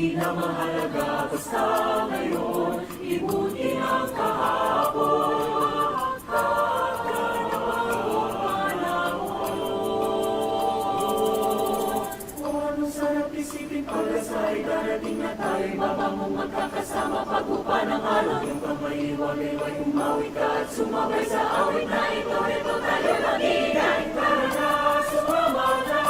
di na mahalaga, basta ngayon, ibuti ang kahapon. Kakanawang panahon. O anong sarap isipin pag-asay, darating na tayo'y mabangong magkakasama, pag-upa ng alon. Yung pagmaiwalay-way, umawi ka at sumabay sa awit na ito, ito tayo mag-ingay. Tara na, sumama na.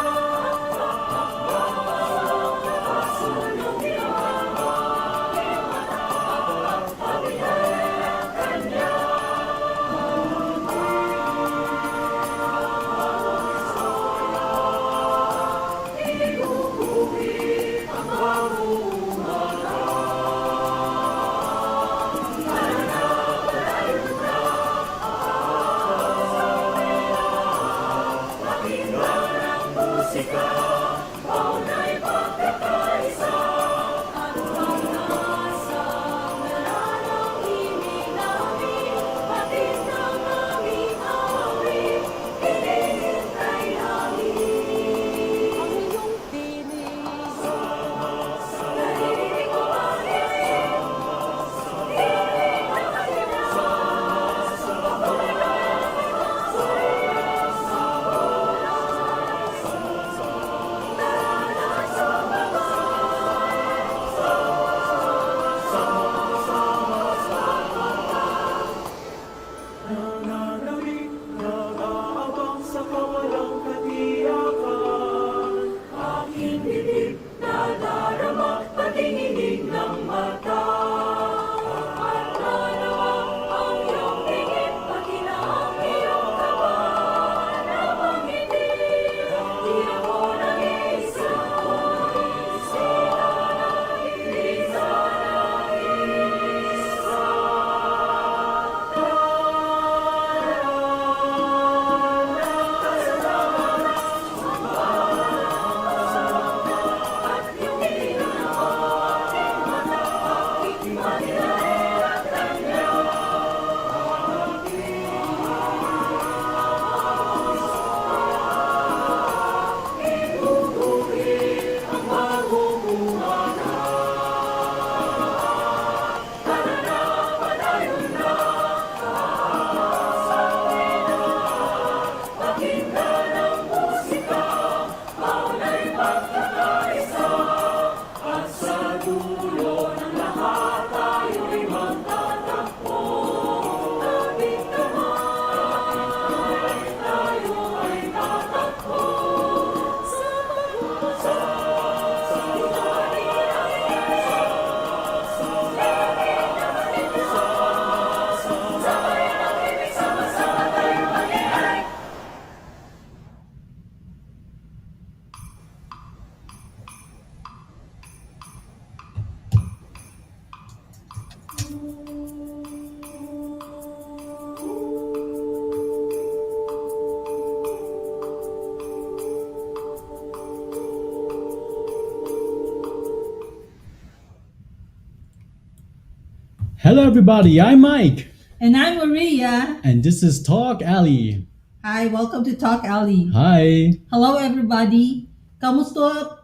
Hello everybody, I'm Mike. And I'm Maria. And this is TalkAlley. Hi, welcome to TalkAlley. Hi. Hello everybody. Kamusta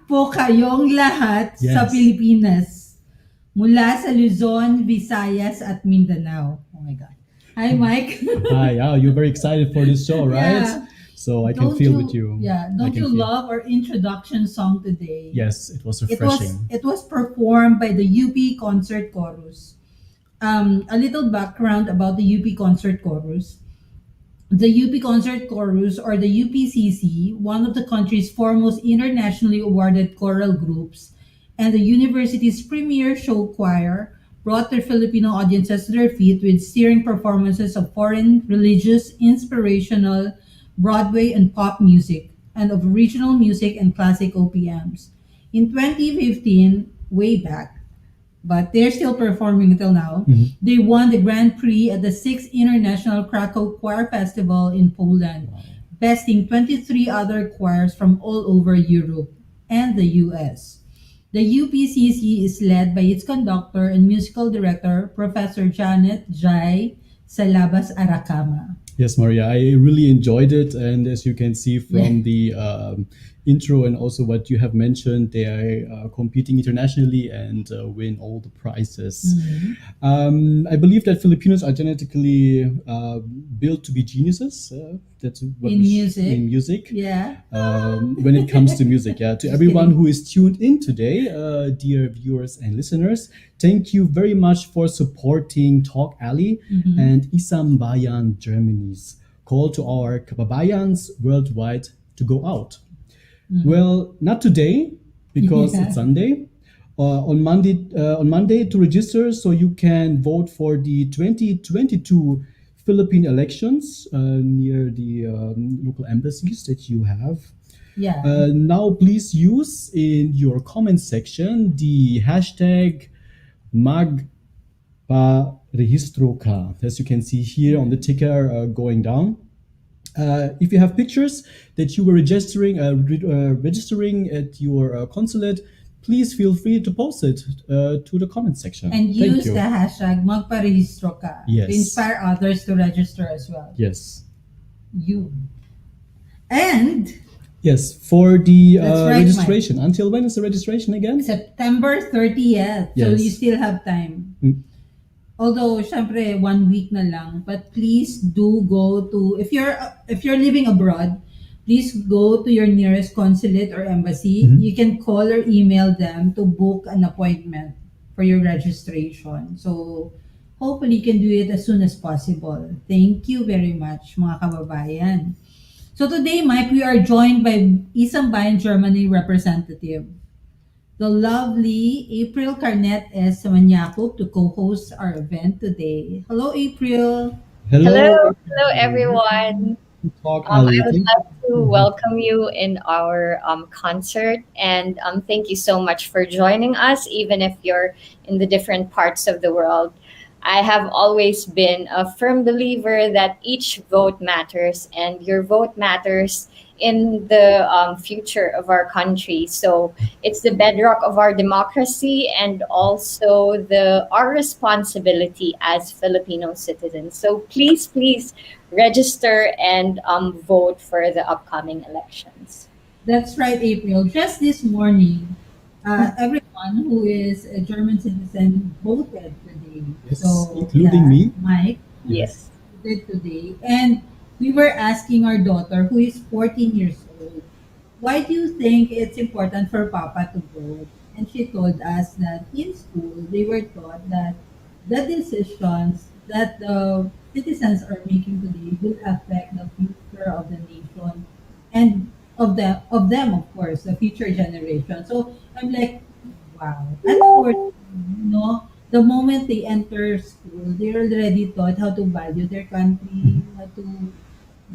po kayong lahat sa Yes. Pilipinas? Mula sa Luzon, Visayas at Mindanao. Oh my God. Hi Mike. Hi. Oh, you're very excited for this show, right? Yeah. So I can feel with you. Yeah, I don't can you feel. love our introduction song today? Yes, it was It refreshing. was performed by the UP Concert Chorus. A little background about the UP Concert Chorus. The UP Concert Chorus, or the UPCC, one of the country's foremost internationally awarded choral groups, and the university's premier show choir, brought their Filipino audiences to their feet with stirring performances of foreign, religious, inspirational, Broadway and pop music, and of regional music and classic OPMs. In 2015, way back, but they're still performing until now, they won the Grand Prix at the 6th International Krakow Choir Festival in Poland, besting 23 other choirs from all over Europe and the US. The UPCC is led by its conductor and musical director, Professor Janet Jai Salabas Aracama. Yes, Maria, I really enjoyed it, and as you can see from the intro and also what you have mentioned. They are competing internationally and win all the prizes. I believe that Filipinos are genetically built to be geniuses. That's what In music. in music. Yeah. When it comes to music. Yeah, to everyone who is tuned in today, dear viewers and listeners, thank you very much for supporting TalkAlley and Taumbayan Germany's call to our kababayans worldwide to go out. Well, not today because Yeah. it's Sunday. On Monday to register, so you can vote for the 2022 Philippine elections near the local embassies that you have. Yeah. Now, please use in your comment section the hashtag MAGPAREHISTRO KA, as you can see here on the ticker going down. If you have pictures that you were registering at your consulate, please feel free to post it to the comment section. And Thank use you. the hashtag magparehistro ka Yes. to inspire others to register as well. Yes. You. And Yes, for the That's right, registration. Until when is the registration again? September 30th. So Yes. you still have time. Mm. Although, syempre, 1 week na lang. But please do go to, if you're living abroad, please go to your nearest consulate or embassy. You can call or email them to book an appointment for your registration. So, hopefully, you can do it as soon as possible. Thank you very much, mga kababayan. So today, Mike, we are joined by Taumbayan Germany representative, the lovely April Carnet S. Samanyakop, to co-host our event today. Hello, April. Hello, everyone. I TalkAlley. would love to welcome you in our concert, and thank you so much for joining us, even if you're in the different parts of the world. I have always been a firm believer that each vote matters, and your vote matters in the future of our country. So it's the bedrock of our democracy and also our responsibility as Filipino citizens. So please register and vote for the upcoming elections. That's right, April. Just this morning, everyone who is a German citizen voted today. Yes, So, including me. Mike Yes. voted today. And we were asking our daughter, who is 14 years old, why do you think it's important for Papa to vote? And she told us that in school, they were taught that the decisions that the citizens are making today will affect the future of the nation and of them, of course, the future generation. So I'm like, wow. At 14, the moment they enter school, they're already taught how to value their country,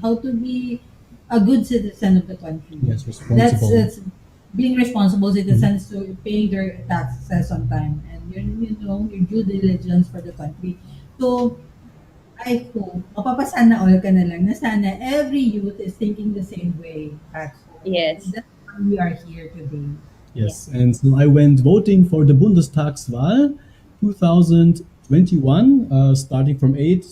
how to be a good citizen of the country. Yes, That's responsible. that's being responsible citizens, so paying their taxes on time and your due diligence for the country. So I hope mapapasana all ka na lang na sana every youth is thinking the same way. Actually, Yes. that's why we are here today. Yes, and so I went voting for the Bundestagswahl 2021, starting from 8.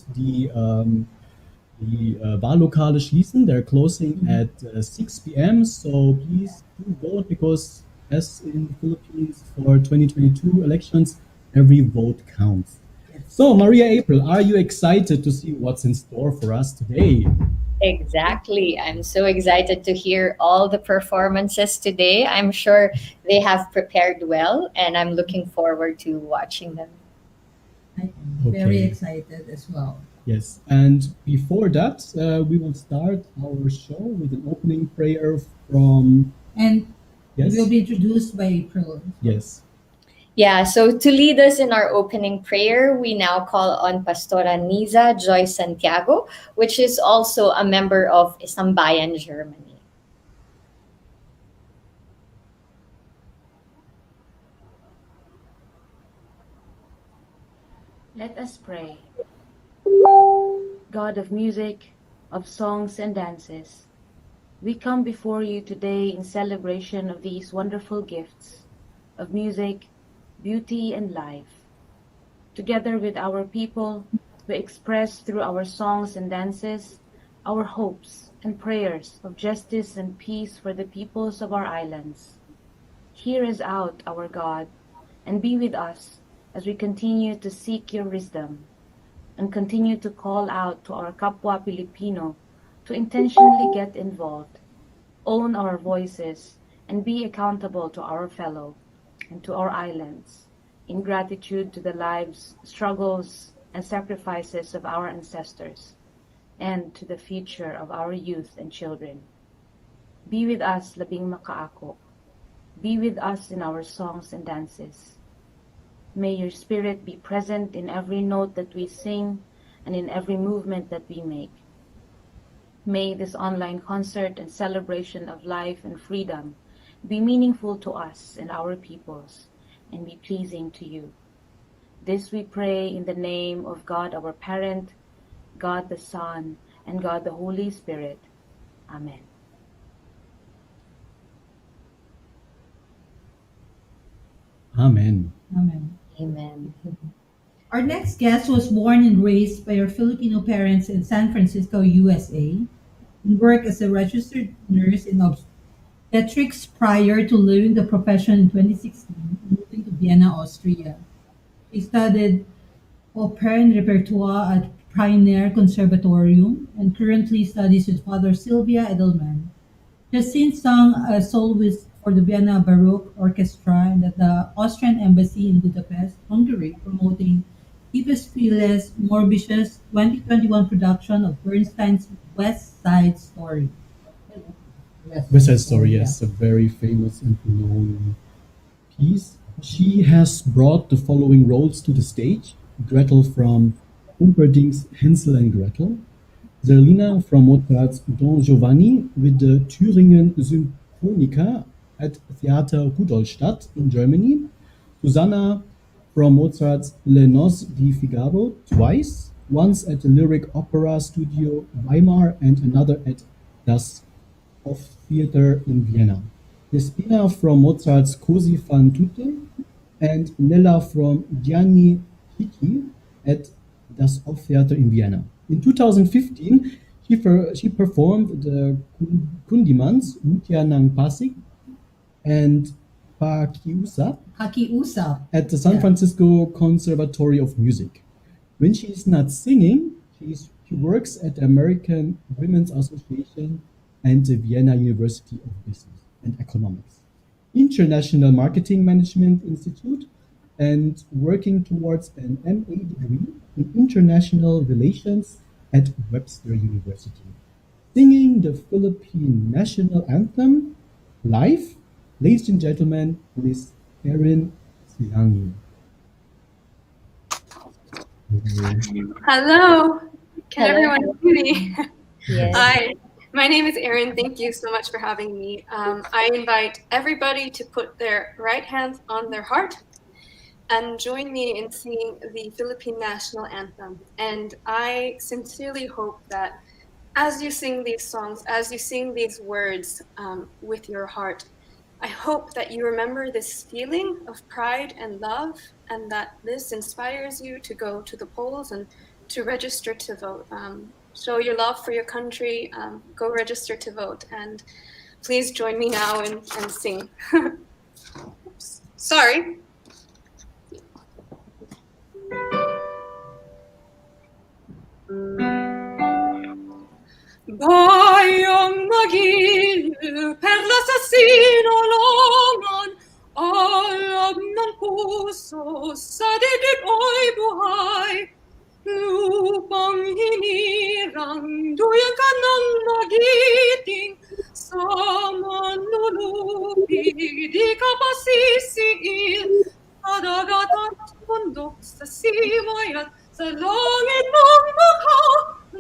The Wahllokale schließen. They're closing at 6 p.m. So please do vote because, as in the Philippines for 2022 elections, every vote counts. So, Maria April, are you excited to see what's in store for us today? Exactly. I'm so excited to hear all the performances today. I'm sure they have prepared well, and I'm looking forward to watching them. I am very Okay. excited as well. Yes, and before that, we will start our show with an opening prayer from. And Yes, we will be introduced by April. yes. Yeah, so to lead us in our opening prayer, we now call on Pastora Niza Joy Santiago, which is also a member of Taumbayan Germany. Let us pray. God of music, of songs and dances, we come before you today in celebration of these wonderful gifts of music, beauty, and life. Together with our people, we express through our songs and dances our hopes, and prayers of justice and peace for the peoples of our islands. Hear us out, our God, and be with us as we continue to seek your wisdom and continue to call out to our kapwa Pilipino to intentionally get involved, own our voices, and be accountable to our fellow and to our islands in gratitude to the lives, struggles, and sacrifices of our ancestors and to the future of our youth and children. Be with us, labing makaako. Be with us in our songs and dances. May your spirit be present in every note that we sing and in every movement that we make. May this online concert and celebration of life and freedom be meaningful to us and our peoples and be pleasing to you. This we pray in the name of God our Parent, God the Son, and God the Holy Spirit. Amen. Amen. Amen. Amen. Our next guest was born and raised by her Filipino parents in San Francisco, USA, and worked as a registered nurse in obstetrics prior to leaving the profession in 2016 and moving to Vienna, Austria. She studied opera and repertoire at Pioneer Conservatorium and currently studies with Father Sylvia Edelman. Justine sung a soloist for the Vienna Baroque Orchestra and at the Austrian Embassy in Budapest, Hungary, promoting Episphiles Morbicius' 2021 production of Bernstein's West Side Story. West Side Story, yes, a very famous and known piece. She has brought the following roles to the stage: Gretel from Humperdinck's Hansel and Gretel, Zerlina from Mozart's Don Giovanni with the Thüringen Symphonica at Theater Rudolstadt in Germany, Susanna from Mozart's Les Noces di Figaro twice, once at the Lyric Opera Studio Weimar and another at Das Theater in Vienna. Despina from Mozart's Così fan tutte and Nella from Gianni Schicchi at Das Theater in Vienna. In 2015, she performed the Kundimans, Mutya Nang Pasig, and Pakiusa Pakiusap. at the San Francisco Conservatory of Music. When she is not singing, she works at the American Women's Association and the Vienna University of Business and Economics, International Marketing Management Institute, and working towards an MA degree in International Relations at Webster University. Singing the Philippine national anthem live, ladies and gentlemen, Miss Erin Silangi. Hello. Can Hello. everyone hear me? Yes. Hi. My name is Erin. Thank you so much for having me. I invite everybody to put their right hand on their heart and join me in singing the Philippine national anthem. And I sincerely hope that as you sing these songs, as you sing these words with your heart, I hope that you remember this feeling of pride and love, and that this inspires you to go to the polls and to register to vote. Show your love for your country, go register to vote, and please join me now and sing. Oops. Sorry. Bayang nagiliw, perlas sa sinulungan, alam ng puso, sa dibdib ay buhay. Lupang hinirang, duyan ka ng magiting, sa manlulupig, di ka pasisiil, sa dagat at bundok, sa siway at sa langit ng mukha,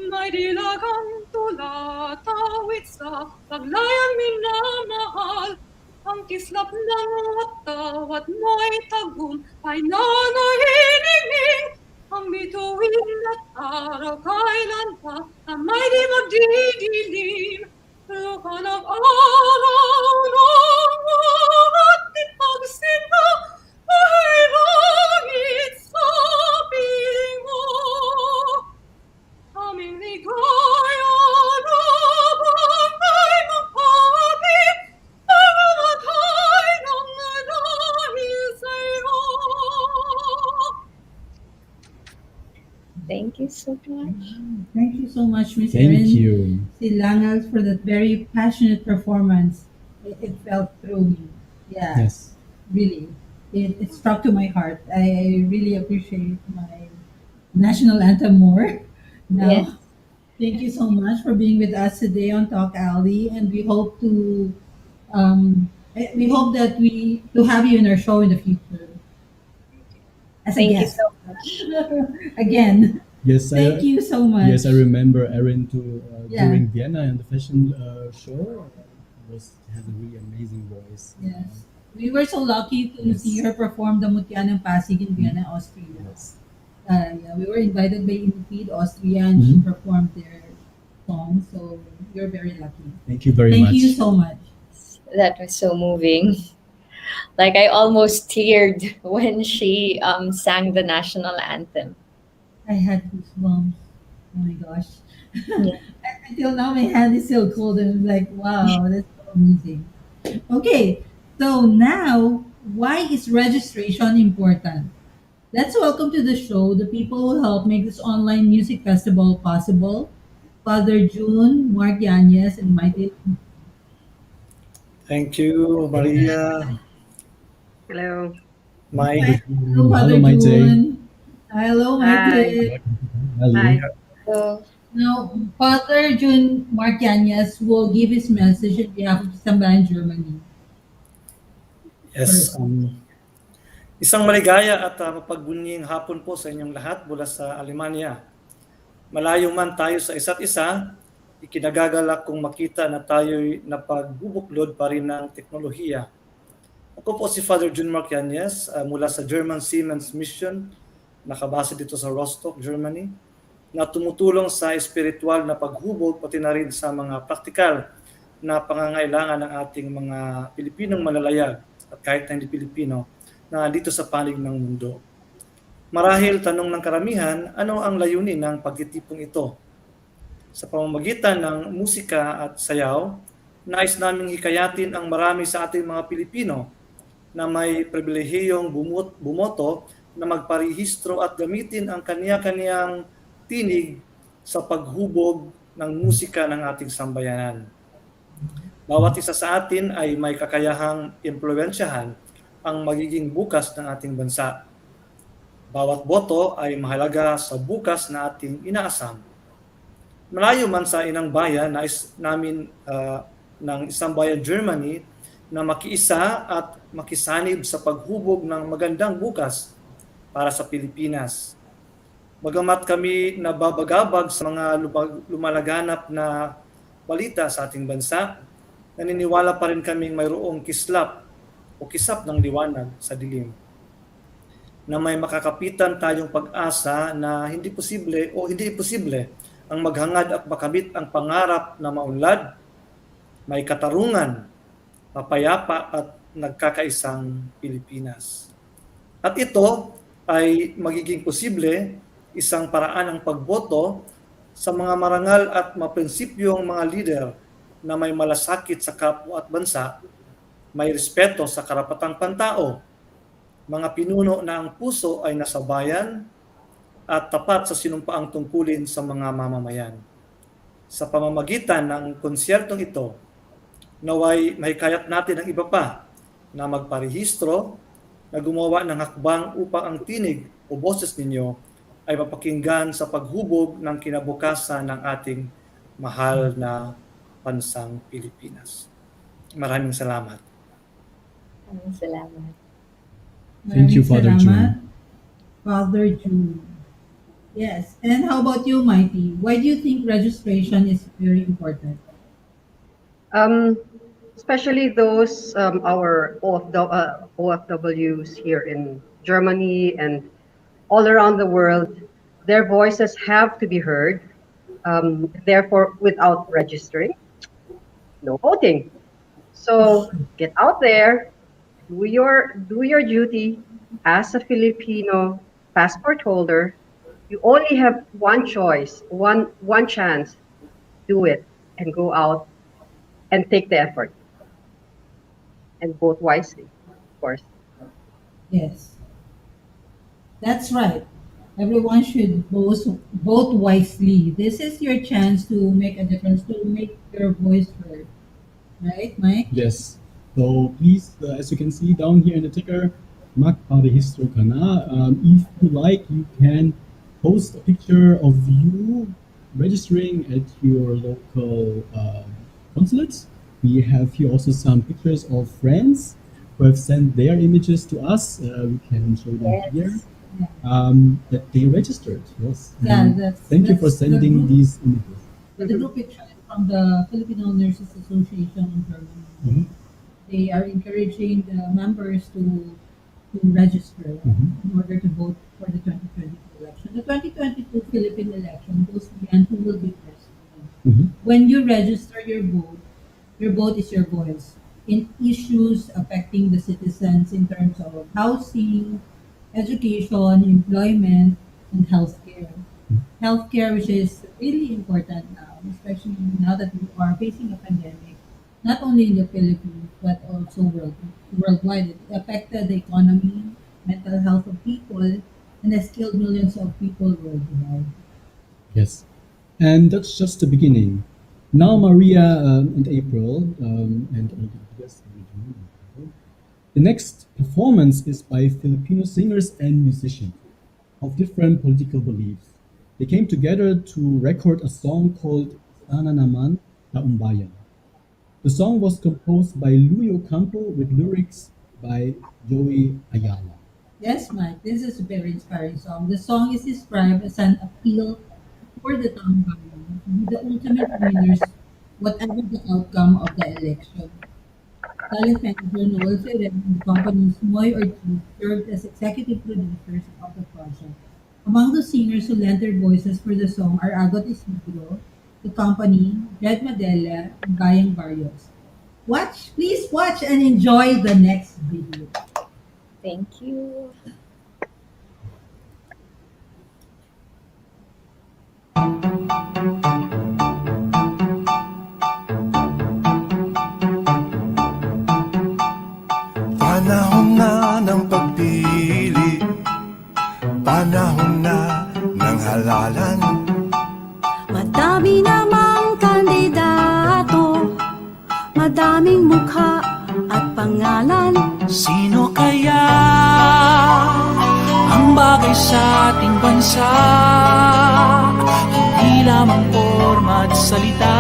may dilagang tula, tawid sa paglayang minamahal. Ang kislap ng wataw at may tagum ay nanahimik. Ang bituin at araw kailan pa na may di magdidilim. Luka ng araw ng ating pagsinta ay langit sa piling mo. Aming ligaya na Thank you so much. Thank you so much, Miss Thank Erin you. Silangas, for that very passionate performance. It felt through me. Yeah, Yes. really. It struck to my heart. I really appreciate my national anthem more Yes. now. Thank you so much for being with us today on Talk Alley, and we hope to we hope that we to have you in our show in the future as a Thank you guest so much. again. Yes, Thank you so much. yes, I remember Erin to Yeah. during Vienna and the fashion show. Has a really amazing voice. Yes. We were so lucky to Yes. see her perform the Mutya ng Pasig in Vienna, Austria. Yes. Yeah, we were invited by Infeed Austria, and she Mhm. performed their song. So we're very lucky. Thank you very Thank much. you so much. That was so moving. Like I almost teared when she sang the national anthem. I had goosebumps. Oh my gosh. Yeah. Until now, my hand is still cold, and I'm like, wow, that's so amazing. Okay, so now, why is registration important? Let's welcome to the show the people who helped make this online music festival possible. Father June, Mark Yanez, and Mighty. Thank you, Maria, Hello. Mike. Hello, Hello, Father Maite. June. Hello, Hi. Mighty. Ali. Hi. So Now, Father June Mark Yanez will give his message on behalf of Taumbayan, Germany. Yes, First. isang maligaya at mapagbunying hapon po sa inyong lahat mula sa Alemania. Malayo man tayo sa isa't isa, ikinagagalak kong makita na tayo'y napagbubuklod pa rin ng teknolohiya. Ako po si Father June Mark Yanez mula sa German Siemens Mission, nakabase dito sa Rostock, Germany, na tumutulong sa espiritual na paghubog pati na rin sa mga praktikal na pangangailangan ng ating mga Pilipinong malalayag at kahit na hindi Pilipino na dito sa panig ng mundo. Marahil tanong ng karamihan, ano ang layunin ng pagtitipong ito? Sa pamamagitan ng musika at sayaw, nais naming hikayatin ang marami sa ating mga Pilipino na may pribilehiyong bumoto na magparehistro at gamitin ang kaniya-kaniyang tinig sa paghubog ng musika ng ating sambayanan. Bawat isa sa atin ay may kakayahang impluwensyahan ang magiging bukas ng ating bansa. Bawat boto ay mahalaga sa bukas na ating inaasam. Malayo man sa inang bayan, nais namin ng isang bayan Germany na makiisa at makisanib sa paghubog ng magandang bukas para sa Pilipinas. Bagamat kami nababagabag sa mga lumalaganap na balita sa ating bansa, naniniwala pa rin kaming mayroong kislap o kisap ng liwanag sa dilim, na may makakapitan tayong pag-asa na hindi imposible ang maghangad at makamit ang pangarap na maunlad, may katarungan, mapayapa at nagkakaisang Pilipinas. At ito ay magiging posible isang paraan ng pagboto sa mga marangal at maprinsipyong mga lider na may malasakit sa kapwa at bansa, may respeto sa karapatang pantao, mga pinuno na ang puso ay nasa bayan at tapat sa sinumpaang tungkulin sa mga mamamayan. Sa pamamagitan ng konsyertong ito, naway mahikayat natin ang iba pa na magparehistro, na gumawa ng hakbang upang ang tinig o boses ninyo ay mapakinggan sa paghubog ng kinabukasan ng ating mahal na bansang Pilipinas. Maraming salamat. salamat. Thank you, Father Maraming June. salamat, Father June. Yes. And how about you, Mighty? Why do you think registration is very important? Especially those our OFWs here in Germany and all around the world, their voices have to be heard. Therefore, without registering, no voting. So get out there, do your duty as a Filipino passport holder. You only have one choice, one chance. Do it and go out and take the effort and vote wisely, of course. Yes. That's right. Everyone should vote wisely. This is your chance to make a difference, to make your voice heard. Right, Mike? Yes. So please, as you can see down here in the ticker, MAGPAREHISTRO KA. If you like, you can post a picture of you registering at your local consulates. We have here also some pictures of friends who have sent their images to us. We can show them here. That they registered. Yes. Yeah, And thank you for that's the sending group. these images. The group picture is from the Filipino Nurses Association in Germany. Mhm. They are encouraging the members to register in order to vote for the 2022 election. The 2022 Philippine election goes beyond who will be president. Mhm. When you register your vote is your voice in issues affecting the citizens in terms of housing, education, employment, and healthcare. Healthcare, which is really important now, especially now that we are facing a pandemic, not only in the Philippines, but also worldwide. It affected the economy, mental health of people, and has killed millions of people worldwide. Yes. And that's just the beginning. Now, Maria and April, and all the others. The next performance is by Filipino singers and musicians of different political beliefs. They came together to record a song called Sana Naman Taumbayan. The song was composed by Louie Ocampo with lyrics by Joey Ayala. Yes, Mike, this is a very inspiring song. The song is described as an appeal for the Taumbayan to be the ultimate winners, whatever the outcome of the election. Talent manager Noel Ferrer and the company's Moy Ortiz served as executive producers of the project. Among the singers who lent their voices for the song are Agot Isidro, the company, Red Madela, and Bayang Barrios. Please watch and enjoy the next video. Thank you. Panahon na ng pagpili, panahon na ng halalan. Madami namang kandidato, madaming mukha at pangalan. Sino kaya ang bagay sa ating bansa? Hindi lamang forma at salita.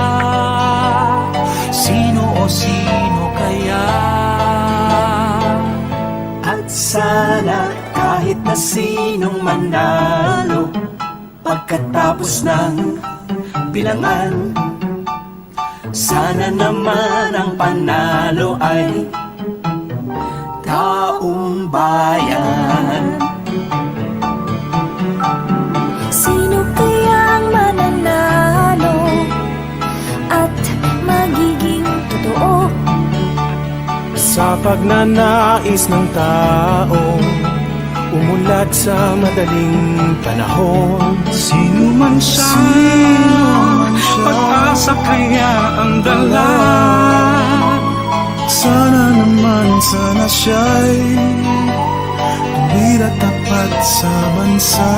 Sino o sino kaya? At sana kahit na sinong manalo, pagkatapos ng bilangan, sana naman ang panalo ay taong bayan. Sino kayang mananalo at magiging totoo? Sa pagnanais ng tao, umunlad sa madaling panahon. Sino man siya, pag-asa kaya ang dala. Sana naman, sana siya'y tuwid at tapat sa bansa.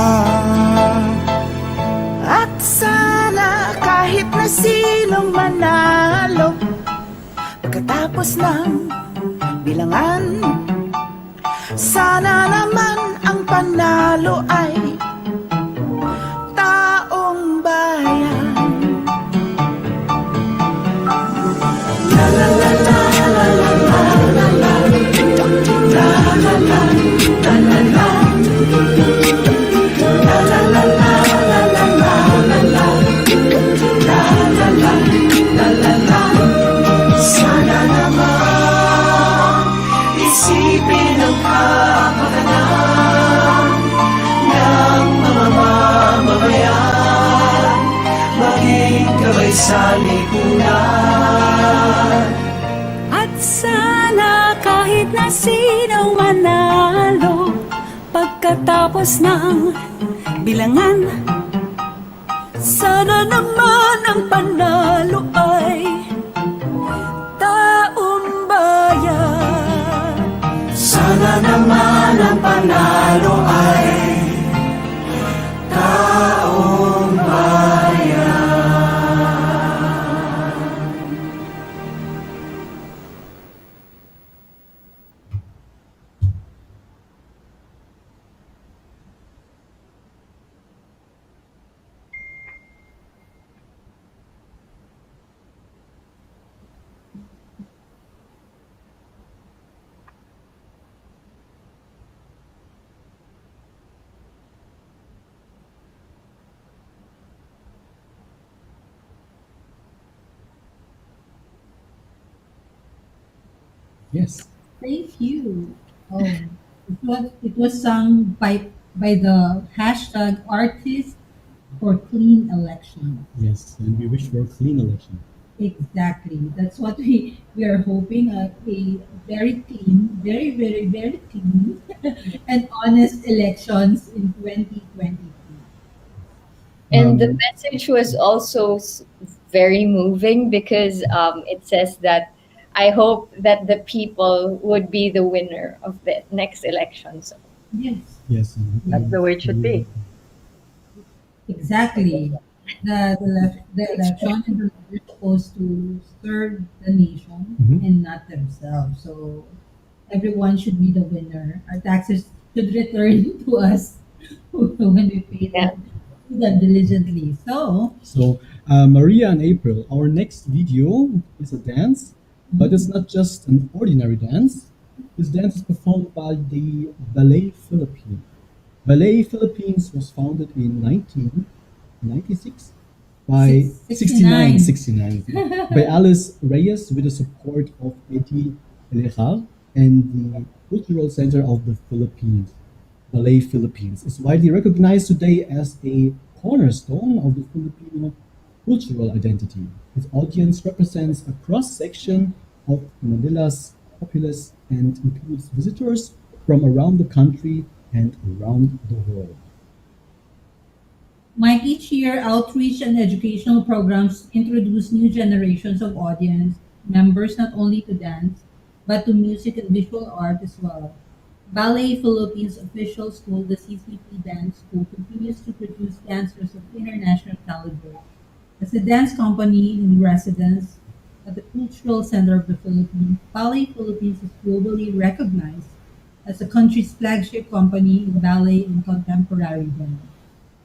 At sana kahit na sinong manalo, pagkatapos ng bilangan, sana naman ang panalo ay taong bayan. La la la la la la la la la la la la la la la. Sana naman isipin ang kapakanan ng mga mamamayan, maging gabay sa lipunan. At sana kahit na sino manalo, pagkatapos ng bilangan, sana naman ang panalo ay taong bayan. Sana naman ang panalo ay Yes. Thank you. Oh, it was sung by the hashtag artist for clean election. Yes. And we wish for a clean election. Exactly. That's what we are hoping, a very clean, very, very, very clean and honest elections in 2022. And the Um, message was also very moving because it says that I hope that the people would be the winner of the next election. So Yes. yes. That's Yes. the way it should be. Exactly. The election and the leader are supposed to serve the nation Mhm. and not themselves. So everyone should be the winner. Our taxes should return to us when we yeah. pay them diligently. So, So, Maria and April, our next video is a dance, but it's not just an ordinary dance. This dance is performed by the Ballet Philippines. Ballet Philippines was founded in 1996 by 69, 69. 69 by Alice Reyes with the support of Eddie Elejar and the Cultural Center of the Philippines. Ballet Philippines is widely recognized today as a cornerstone of the Filipino cultural identity. Its audience represents a cross section of Manila's populace and includes visitors from around the country and around the world. Mike, each year, outreach and educational programs introduce new generations of audience members not only to dance, but to music and visual art as well. Ballet Philippines official school, the CCP Dance School, continues to produce dancers of international caliber. As a dance company in residence at the Cultural Center of the Philippines, Ballet Philippines is globally recognized as the country's flagship company in ballet and contemporary dance.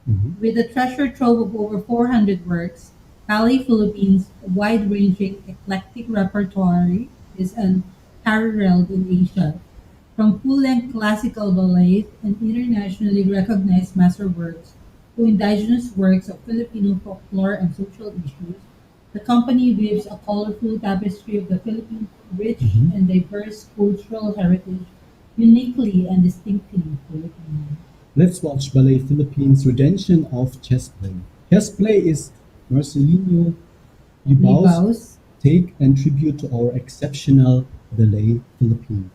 Mhm. With a treasure trove of over 400 works, Ballet Philippines' wide-ranging, eclectic repertoire is unparalleled in Asia. From full-length classical ballets and internationally recognized masterworks to indigenous works of Filipino folklore and social issues, the company weaves a colorful tapestry of the Philippines' rich Mhm. and diverse cultural heritage, uniquely and distinctly Filipino. Let's watch Ballet Philippines' rendition of Chess Play. Chess Play is Marcelino Yubao's Libaos. take and tribute to our exceptional Ballet Philippines.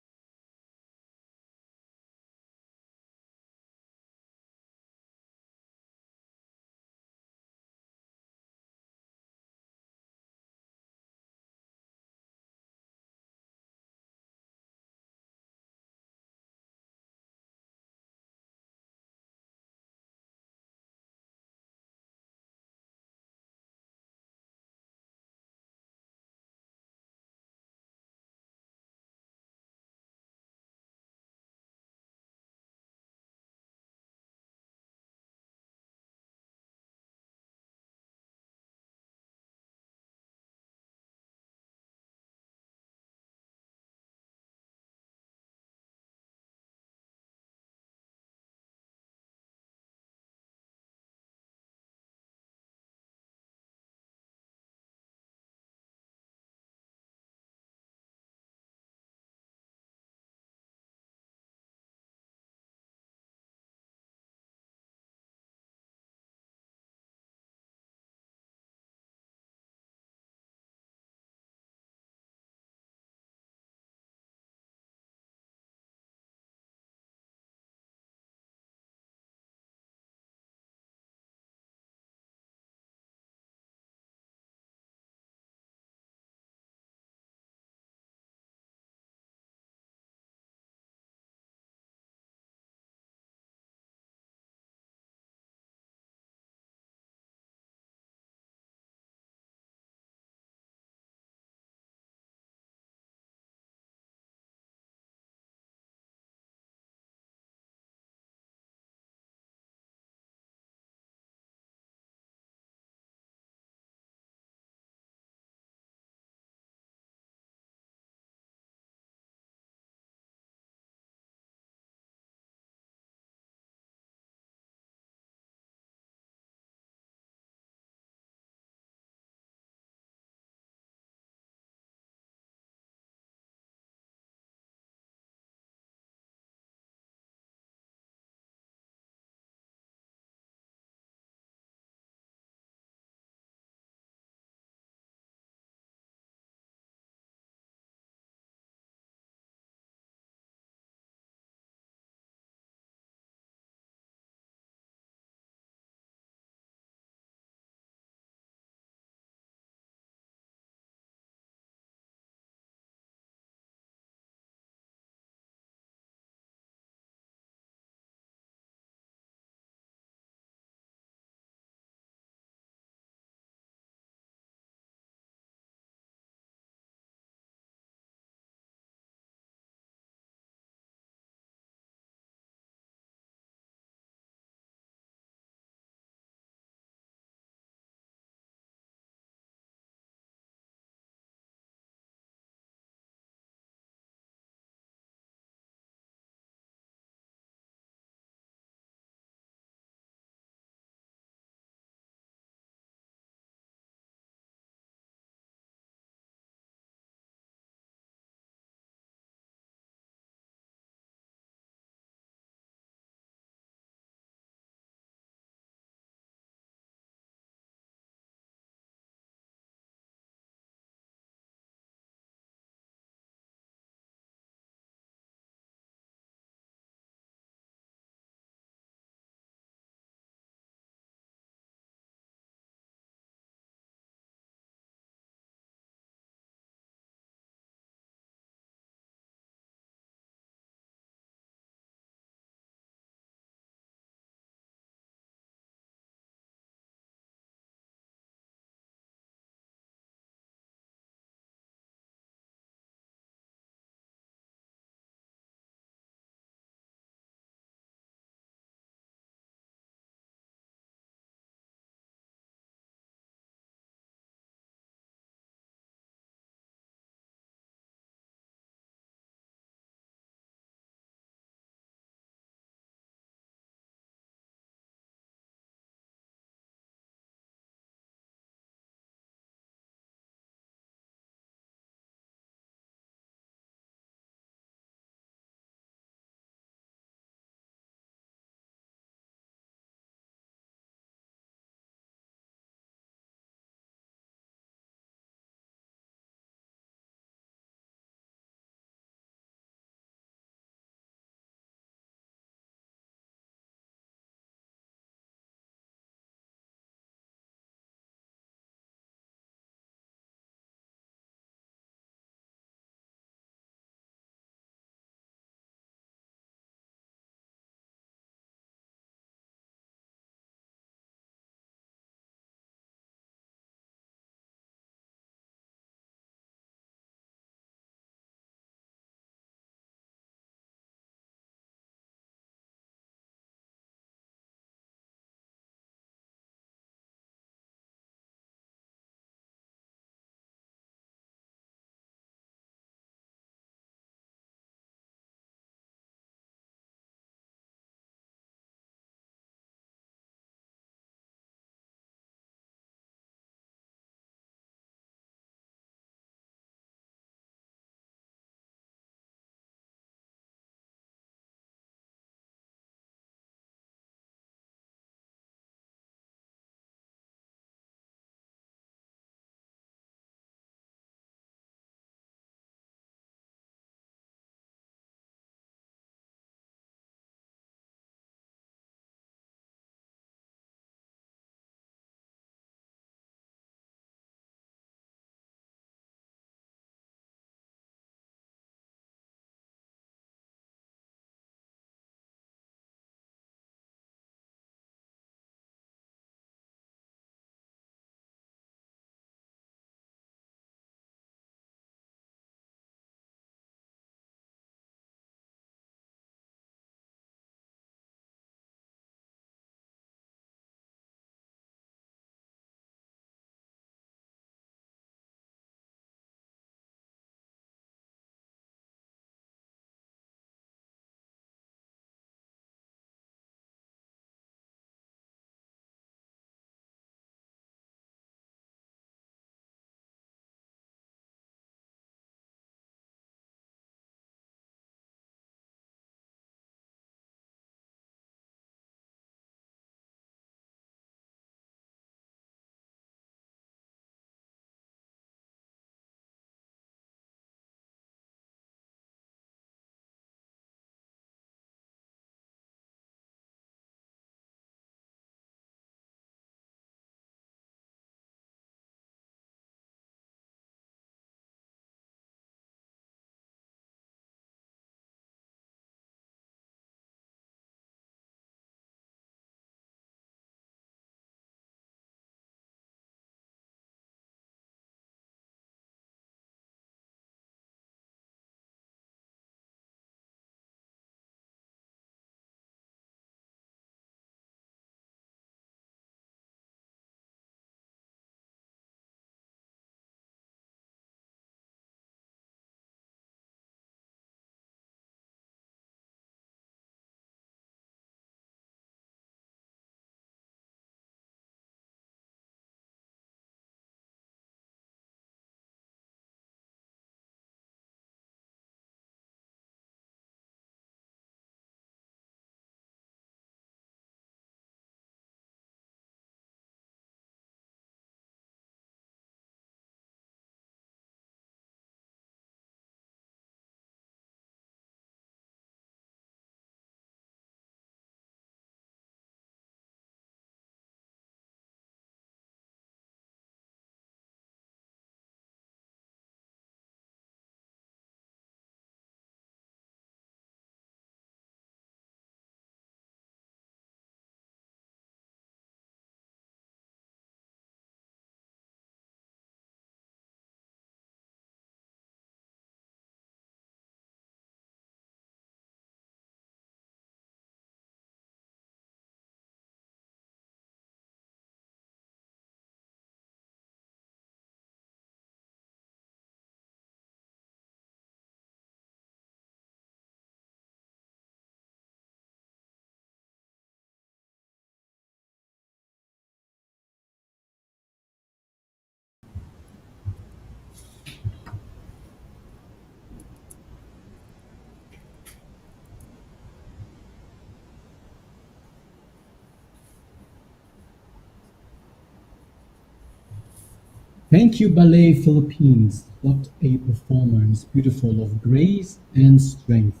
Thank you, Ballet Philippines. What a performance, beautiful of grace and strength.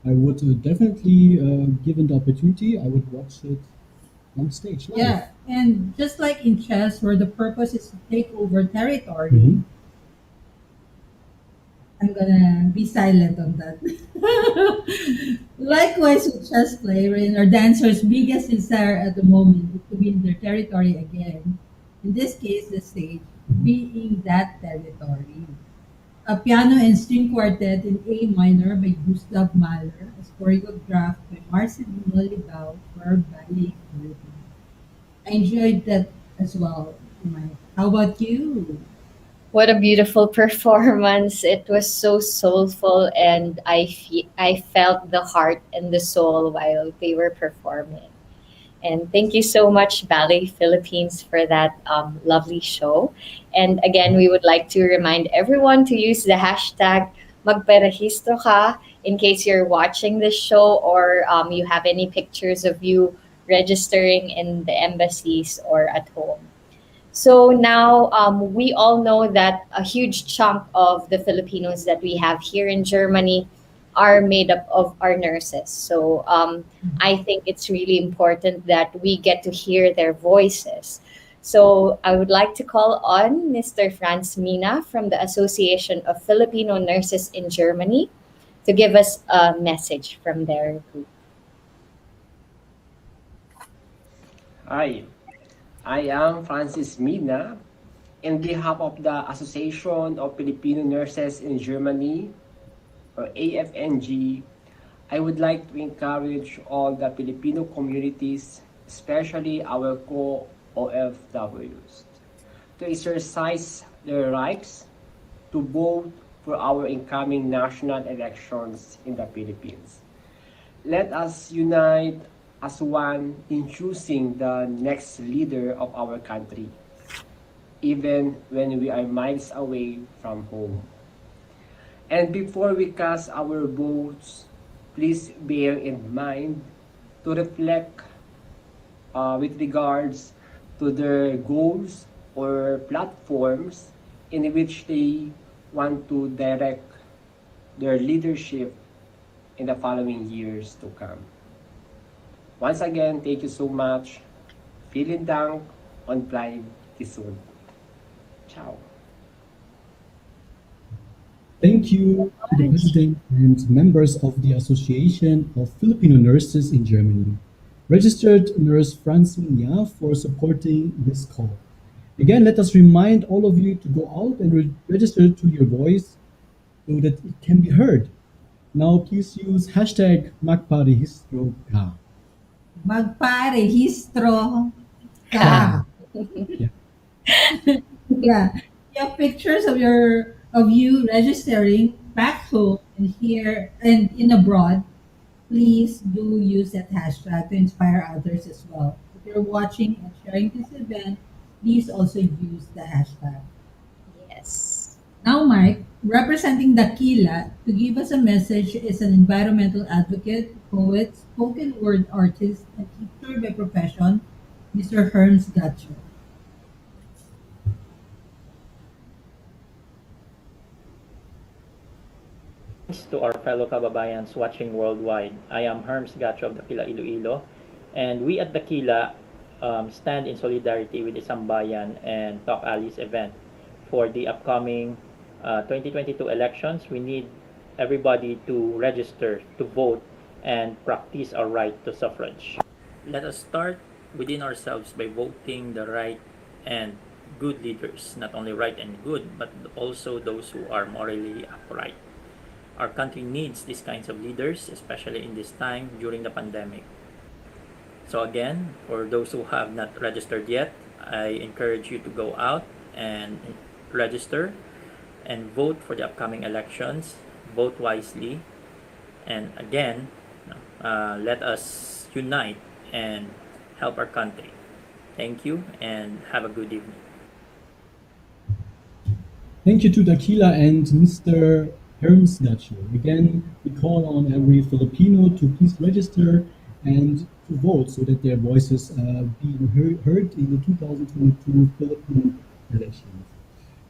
I would definitely, given the opportunity, I would watch it on stage live. Yeah, and just like in chess, where the purpose is to take over territory, Mhm. I'm gonna be silent on that. Likewise with chess play, wherein our dancers' biggest desire at the moment is to win their territory again. In this case, the stage being that territory. A piano and string quartet in A minor by Gustav Mahler, as choreographed by Marcelino Libao for Ballet Philippines. I enjoyed that as well. Mike. How about you? What a beautiful performance. It was so soulful, and I felt the heart and the soul while they were performing. And thank you so much, Ballet Philippines, for that lovely show. And again, we would like to remind everyone to use the hashtag MAGPAREHISTRO KA in case you're watching this show, or you have any pictures of you registering in the embassies or at home. So now we all know that a huge chunk of the Filipinos that we have here in Germany are made up of our nurses. So I think it's really important that we get to hear their voices. So I would like to call on Mr. Franz Mina from the Association of Filipino Nurses in Germany to give us a message from their group. Hi, I am Francis Mina. In behalf of the Association of Filipino Nurses in Germany, or AFNG, I would like to encourage all the Filipino communities, especially our co-OFWs, to exercise their rights to vote for our incoming national elections in the Philippines. Let us unite as one in choosing the next leader of our country, even when we are miles away from home. And before we cast our votes, please bear in mind to reflect with regards to their goals or platforms in which they want to direct their leadership in the following years to come. Once again, thank you so much. Vielen Dank und bleib gesund. Ciao. Thank you to the President and members of the Association of Filipino Nurses in Germany, registered nurse Franz Minya, for supporting this call. Again, let us remind all of you to go out and register to your voice so that it can be heard. Now, please use hashtag MAGPAREHISTRO KA. Magparehistro Ka. ka. Yeah. You have pictures of you registering back home and here and in abroad. Please do use that hashtag to inspire others as well. If you're watching and sharing this event, please also use the hashtag. Yes. Now, Mike, representing Dakila, to give us a message, is an environmental advocate, poet, spoken word artist, and teacher by profession, Mr. Herms Gatcho. Thanks to our fellow kababayans watching worldwide. I am Herms Gacho of Dakila, Iloilo, and we at Dakila stand in solidarity with the Taumbayan and TalkAlley's event for the upcoming 2022 elections. We need everybody to register, to vote, and practice our right to suffrage. Let us start within ourselves by voting the right and good leaders, not only right and good, but also those who are morally upright. Our country needs these kinds of leaders, especially in this time during the pandemic. So again, for those who have not registered yet, I encourage you to go out and register and vote for the upcoming elections. Vote wisely. And again, let us unite and help our country. Thank you and have a good evening. Thank you to Dakila and Mr. Herms Gatcho. Again, we call on every Filipino to please register and to vote so that their voices be heard in the 2022 Philippine elections.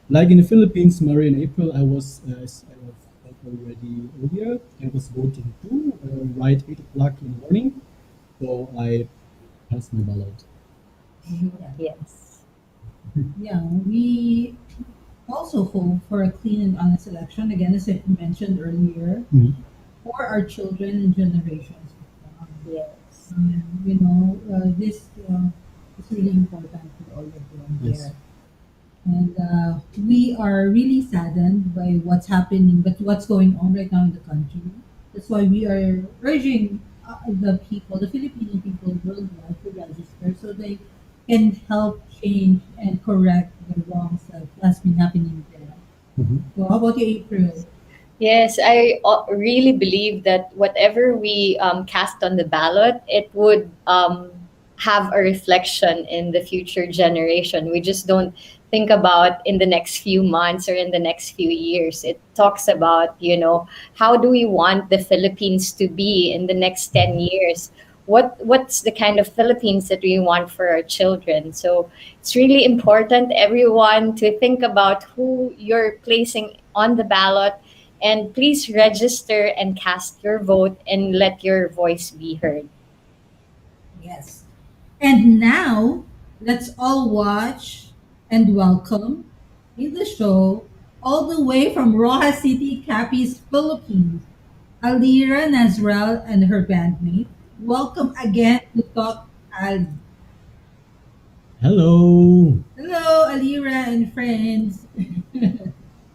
Like in the Philippines, Mary, in April, I was, as I have said already earlier, I was voting too, right 8 o'clock in the morning. So I passed my ballot. Yes. Yeah, we also hope for a clean and honest election, again, as I mentioned earlier, Mhm. for our children and generations. Yes. This is really important for all of them Yes. there. And we are really saddened by what's happening, but what's going on right now in the country. That's why we are urging the people, the Filipino people worldwide to register so they can help change and correct the wrongs that has been happening there. Mhm. So how about you, April? Yes, I really believe that whatever we cast on the ballot, it would have a reflection in the future generation. We just don't think about in the next few months or in the next few years. It talks about, how do we want the Philippines to be in the next 10 years? What's the kind of Philippines that we want for our children? So it's really important, everyone, to think about who you're placing on the ballot, and please register and cast your vote and let your voice be heard. Yes. And now, let's all watch and welcome in the show, all the way from Rojas City, Capiz, Philippines, Alira Nazrel and her bandmate. Welcome again to Talk Ali. Hello. Hello, Alira and friends.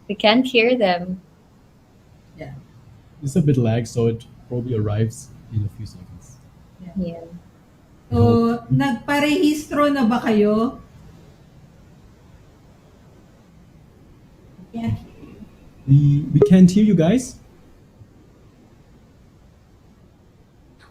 We can't hear them. Yeah. It's a bit lag, so it probably arrives in a few seconds. Yeah. So, nagparehistro na ba kayo? Yeah. We can't hear you guys.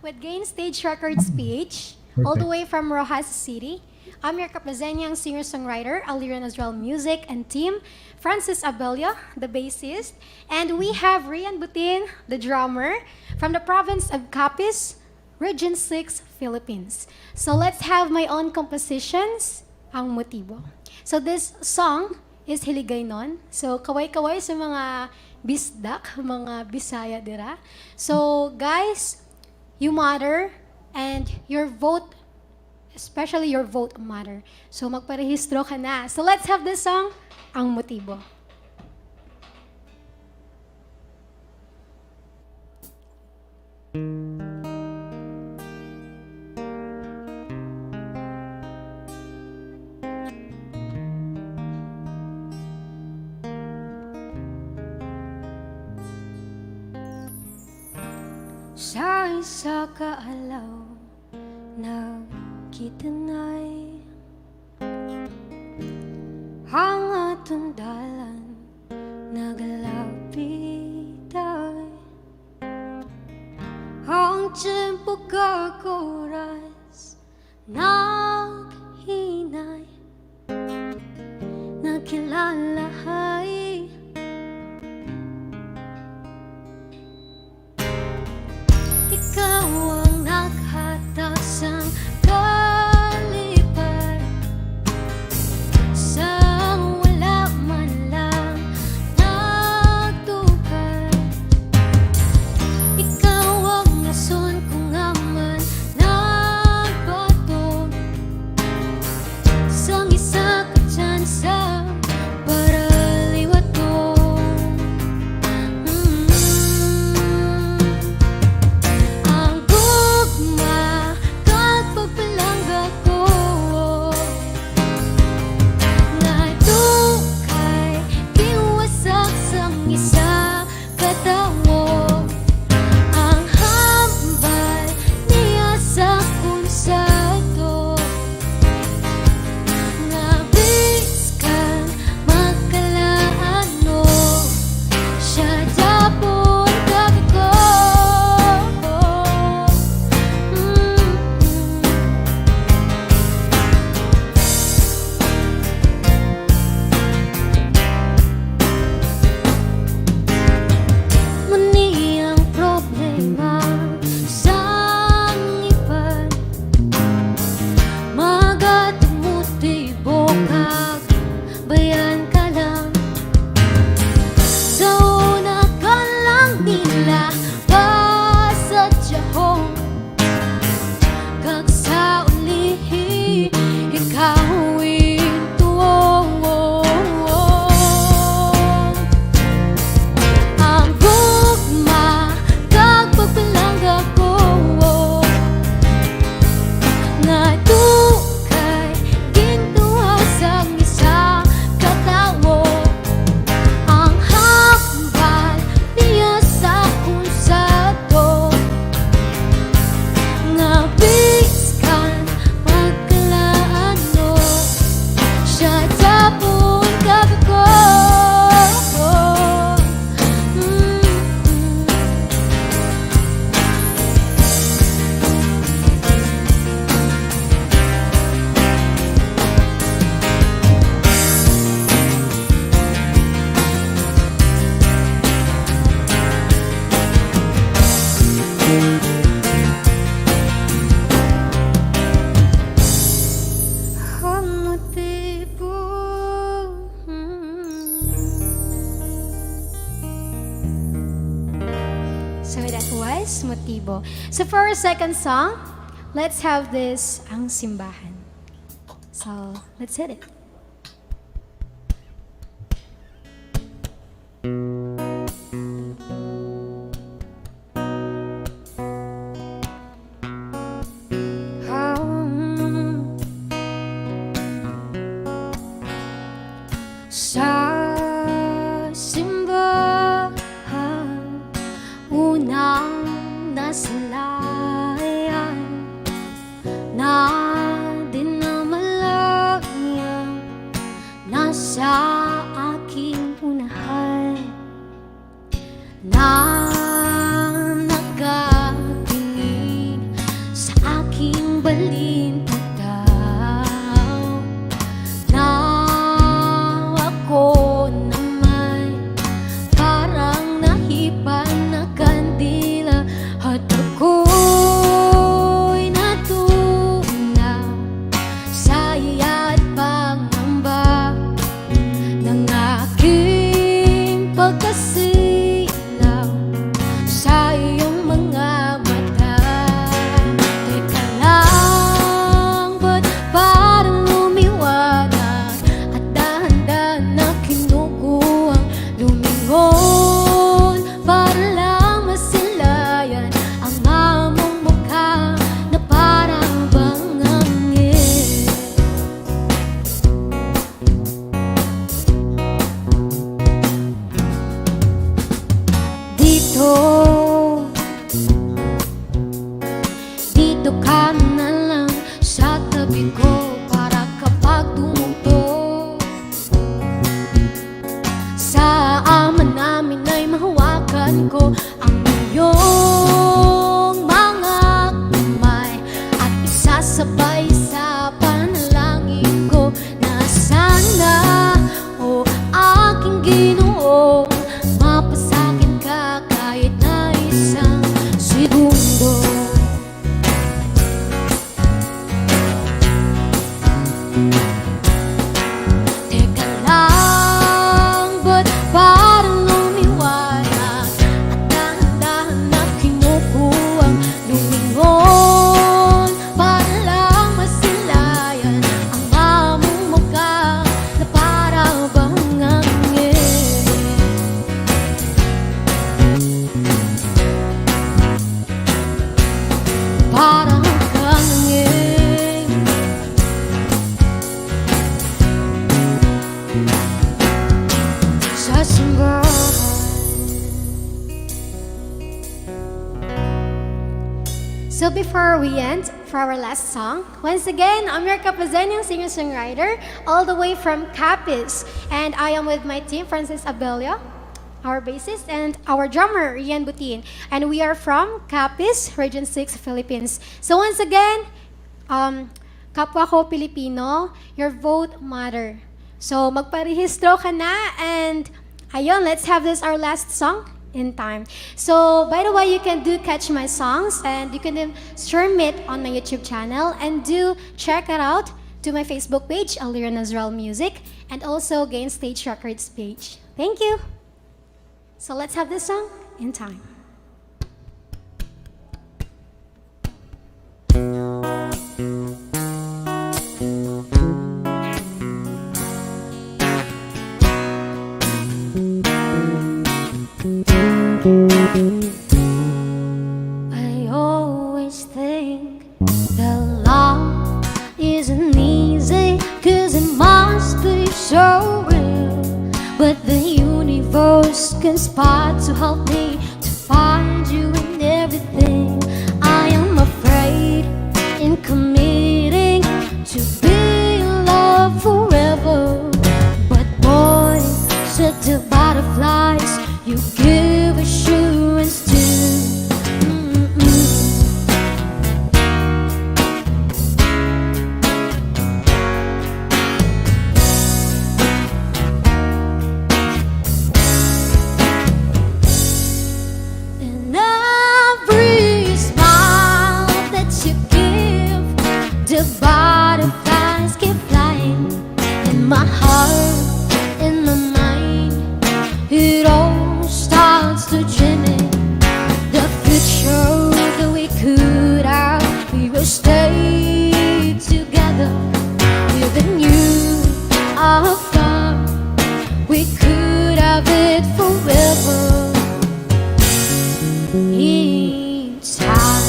With Gain Stage Records PH, all the Perfect. way from Rojas City, I'm your Kapazenyang singer-songwriter, Alira Nazrel Music and Team, Francis Abelio, the bassist, and we have Rian Butin, the drummer, from the province of Capiz, Region 6, Philippines. So let's have my own compositions, ang motibo. So this song is Hiligaynon. So kaway-kaway sa mga bisdak, mga Bisaya dira. So guys, you matter, and your vote, especially your vote matter. So magparehistro ka na. So let's have this song, ang motibo. Sa isa kaalaw, nagkita na'y ang atong dalan, nagalapit ay ang tiyempo kakuras, naghinay, nakilalahay. Ikaw ang naghatag sa kalipay, sa wala man lang nagtukay. Ikaw ang rason kung aman nagbato, sang isa ka tsansa para is motibo. So for our second song, let's have this Ang Simbahan. So let's hit it. Sa simbahan, unang nasalayan na dinamalayan, nasa aking unahan na nagkatingin sa aking balintag daw na ako naman parang nahipan na kandila at ako'y natunaw sa iya at pangamba ng aking pagkasilaw sa iyong mga mata. Teka lang, ba't parang lumiwanag at dahan-dahan na kinukuhang lumingon para lang masilayan ang among mukha na parang bangangin. Dito ka na lang sa tabi ko para kapag tumugtog sa ama namin ay mahawakan ko ang iyong mga kamay at isasabay sa panalangin ko na sana, o aking Ginoo, mapasakin ka kahit na isang segundo. Teka lang, ba't parang lumiwanag at dahan-dahan na kinukuhang lumingon para lang masilayan ang among mukha na parang bangangin. Parang hangin sa simbahan. So before we end, for our last song, once again, I'm your Kapazenyang singer-songwriter, all the way from Capiz. And I am with my team, Francis Abelio, our bassist, and our drummer, Rian Butin. And we are from Capiz, Region 6, Philippines. So once again, kapwa ko Pilipino, your vote matter. So magparehistro ka na, and ayun, let's have this our last song in time. So by the way, you can do catch my songs, and you can stream it on my YouTube channel, and do check it out to my Facebook page, Alira Nazral Music, and also Gain Stage Records page. Thank you. So let's have this song in time. I always think that love isn't easy, 'cause it must be so real. But the universe conspired to help me to find you in everything. I am afraid in committing to be in love forever. But boy, said the butterflies, you give assurance to. And every smile that you give, the butterflies keep flying in my heart, in my mind. It all starts to dreaming the future it forever. In time.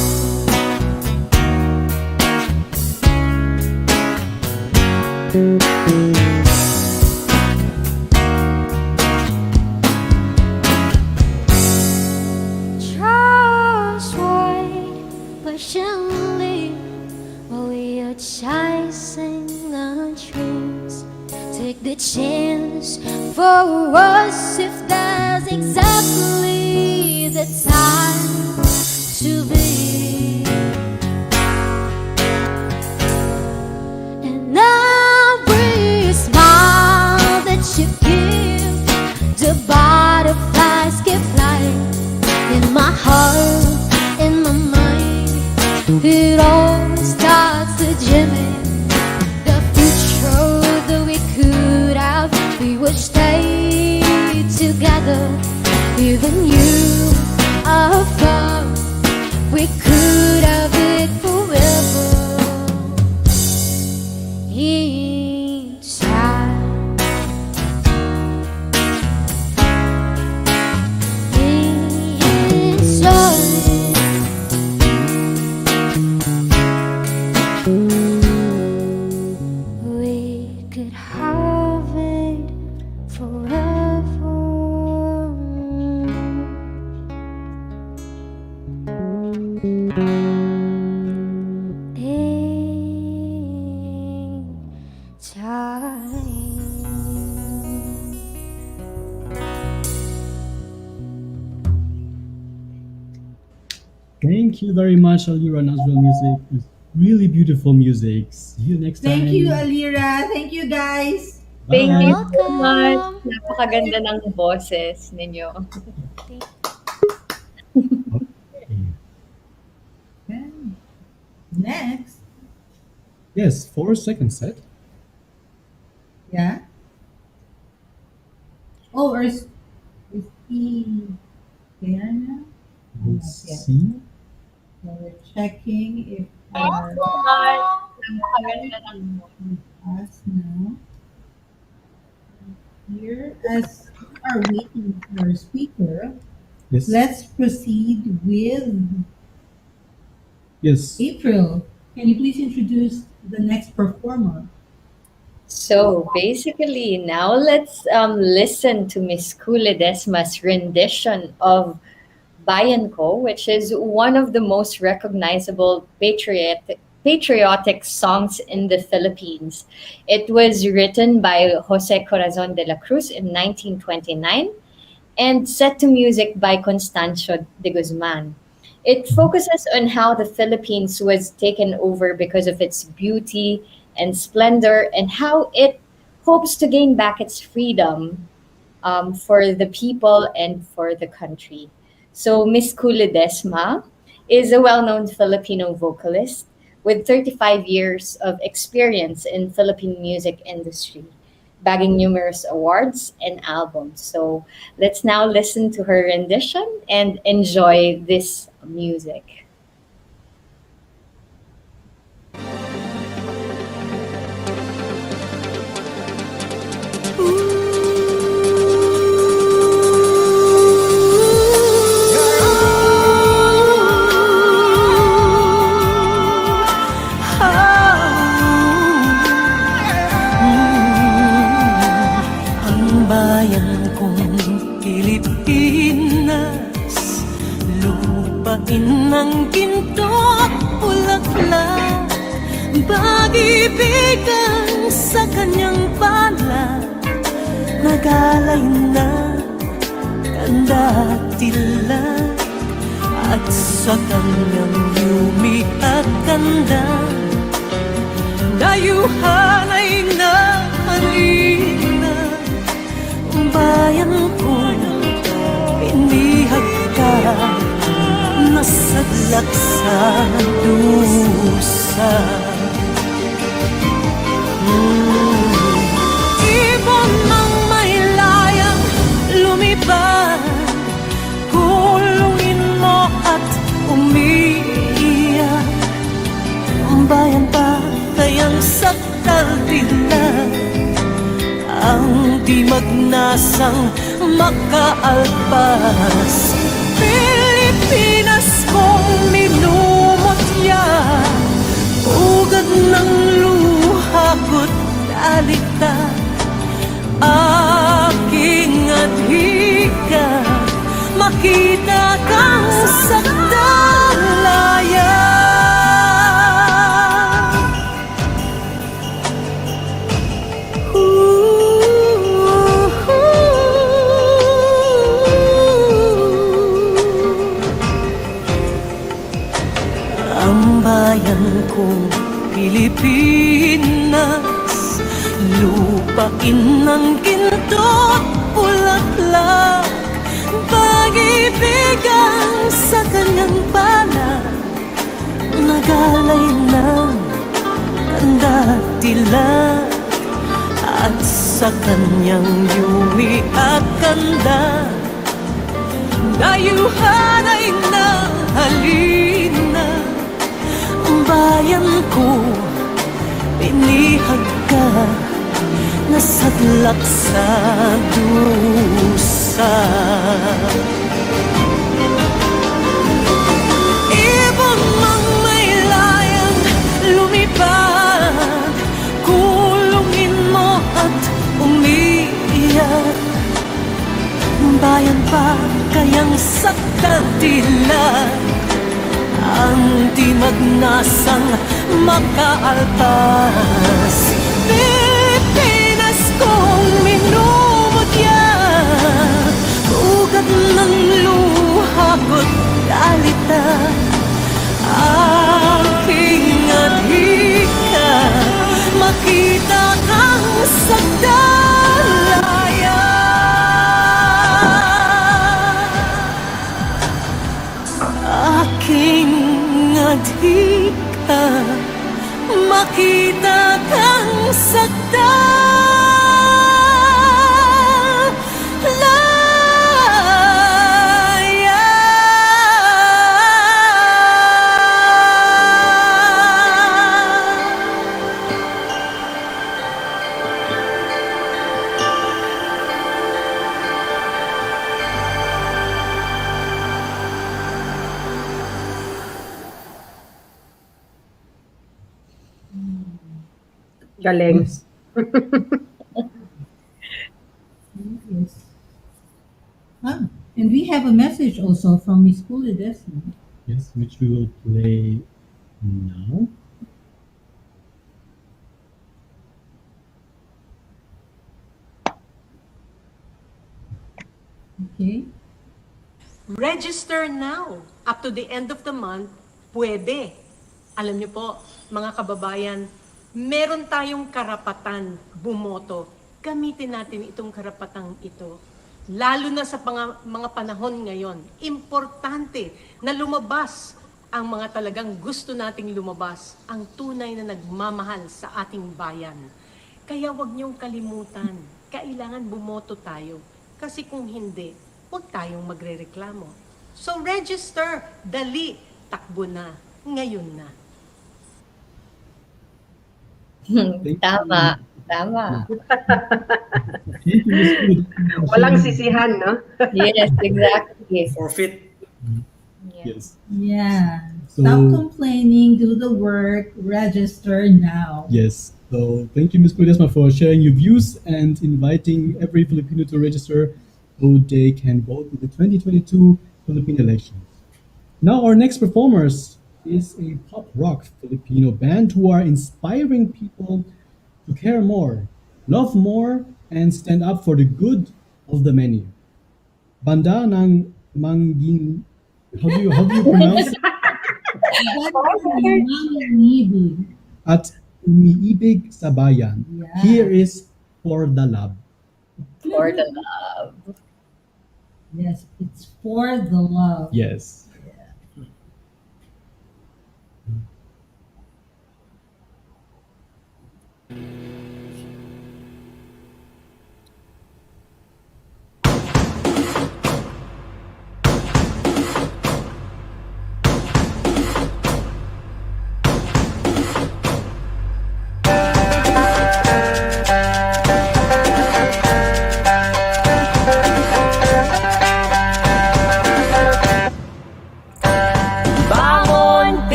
Trust wide patiently while we are chasing our dreams. Take the chance for us if that's exactly the time to be. And every smile that you give, the butterflies keep flying in my heart, in my mind. It all starts to dreaming. The future that we could have, we would stay together. Even you are far, we could have it forever. Inside. We could have it forever. In time. Thank you very much, Alira Nazrel Music. It's really beautiful music. See you next time. Thank you, Alira. Thank you, guys. Thank Bye. you so much. Napakaganda ng boses ninyo. Next. Yes, 4 second set. Yeah. Oh, or is he there now? Let's Not yet. see. So we're checking if Napakaganda ng us now. Here, as we are waiting for a speaker, Yes. let's proceed with Yes. April. Can you please introduce the next performer? So basically, now let's listen to Miss Ledesma's rendition of Bayan Ko, which is one of the most recognizable patriotic songs in the Philippines. It was written by Jose Corazon de la Cruz in 1929 and set to music by Constancio de Guzman. It focuses on how the Philippines was taken over because of its beauty and splendor and how it hopes to gain back its freedom for the people and for the country. So Miss Ledesma is a well-known Filipino vocalist with 35 years of experience in Philippine music industry, bagging numerous awards and albums. So let's now listen to her rendition and enjoy this music. Ang bayan kong Pilipinas, lupain ng ginto at bulaklak, pag-ibigan sa kanyang pala, nagalay na kandatila, at sa kanyang yumi at ganda, dayuhan ay nahalina. Bayan ko, pinihag ka, nasadlak sa dusa. Ibon ng mahilayang lumipad, kulungin mo at umiiyak. Ang bayan pa kayang sakal din na ang di magnasang makaalpas. Pilipinas kong minumutya, ugad ng luha ko't dalita, aking adhika, makita kang sagdalaya. Ang bayan kong Pilipinas, lupain ng ginto't bulaklak, pag-ibigan sa kanyang palad, nagalay ng kandatila, at sa kanyang yumi at kanda, dayuhan ay nahalina. Ang bayan ko, pinihag ka, nasadlak sa dusa. Ibon mang may layang lumipad, kulungin mo at umiiyak. Bayan pa kayang sakdadila, ang di magnasang makaalpas. Pilipinas kong minumutya, ugat ng luha ko't dalita, aking adhika, makita kang sagdalaya. Aking adhika, makita kang sagdalaya. Galing. Yes. And we have a message also from Miss Ledesma. Yes, which we will play now. Okay. Register now. Up to the end of the month, pwede. Alam niyo po, mga kababayan, meron tayong karapatan bumoto. Gamitin natin itong karapatang ito. Lalo na sa mga panahon ngayon, importante na lumabas ang mga talagang gusto nating lumabas, ang tunay na nagmamahal sa ating bayan. Kaya huwag niyong kalimutan, kailangan bumoto tayo. Kasi kung hindi, huwag tayong magrereklamo. So register, dali, takbo na, ngayon na. Tama. Tama. Walang sisihan, no? Yes, exactly. Forfeit. Yes. Yeah. So- Stop complaining, do the work, register now. Yes. So thank you, Ms. Ledesma, for sharing your views and inviting every Filipino to register so they can vote in the 2022 Philippine elections. Now our next performers is a pop rock Filipino band who are inspiring people to care more, love more, and stand up for the good of the many. Banda ng Manging, how do you pronounce it? At umiibig sa bayan. Yeah. Here is Pordalab. Pordalab. Yes, it's for the love. Yes.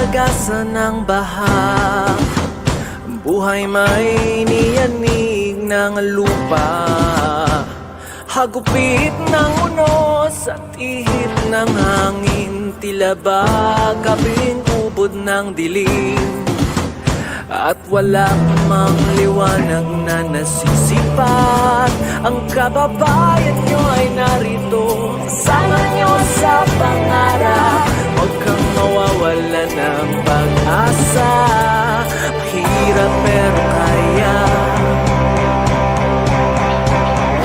kalagasan ng baha. Buhay may niyanig ng lupa, hagupit ng unos at ihip ng hangin, tila ba gabing ubod ng dilim. At wala mang liwanag na nasisipat, ang kababayan nyo ay narito, kasama nyo sa pangarap. Huwag kang mawawala ng pag-asa, mahirap pero kaya.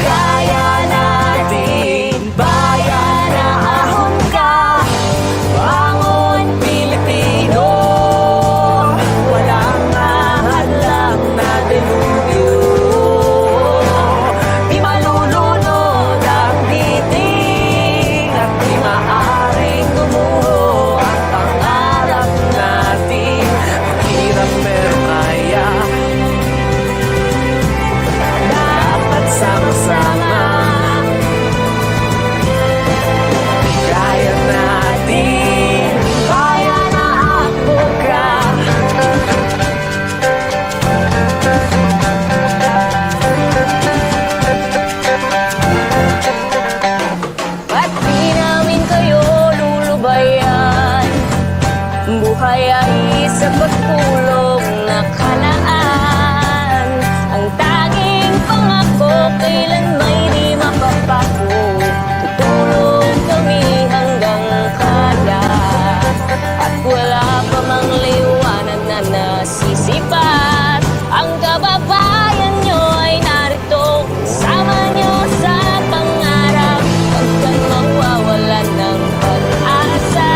Kaya natin, bayan na ahon ka, bangon Pilipino. Walang ahadlang na delubyo, di malulunod ang titig, at di maaaring gumuho ang pangarap natin. Mahirap pero kaya, dapat sama-sama. Kaya natin, bayan na ako ka. Ba't di namin kayo lulubayan? Buhay ay sa pagpulong na kalaan. Ang tanging pangako kailan may di mapapako. Tutulong kami hanggang kaya, at wala pa mang liwanag na nasisipat. Ang kababayan nyo ay narito, kasama nyo sa pangarap. Huwag kang mawawalan ng pag-asa,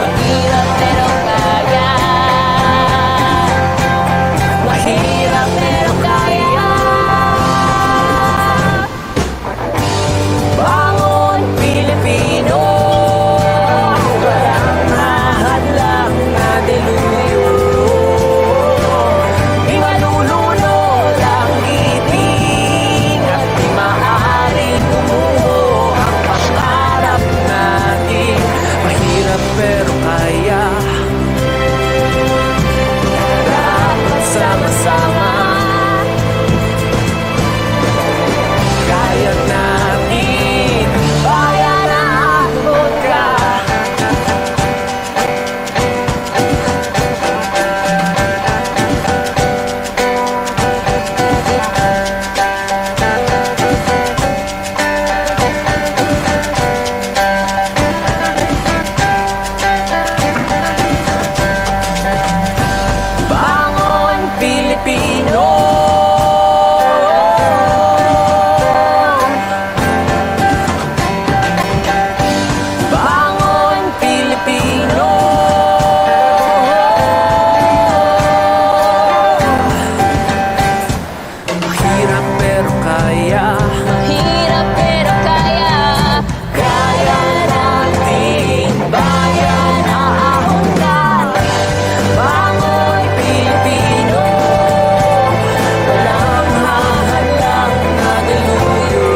mahirap pero kaya. Mahirap pero kaya. Bangon Pilipino, walang hahadlang na delubyo, di malulunod ang iting, at di maaaring gumuho ang pangarap natin. Mahirap pero kaya, dapat sama-sama. Kaya natin, bayan na ako ka. Bangon Pilipino, bangon Pilipino. Mahirap pero kaya, mahirap pero kaya. Kaya natin, bayan na ahon ka. Bangon Pilipino, walang hahadlang na delubyo,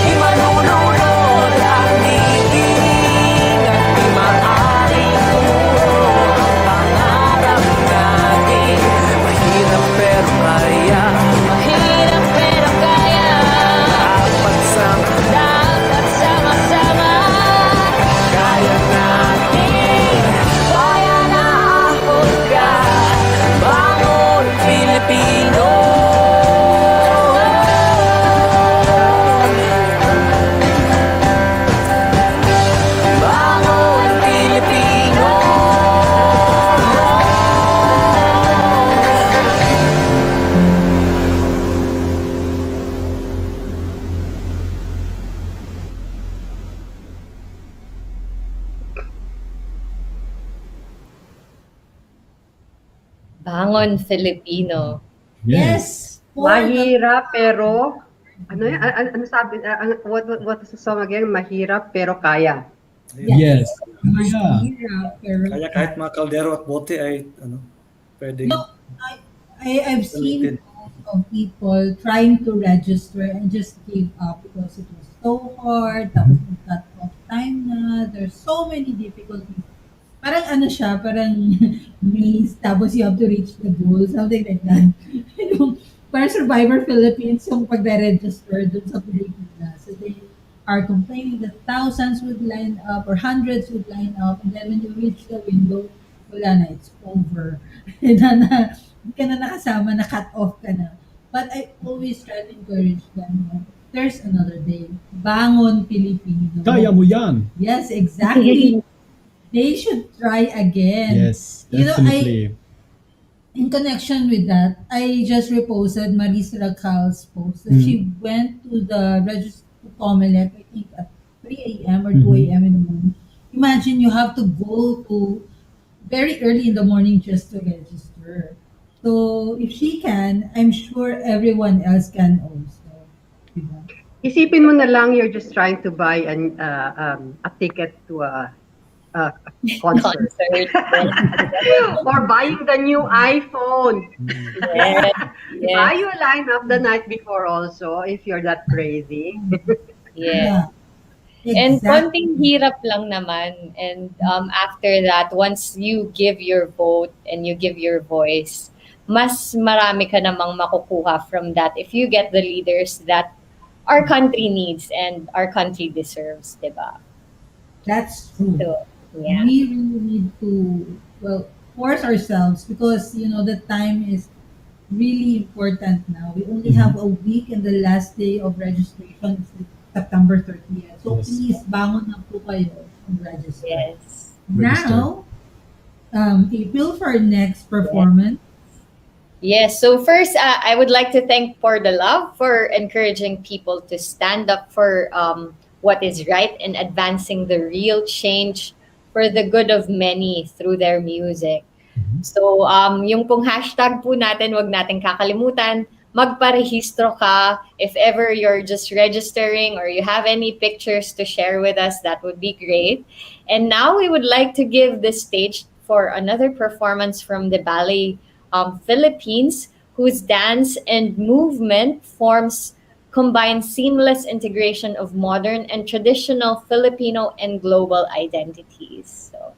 di malulunod ang titig, at di maaaring gumuho ang pangarap natin. Mahirap pero kaya, mahirap pero kaya. Dapat sama-sama. Kaya natin, bayan na ahon ka. Bangon Pilipino. Bangon Pilipino. Bangon Filipino. Yes. Mahirap pero ano yan? Ano sabi? What is the song again? Mahirap pero kaya. Yes. Mahirap pero Kaya kahit mga kaldero at bote ay pwedeng No, I've seen of people trying to register and just give up because it was so hard. Tapos nag-cut off time na. There's so many difficulties. parang ano siya, parang maze, tapos you have to reach the goal, something like that. Yung, parang Survivor Philippines yung pagre-register dun sa Pilipinas. So they are complaining that thousands would line up or hundreds would line up, and then when you reach the window, wala na, it's over. Hindi ka na nakasama, na-cut off ka na. But I always try to encourage them. There's another day. Bangon, Pilipino. Kaya mo yan. Yes, exactly. They should try again. Yes, definitely. In connection with that, I just reposted Marisa Racal's post that she went to the register to Comelec, I think at 3 a.m. or 2 a.m. in the morning. Imagine you have to go to very early in the morning just to register. So if she can, I'm sure everyone else can also. Diba? Isipin mo na lang you're just trying to buy a ticket to a concert. Or buying the new iPhone. Yes. Buy you line up the night before also if you're that crazy. Yes. And konting hirap lang naman. And after that, once you give your vote and you give your voice, mas marami ka namang makukuha from that if you get the leaders that our country needs and our country deserves, diba? That's true. So, yeah. We really need to, well, force ourselves because, you know, the time is really important now. We only have a week and the last day of registration is September 30th. So please, bangon na po kayo and register. Yes. Now, April for our next performance. Yes. So first, I would like to thank Pordalab for encouraging people to stand up for what is right and advancing the real change for the good of many through their music. So, yung pong hashtag po natin, wag natin kakalimutan, magparehistro ka. If ever you're just registering or you have any pictures to share with us, that would be great. And now we would like to give the stage for another performance from the Ballet Philippines, whose dance and movement forms combine seamless integration of modern and traditional Filipino and global identities. So.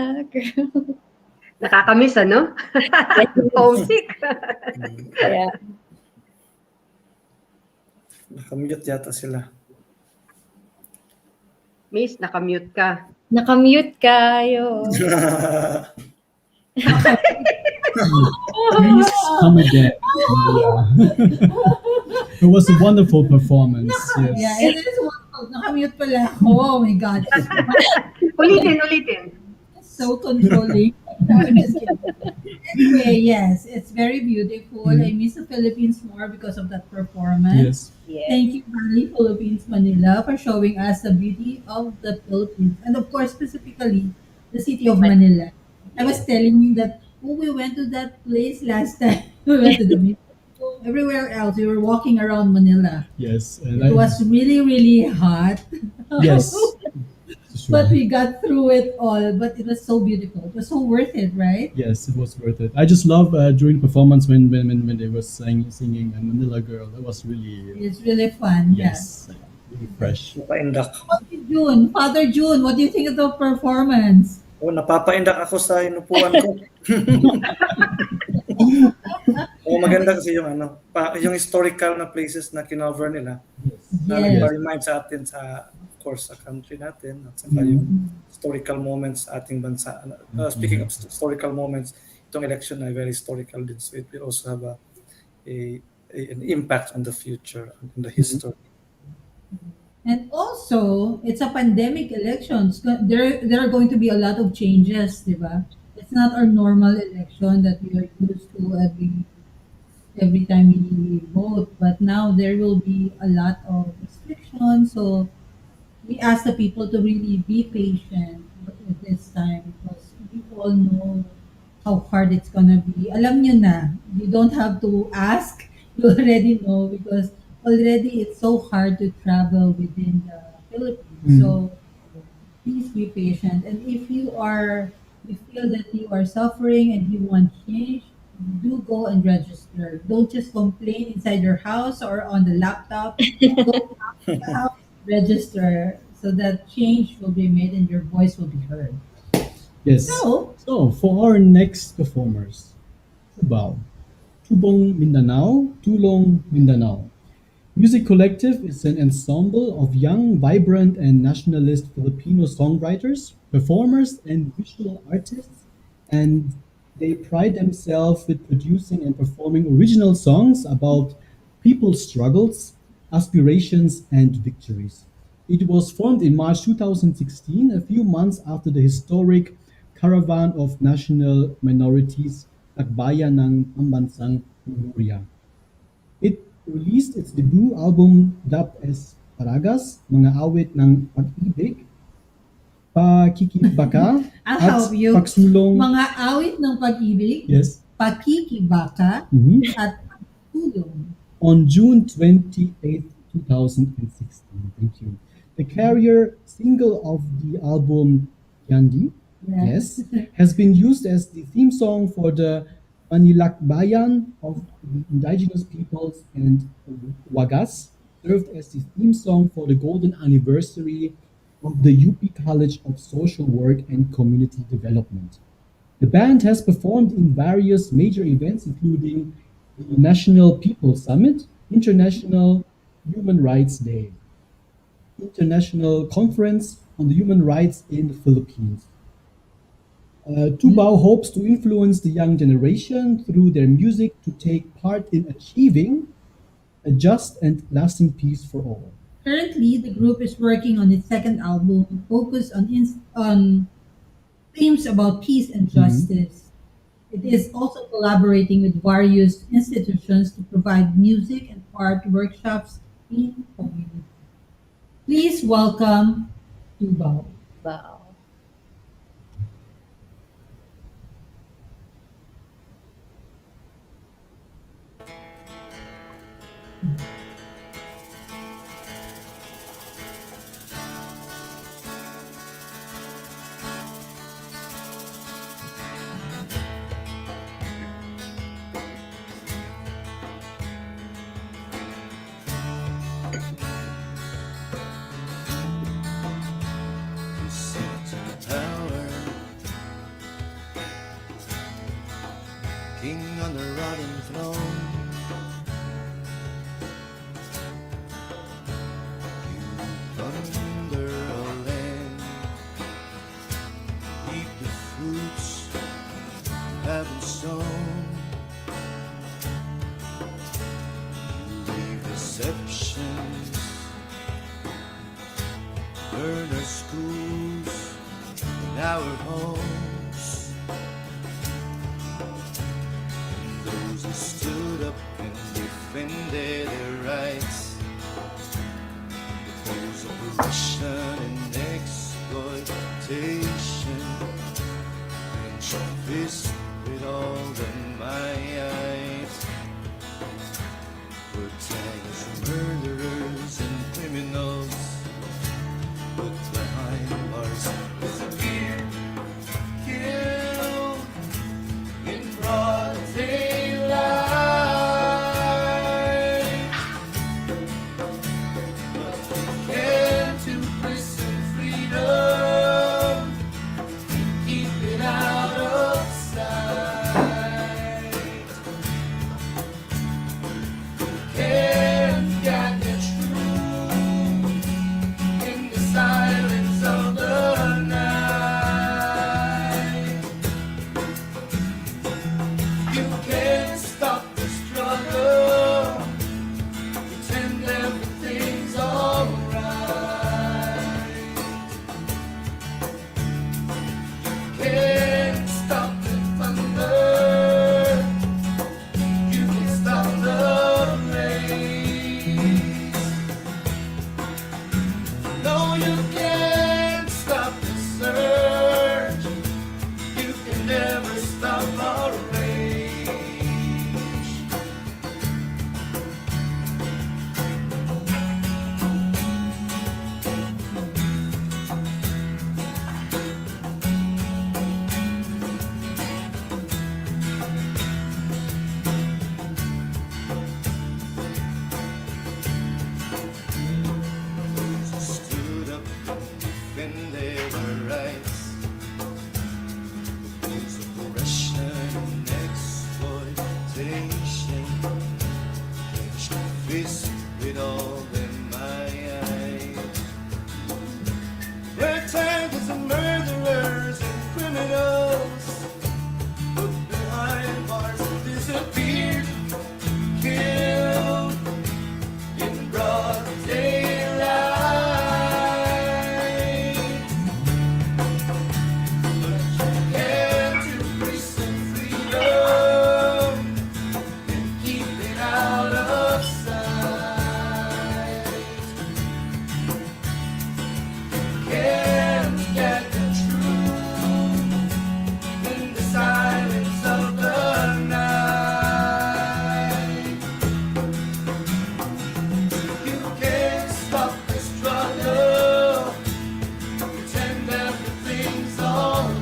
back. Nakakamiss, ano? Homesick. Yeah. Nakamute yata sila. Miss, nakamute ka. Nakamute kayo. Please come again. Yeah. It was a wonderful performance. Yes. Yeah, it is wonderful. Nakamute pala ako. Oh my God. Ulitin. So controlling. No, I'm just kidding. Anyway, yes, it's very beautiful. I miss the Philippines more because of that performance. Yes. Thank you, Bali, Philippines, Manila, for showing us the beauty of the Philippines. And of course, specifically, the city of Manila. I was telling you that, we went to that place last time. We went to the museum. Everywhere else, we were walking around Manila. Yes. And It was really, really hot. Yes. But we got through it all. But it was so beautiful. It was so worth it, right? Yes, it was worth it. I just love during performance when they were singing Manila Girl. That was really It's really fun. yes, really fresh. Napaindak. June, Father June, what do you think of the performance? Oh, napapaindak ako sa inupuan ko. Maganda kasi yung yung historical na places na kinover nila. Na nagpa-remind sa atin sa, of course, sa country natin at saka yung historical moments sa ating bansa. Speaking of historical moments, itong election ay very historical din. So it will also have an impact on the future and in the history. And also, it's a pandemic elections. There are going to be a lot of changes, di ba? It's not our normal election that we are used to every time we vote. But now there will be a lot of restrictions. So we ask the people to really be patient at this time because we all know how hard it's gonna be. Alam nyo na, you don't have to ask. You already know because already it's so hard to travel within the Philippines. So please be patient. And if you feel that you are suffering and you want change, do go and register. Don't just complain inside your house or on the laptop. Go out, register so that change will be made and your voice will be heard. Yes. So for our next performers, TUBAW, Tubong Mindanao, Tulong Mindanao. Music Collective is an ensemble of young, vibrant, and nationalist Filipino songwriters, performers, and visual artists, and they pride themselves with producing and performing original songs about people's struggles, aspirations, and victories. It was formed in March 2016, a few months after the historic Caravan of National Minorities, Takbayan ng Pambansang Memoria. It released its debut album dubbed as Paragas, Mga Awit ng Pag-ibig, Pakikibaka, I'll at help you. Pagsulong. Mga awit ng pag-ibig, Yes. pakikibaka, at pagtulong. On June 28, 2016. Thank you. The carrier single of the album, Yandi, yes, has been used as the theme song for the Manilakbayan of the indigenous peoples, and Wagas served as the theme song for the golden anniversary of the UP College of Social Work and Community Development. The band has performed in various major events, including the National People's Summit, International Human Rights Day, International Conference on the Human Rights in the Philippines. TUBAW hopes to influence the young generation through their music to take part in achieving a just and lasting peace for all. Currently, the group is working on its second album, focused on themes about peace and justice. It is also collaborating with various institutions to provide music and art workshops in community. Please welcome TUBAW. Wow. Isang burn our schools and our homes. And those who stood up and defended their rights, opposed oppression and exploitation, and shook fist with all their might, were tagged as murderers and criminals, put behind bars, disappeared, killed in broad daylight. But we can't imprison freedom, keep it out of sight. Can't get the truth in the silence of the night. You can't stop the struggle, pretend everything's alright. Can't stop the thunder, you can stop the rain. No, you can't stop the surge, you can never stop our rage. Those who stood up and defended our rights, opposed oppression and exploitation, clenched their fists with all their might. They're tagged as murderers and criminals, put behind bars and disappeared, killed in broad daylight. But you can't imprison freedom and keep it out of sight. Can't get the truth in the silence of the night. You can't stop the struggle, pretend everything's alright.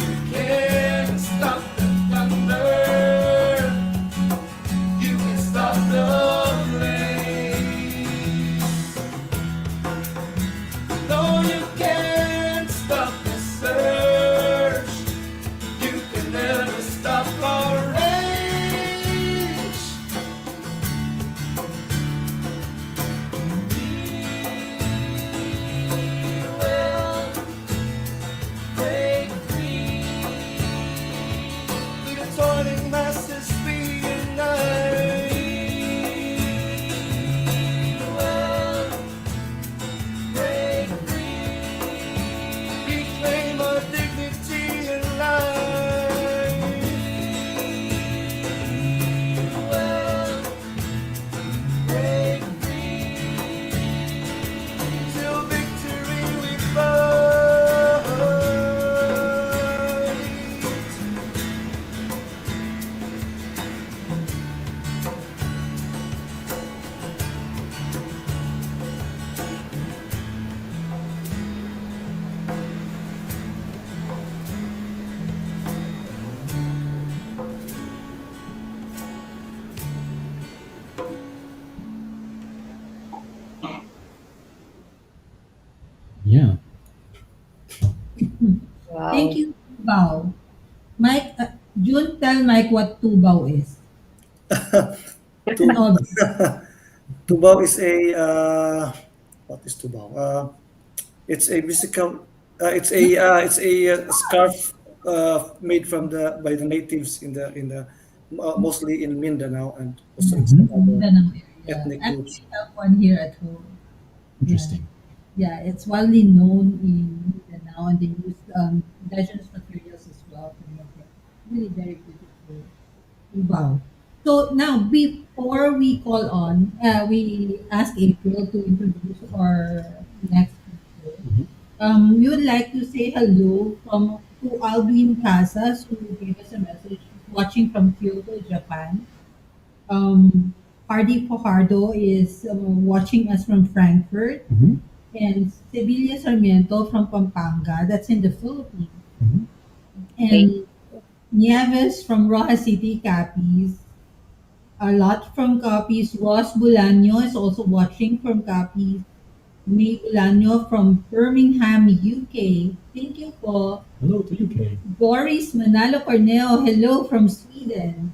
You can't stop the thunder, you can stop the rain. No, you can't stop the surge, you can never stop our rage. We will break free. The toiling masses reunite. We will break free. Reclaim our dignity and life. We will break free. Till victory we fight. Yeah. Wow. Thank you, TUBAW. Mike, June, tell Mike what TUBAW is. No, TUBAW is a what is TUBAW? It's a musical. It's a scarf made from the by the natives in the mostly in Mindanao and also in Mindanao area. ethnic groups. Actually, we have one here at home. Interesting. Yeah, it's widely known in Mindanao, and they use indigenous materials as well to make it really very beautiful. Wow. So now, before we call on, we ask April to introduce our next speaker. We would like to say hello to Alvin Casas, who gave us a message watching from Kyoto, Japan. Hardy Fajardo is watching us from Frankfurt, and Sevilla Sarmiento from Pampanga, that's in the Philippines. And Nieves from Rojas City, Capiz. A lot from Capiz. Ross Bulaño is also watching from Capiz. May Bulaño from Birmingham, UK. Thank you po. Hello to UK. Boris Manalo Corneo, hello from Sweden.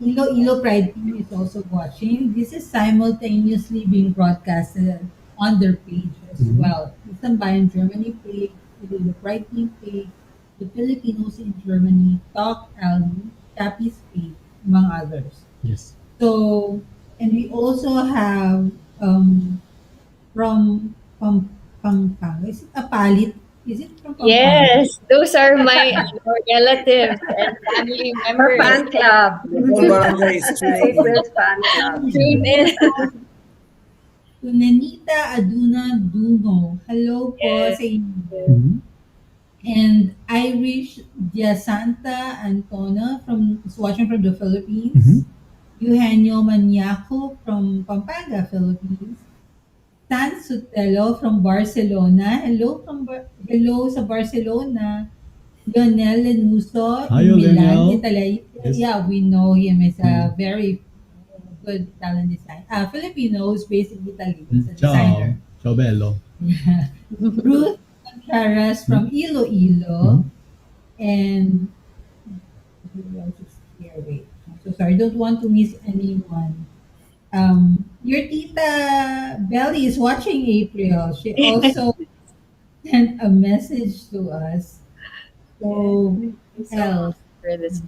Iloilo Pride Team is also watching. This is simultaneously being broadcasted on their page as well. The Taumbayan Germany page, Iloilo Pride Team page, the Filipinos in Germany, TalkAlley, Capi's page, among others. Yes. So, and we also have from Pampanga. Is it a palit? Is it from Pampanga? Yes, those are my relatives and family Her members. fan club. All barangays. April's fan club. Tune in. To Nanita Aduna Dungo. Hello po sa inyo. And Irish Diasanta Antona is watching from the Philippines. Eugenio Maniaco from Pampanga, Philippines. San Sotelo from Barcelona. Hello sa Barcelona. Lionel Lenuso Hi, in Milan, Lionel. Italy. Yes. Yeah, we know him as a very good talent designer. Filipino who's based in Italy. He's a designer. Ciao bello. Yeah. Ruth Contreras from Iloilo. And who else is here? Wait. I'm so sorry. I don't want to miss anyone. Your tita Belly is watching April. She also sent a message to us. So, else? For this.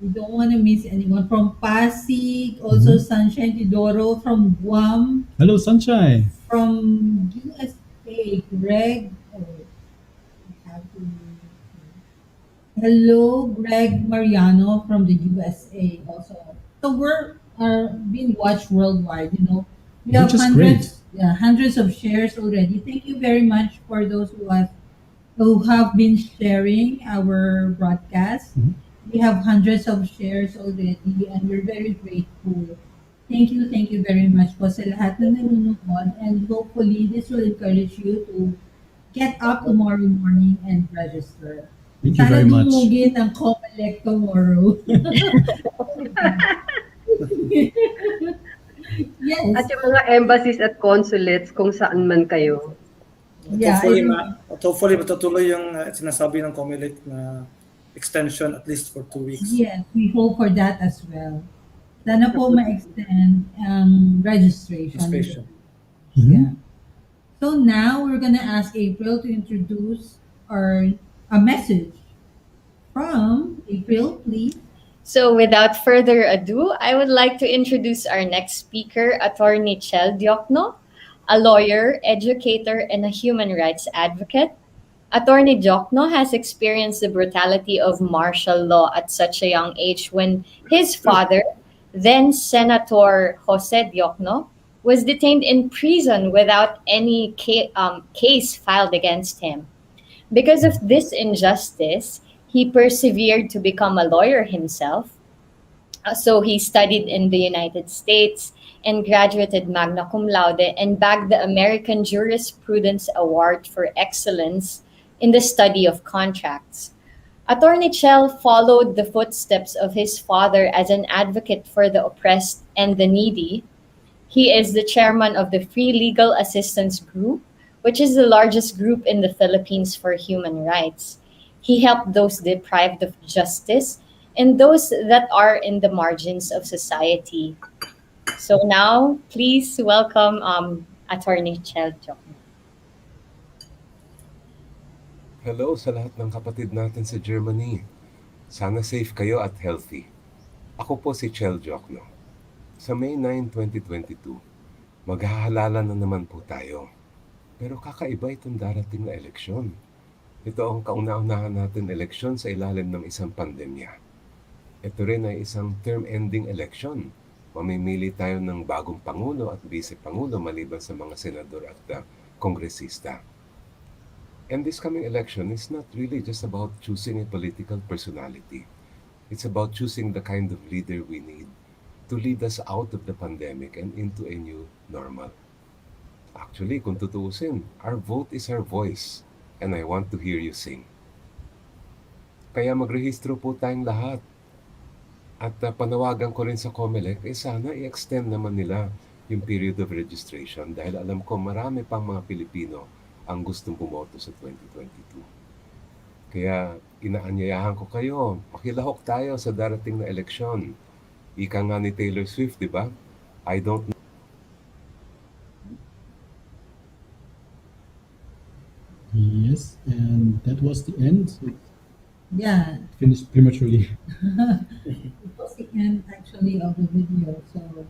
We don't want to miss anyone. From Pasig, also Sunshine Tidoro from Guam, Hello, Sunshine. from USA, Greg. Oh, I have to. Hello, Greg Mariano from the USA also. So are being watched worldwide, you know. We have Which is hundreds of shares already. Thank you very much for those who have been sharing our broadcast. We have hundreds of shares already and we're very grateful. Thank you very much po sa lahat na nanonood, and hopefully this will encourage you to get up tomorrow morning and register. Thank you very much. Sana dumugin ang COMELEC tomorrow. Yes. At yung mga embassies at consulates kung saan man kayo. Yeah, Hopefully matutuloy yung sinasabi ng COMELEC na extension at least for 2 weeks. yes, we hope for that as well. Sana po ma-extend ang registration. Yeah. So now we're gonna ask April to introduce a message from April, please. So without further ado, I would like to introduce our next speaker, Attorney Chel Diokno, a lawyer, educator, and a human rights advocate. Attorney Diokno has experienced the brutality of martial law at such a young age when his father, then Senator Jose Diokno, was detained in prison without any case filed against him. Because of this injustice, he persevered to become a lawyer himself. So he studied in the United States and graduated magna cum laude and bagged the American Jurisprudence Award for Excellence in the study of contracts. Attorney Chel followed the footsteps of his father as an advocate for the oppressed and the needy. He is the chairman of the Free Legal Assistance Group, which is the largest group in the Philippines for human rights. He helped those deprived of justice and those that are in the margins of society. So now, please welcome Attorney Chel Diokno. Hello sa lahat ng kapatid natin sa Germany. Sana safe kayo at healthy. Ako po si Chel Diokno. Sa May 9, 2022, maghahalala na naman po tayo. Pero kakaiba itong darating na eleksyon. Ito ang kauna-unahan natin eleksyon sa ilalim ng isang pandemya. Ito rin ay isang term-ending election. Mamimili tayo ng bagong Pangulo at Vice-Pangulo maliban sa mga senador at kongresista. And this coming election is not really just about choosing a political personality. It's about choosing the kind of leader we need to lead us out of the pandemic and into a new normal. Actually, kung tutuusin, our vote is our voice, and I want to hear you sing. Kaya magrehistro po tayong lahat. At panawagan ko rin sa COMELEC, sana i-extend naman nila yung period of registration dahil alam ko marami pang mga Pilipino ang gustong bumoto sa 2022. Kaya inaanyayahan ko kayo, pakilahok tayo sa darating na eleksyon. Ika nga ni Taylor Swift, di ba? I don't know. Yes, and that was the end. Yeah. Finished prematurely. It was the end actually of the video. So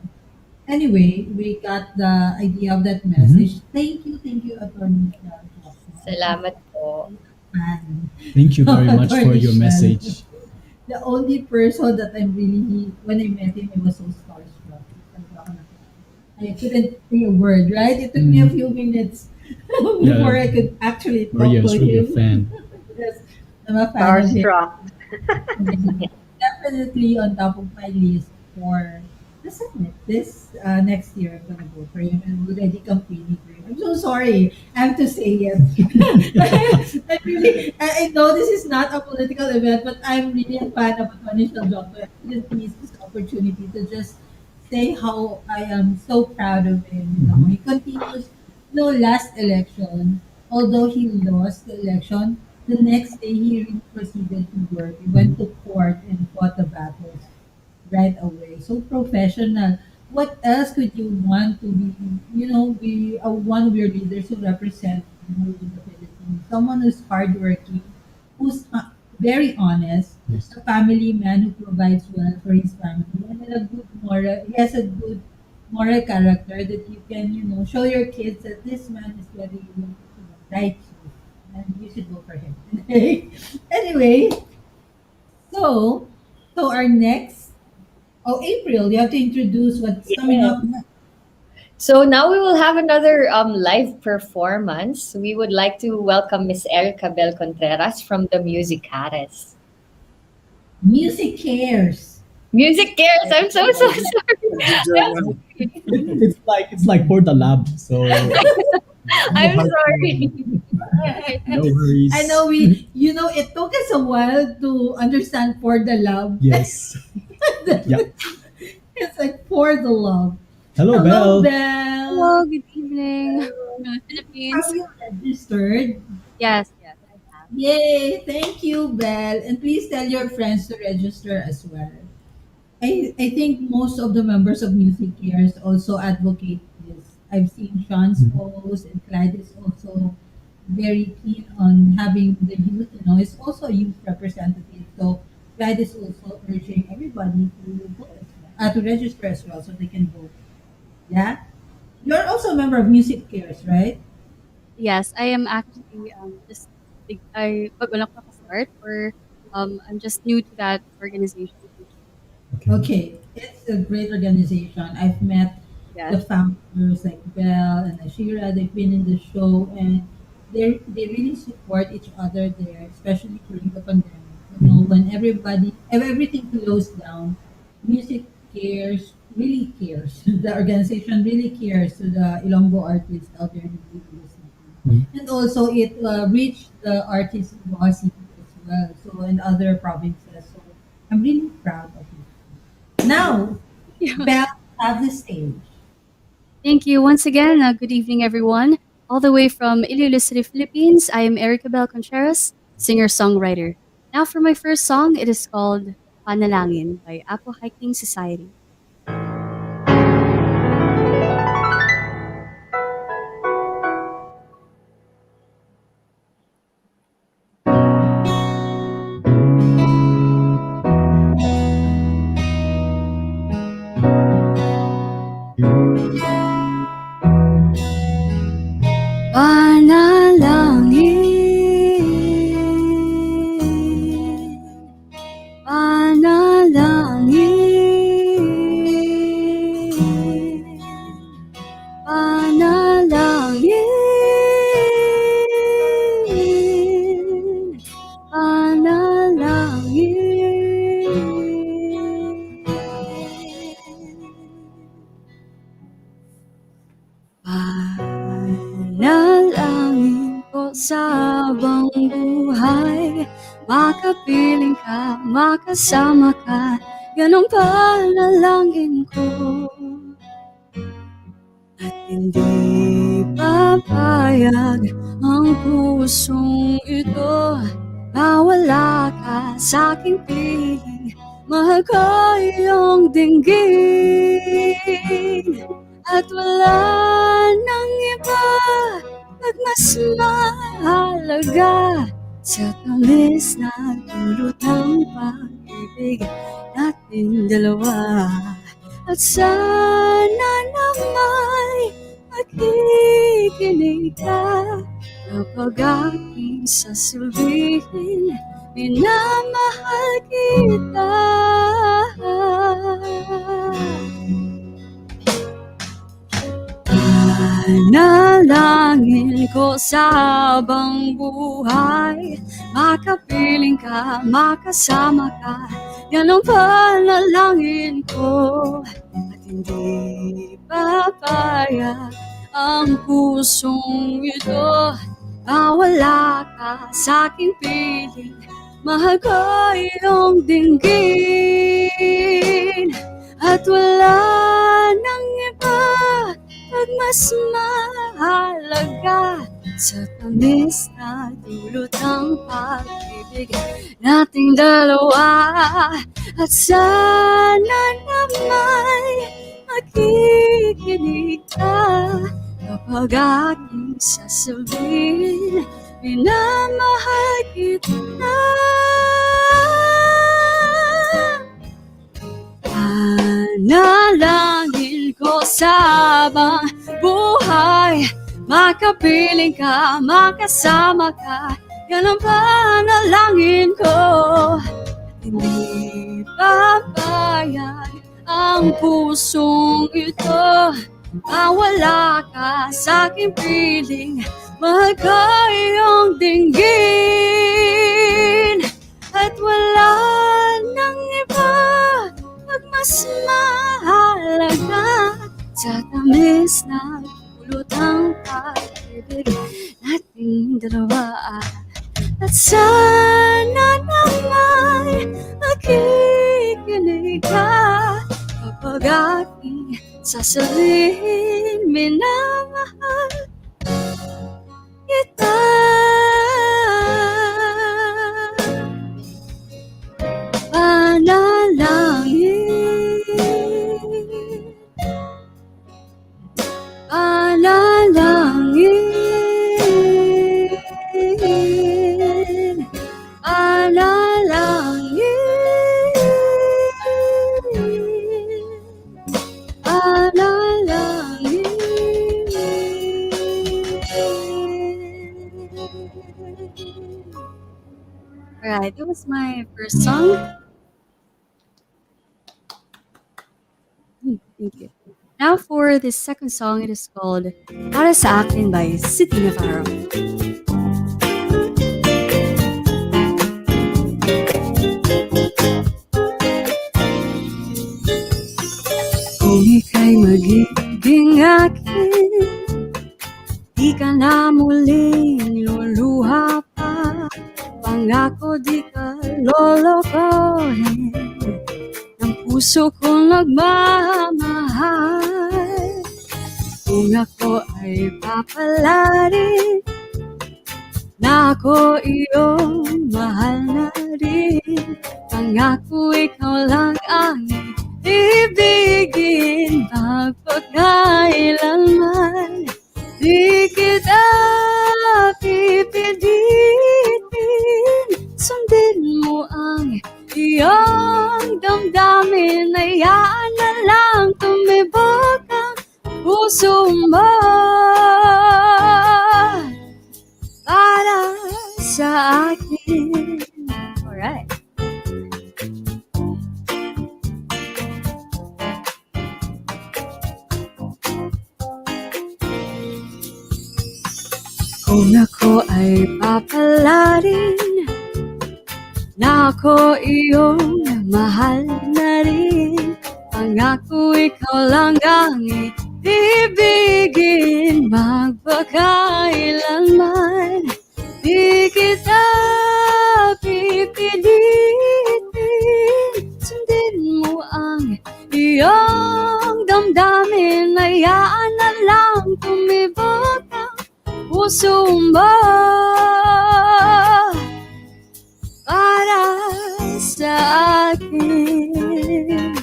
anyway, we got the idea of that message. Thank you, Attorney Michelle. Salamat po. Thank you very much for your message. The only person that I'm really, when I met him, I was so starstruck. I couldn't say a word, right? It took me a few minutes before I could actually talk Reyes, to really him. a fan. Yes, I'm a fan of him. Starstruck. Definitely on top of my list for the summit. This next year, I'm gonna vote for him and already campaigning for him. I'm so sorry. I have to say it. I know this is not a political event, but I'm really a fan of Attorney Michelle. I couldn't miss this opportunity to just say how I am so proud of him. You know, he continues. No, last election, although he lost the election, the next day he really proceeded to work. He went to court and fought the battles right away. So professional. What else could you want to be, be one of your leaders who represent in the Philippines? Someone who's hardworking, who's very honest, a family man who provides well for his family, and then he has a good moral character that you can, show your kids that this man is very right, and you should go for him. Anyway, so our next, April, you have to introduce what's coming up next. So now we will have another live performance. We would like to welcome Miss Erica Bel Contreras from the Musicares. Music Cares. Music Cares. I'm so sorry. It's like Pordalab. So I'm sorry. no worries. I know it took us a while to understand Pordalab. Yes. Yeah. It's like for the love. Hello, Belle. Hello, good evening, Philippines. Have you registered? Yes, I have. Yay! Thank you, Belle. And please tell your friends to register as well. I think most of the members of Music Cares also advocate this. I've seen Sean's post, and Clyde is also very keen on having the youth. It's also a youth representative. So Clyde is also urging everybody to vote to register as well so they can vote. Yeah? You're also a member of Music Cares, right? Yes, I am actually wala pa start or I'm just new to that organization. Okay. It's a great organization. I've met the founders like Belle and Ashira. They've been in the show and they really support each other there, especially during the pandemic. When everything closed down, Music Cares really cares. The organization really cares to the Ilonggo artists out there in the Philippines. And also it reached the artists in Baihana as well, so in other provinces. So I'm really proud of you. Now, Belle, have the stage. Thank you once again. Good evening, everyone. All the way from Iloilo City, Philippines. I am Erica Bel Contreras, singer-songwriter. Now for my first song, it is called Panalangin by Apo Hiking Society. Panalangin ko sa habang buhay, makapiling ka, makasama ka, ganong panalangin ko. At hindi papayag ang pusong ito na wala ka sa aking piling, mahal ko iyong dinggin. At wala nang iba at mas mahalaga sa tamis na dulot ng pag-ibig natin dalawa. At sana naman makikinig ka kapag aking sasabihin, minamahal kita. Panalangin ko sa habang buhay, makapiling ka, makasama ka, yan ang panalangin ko. At hindi papayag ang pusong ito na wala ka sa aking piling, mahal ko iyong dinggin. At wala nang iba pag mas mahalaga sa tamis na dulot ng pag-ibig nating dalawa. At sana naman makikinig ka kapag aking sasabihin, minamahal kita. Panalangin ko sa habang buhay, makapiling ka, makasama ka, yan ang panalangin ko. At hindi papayag ang pusong ito na wala ka sa aking piling, mahal ko iyong dinggin. At wala nang iba pag mas mahalaga sa tamis na dulot ng pag-ibig nating dalawa. At sana naman makikinig ka kapag aking sasabihin, minamahal kita. Panalangin, panalangin, panalangin, panalangin. Alright, that was my first song. Thank you. Now for the second song, it is called Para Sa Akin by City Navarro. Kung ika'y magiging akin, di ka na muling luluha pa. Pangako di ka lolokohin ng puso kong nagmamahal. Kung ako ay papalarin, na ako iyong mahal na rin. Pangako ikaw lang ang ibigin, magpagkailanman di kita pipilitin. Sundin mo ang iyong damdamin, hayaan na lang tumibok ang puso mo para sa akin. Alright. Kung ako ay papalarin, na ako iyong mahal na rin. Pangako ikaw lang ang ibigin, magpakailanman. Di kita pipilitin, sundin mo ang iyong damdamin. Hayaan na lang tumibok ang puso mo para sa akin.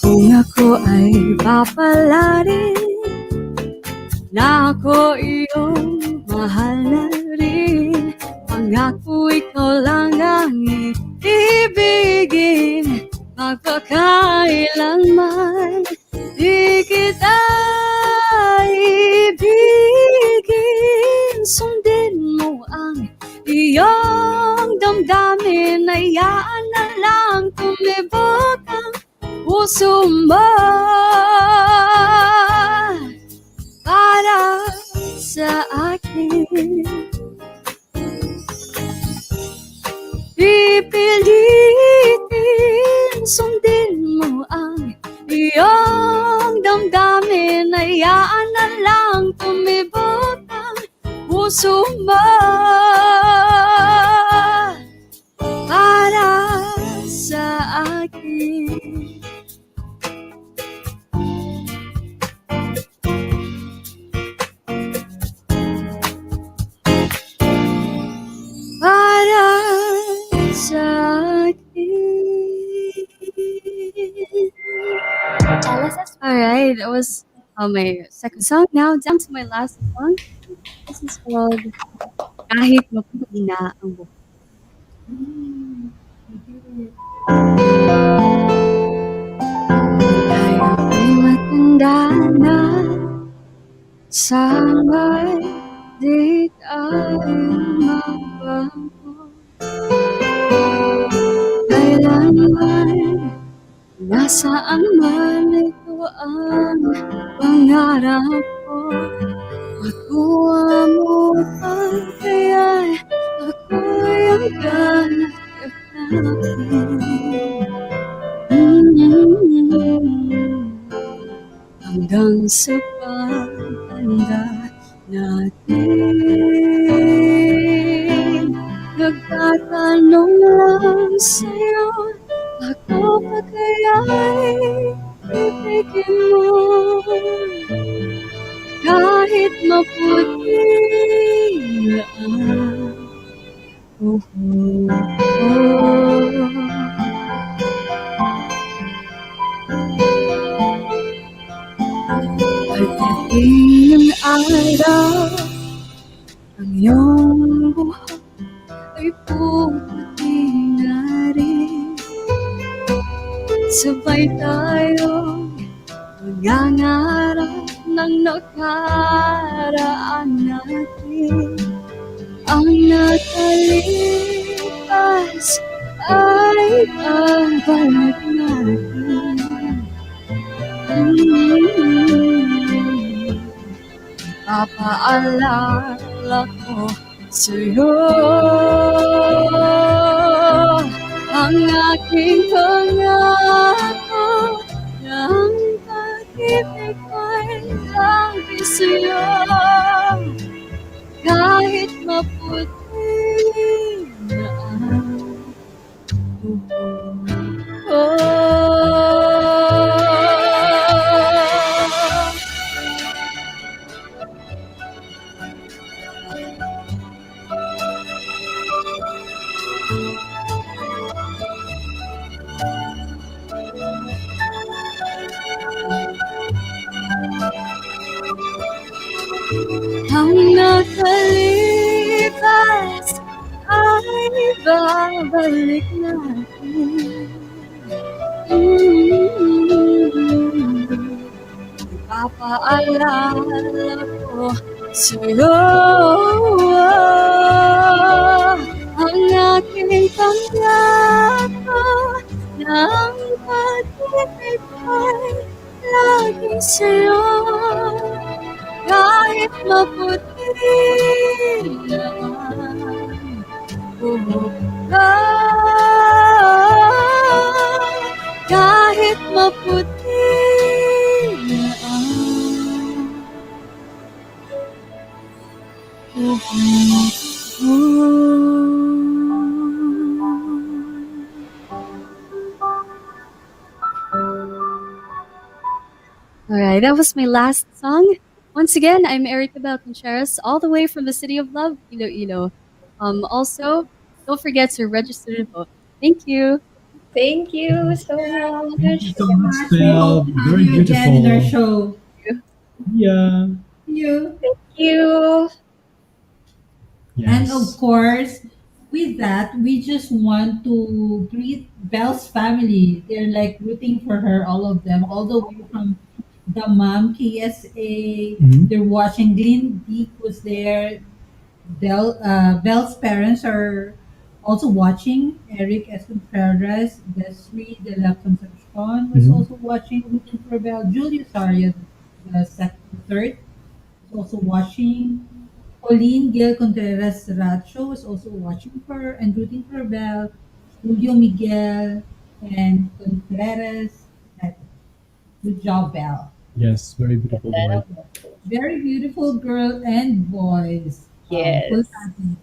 Kung ako ay papalarin, na ako iyong mahal na rin. Pangako ikaw lang ang ibigin, magpakailanman. Di kita ibigin, sundin mo ang iyong damdamin. Hayaan na lang tumibok ang puso mo para sa akin. Pipilitin, sundin mo ang iyong damdamin. Hayaan na lang tumibok ang puso mo para sa akin. Para sa akin. Alright, that was my second song. Now down to my last song. This is called Kahit Maputi Na Ang Buhok. Tayo'y matanda na, sabay di tayo magbago. Kailanman, nasaan man ito ang pangarap ko. Makuha mo pa kaya ako'y hanggang hanggang sa pagtanda natin. Nagtatanong lang sa'yo, ako pa kaya'y ibigin mo? Kahit maputi na ang buhok ko. Pagdating ng araw, ang iyong buhok ay puputi na rin. Sabay tayong mangangarap ng nakaraan natin. Ang nakalipas ay babalik natin. Papaalala ko sa'yo ang aking pangako ng pag-ibig ko'y lagi sa'yo. Kahit maputi na ang buhok ko. Ang nakalipas ay babalik natin. Papaalala ko sa'yo ang aking pangako na ang pag-ibig ko'y laging sa'yo. Kahit maputi ang buhok ko, kahit maputi ang buhok ko. Alright, that was my last song. Once again, I'm Erica Contreras, all the way from the city of love, Iloilo. Also, don't forget to register to vote. Thank you. Thank you so much. Thank you so much, Belle. Very You again in our beautiful. show. Yeah. You. Thank you. And Yes. of course, with that, we just want to greet Belle's family. They're like rooting for her, all of them, all the way from the mom, KSA. Mhm. They're watching. Glenn Deek was there. Belle's parents are also watching. Eric S. Contreras, Desri de la Concepcion was Mhm. also watching, rooting for Belle. Julius Sarria, the third, was also watching. Pauline Gil Contreras Racho was also watching for her and rooting for Belle. Julio Miguel and Contreras. Good job, Belle. Yes, very beautiful boy. Very beautiful girl and boys. Yes. Full family.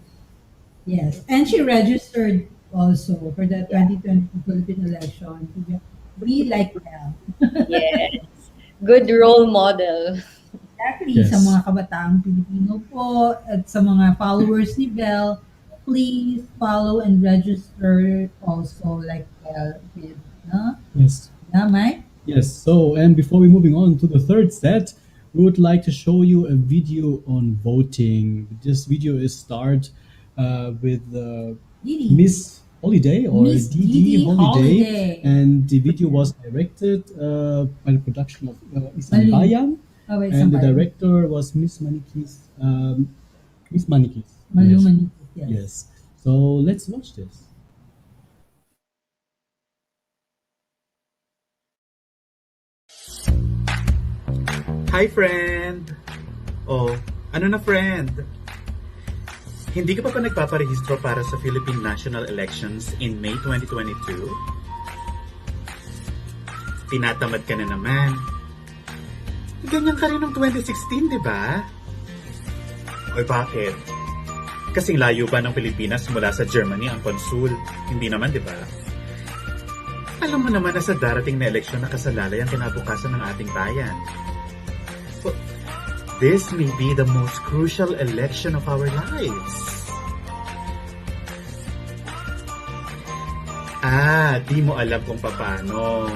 Yes. And she registered also for the 2020 Philippine election. We like Belle. Yes. Good role model. Exactly. Yes. Sa mga kabataang Pilipino po at sa mga followers ni Belle, please follow and register also like Belle did. No? Yes. Yeah, Mike? Yes. So, and before we moving on to the third set, we would like to show you a video on voting. This video is start with Didi. Miss Holiday or Miss Didi Didi Holiday, Holiday. and the video was directed by the production of Isang Mali. Bayan, Oh, wait, and the somebody. director was Miss Manikis. Miss Manikis. Malu Yes. Manikis, yes. Yes. So let's watch this. Hi, friend! Oh, ano na, friend? Hindi ka pa nagpaparehistro para sa Philippine national elections in May 2022? Tinatamad ka na naman. Ganyan ka rin noong 2016, di ba? O bakit? Kasing layo ba ng Pilipinas mula sa Germany ang konsul? Hindi naman, di ba? Alam mo naman na sa darating na eleksyon nakasalalay ang kinabukasan ng ating bayan. This may be the most crucial election of our lives. Di mo alam kung paano.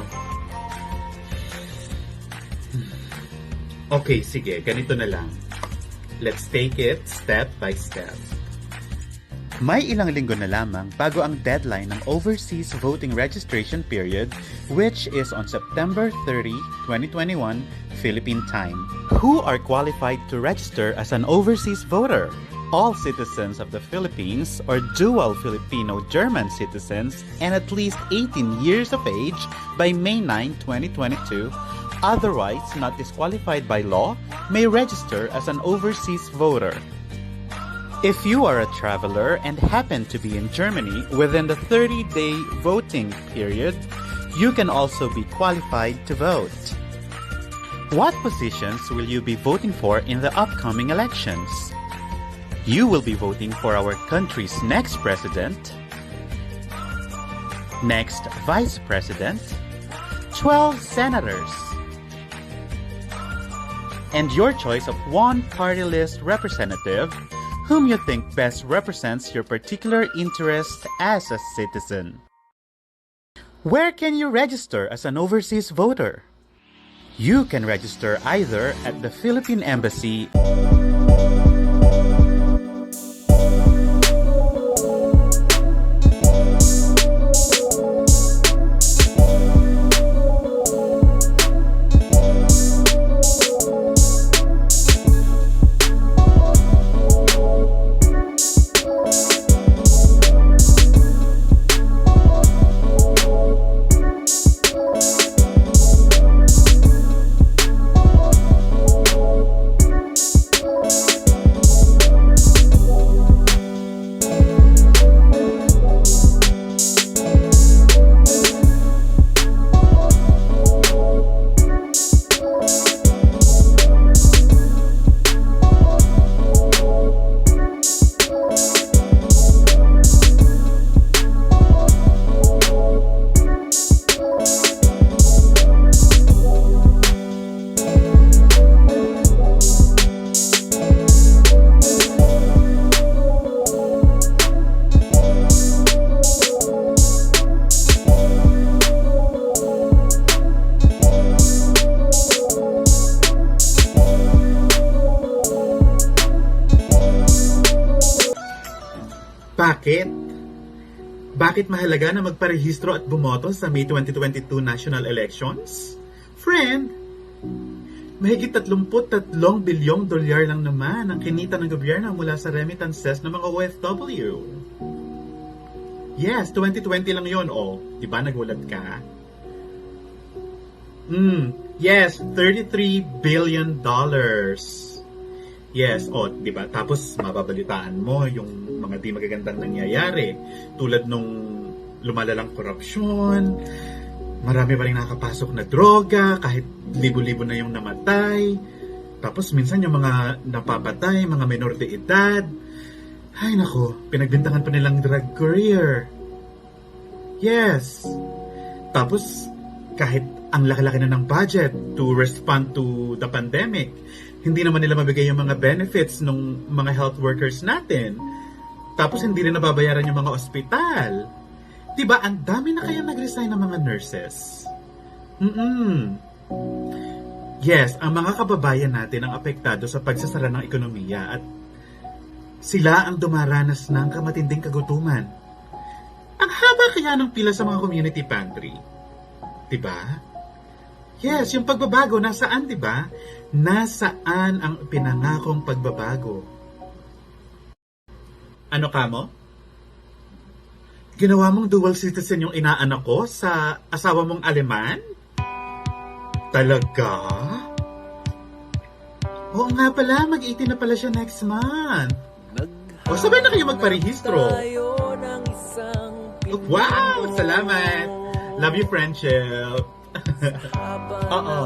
Okay, sige, ganito na lang. Let's take it step by step. May ilang linggo na lamang bago ang deadline ng Overseas Voting Registration Period, which is on September 30, 2021, Philippine time. Who are qualified to register as an overseas voter? All citizens of the Philippines or dual Filipino-German citizens and at least 18 years of age by May 9, 2022, otherwise not disqualified by law, may register as an overseas voter. If you are a traveler and happen to be in Germany within the 30-day voting period, you can also be qualified to vote. What positions will you be voting for in the upcoming elections? You will be voting for our country's next president, next vice president, 12 senators, and your choice of one party list representative whom you think best represents your particular interest as a citizen. Where can you register as an overseas voter? You can register either at the Philippine Embassy. Bakit? Bakit mahalaga na magparehistro at bumoto sa May 2022 national elections? Friend, mahigit 33 bilyong dolyar lang naman ang kinita ng gobyerno mula sa remittances ng mga OFW. Yes, 2020 lang yon, oh. Diba nagulat ka? Yes, 33 billion dollars. Yes, diba? Tapos mababalitaan mo yung mga di magagandang nangyayari. Tulad nung lumalalang korupsyon, marami pa rin nakapasok na droga, kahit libo-libo na yung namatay. Tapos minsan yung mga napapatay, mga menor de edad. Ay nako, pinagbintangan pa nilang drug career. Yes. Tapos kahit ang laki-laki na ng budget to respond to the pandemic, hindi naman nila mabigay yung mga benefits ng mga health workers natin. Tapos hindi rin nababayaran yung mga ospital. Diba, ang dami na kaya nag-resign ng mga nurses. Yes, ang mga kababayan natin ang apektado sa pagsasara ng ekonomiya at sila ang dumaranas ng kamatinding kagutuman. Ang haba kaya ng pila sa mga community pantry. Diba? Yes, yung pagbabago nasaan, diba? Nasaan ang pinangakong pagbabago? Ano ka mo? Ginawa mong dual citizen yung inaanak ko sa asawa mong Aleman? Talaga? Oo nga pala, mag-18 na pala siya next month. O sabay na kayo magparehistro. Wow! Salamat! Love you, friendship! Oo.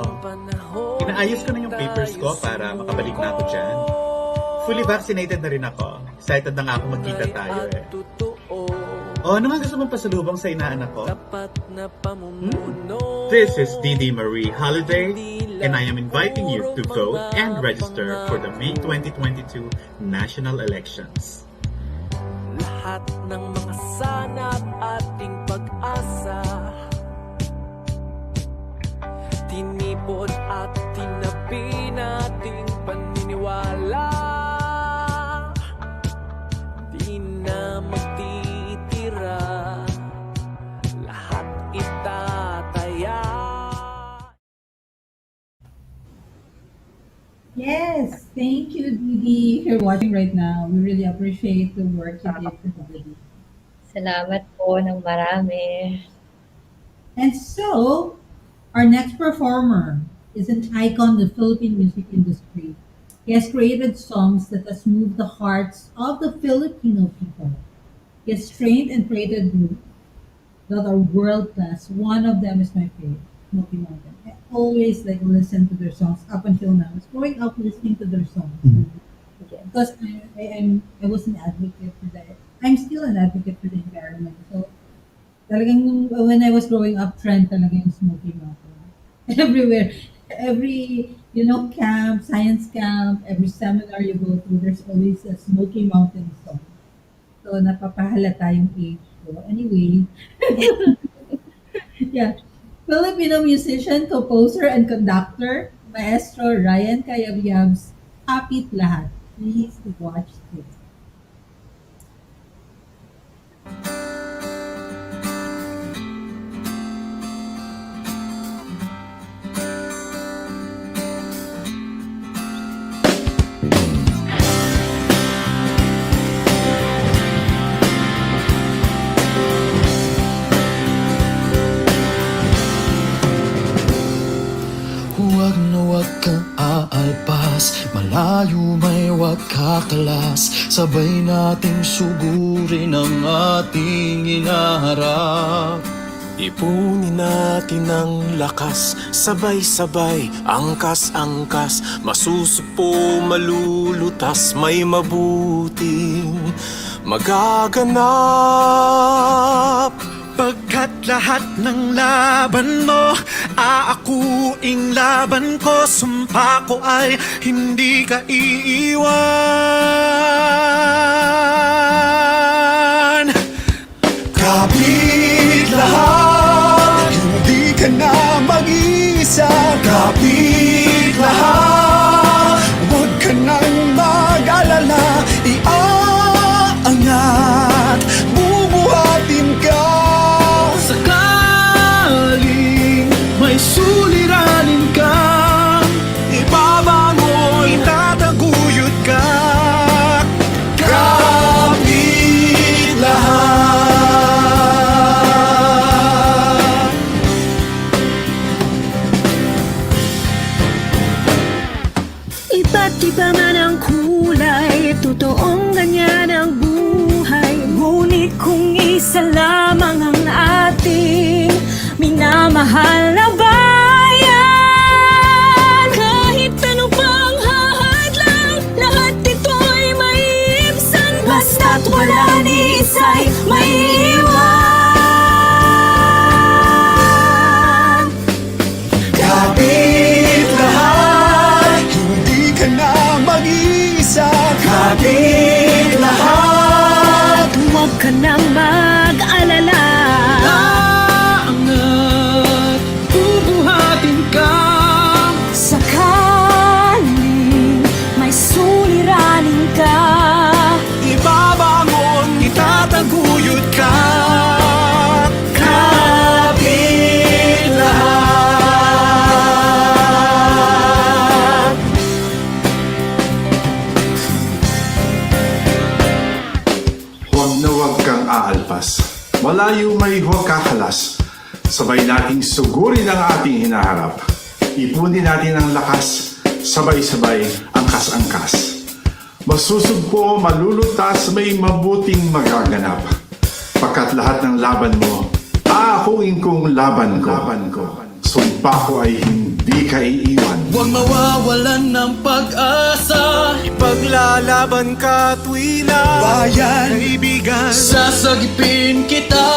Inaayos ko na yung papers ko para makabalik na ako dyan. Fully vaccinated na rin ako. Excited na nga ako magkita tayo eh. Ano nga gusto mong pasalubong sa inaanak ko? This is Didi Marie Holiday and I am inviting you to vote and register for the May 2022 national elections. Lahat ng mga sanat ating pag-asa tinipod at tinabi nating paniniwala. Di na magtitira, lahat itataya. Yes, thank you, Didi. If you're watching right now, we really appreciate the work you did for Didi. Salamat po ng marami. And so, our next performer is an icon in the Philippine music industry. He has created songs that has moved the hearts of the Filipino people. He has trained and created groups that are world class. One of them is my favorite, Smoky Mountain. I always listen to their songs up until now. I was growing up listening to their songs because I was an advocate for that. I'm still an advocate for the environment. So talagang when I was growing up, trend talaga yung Smoky Mountain. Everywhere, every camp, science camp, every seminar you go to, there's always a Smoky Mountain song. So napapahalata yung age ko. Anyway, yeah. Filipino musician, composer, and conductor, Maestro Ryan CAYABYAB's Kapit Lahat. Please watch this. Huwag na huwag kang aalpas, malayo may huwag kakalas. Sabay nating sugurin ang ating hinaharap. Ipunin natin ang lakas, sabay-sabay, angkas-angkas. Masusupo, malulutas, may mabuting magaganap. Pagkat lahat ng laban mo, aakuing laban ko. Sumpa ko ay hindi ka iiwan. Kapit lahat, hindi ka na mag-isa. Kapit lahat, huwag ka nang mag-alala. Iaangat, bubuhatin ka. Sakaling may suliranin ka, ibabangon, itataguyod ka. Kapit lahat. Iba't iba man ang kulay, totoong ganyan ang buhay. Ngunit kung isa lamang ang ating minamahal na bayan. Kahit ano pang hahadlang, lahat ito'y maiibsan. Basta't wala ni isa'y maiiwan. Kapit lahat, hindi ka na mag-isa. Kapit lahat, huwag ka nang mag-alala. Aangat, bubuhatin ka. Sakaling may suliranin ka, Ibabangon, itataguyod ka. Kapit lahat. Huwag na huwag kang aalpas, malayo may huwag kakalas. Sabay nating sugurin ang ating hinaharap. Ipunin natin ang lakas, sabay-sabay, angkas-angkas. Masusugpo, malulutas, may mabuting magaganap. Pagkat lahat ng laban mo, aakuin kong laban ko. Sumpa ko ay hindi ka iiwan. Huwag mawawalan ng pag-asa, ipaglalaban ka tuwi na bayan, kaibigan, sasagipin kita.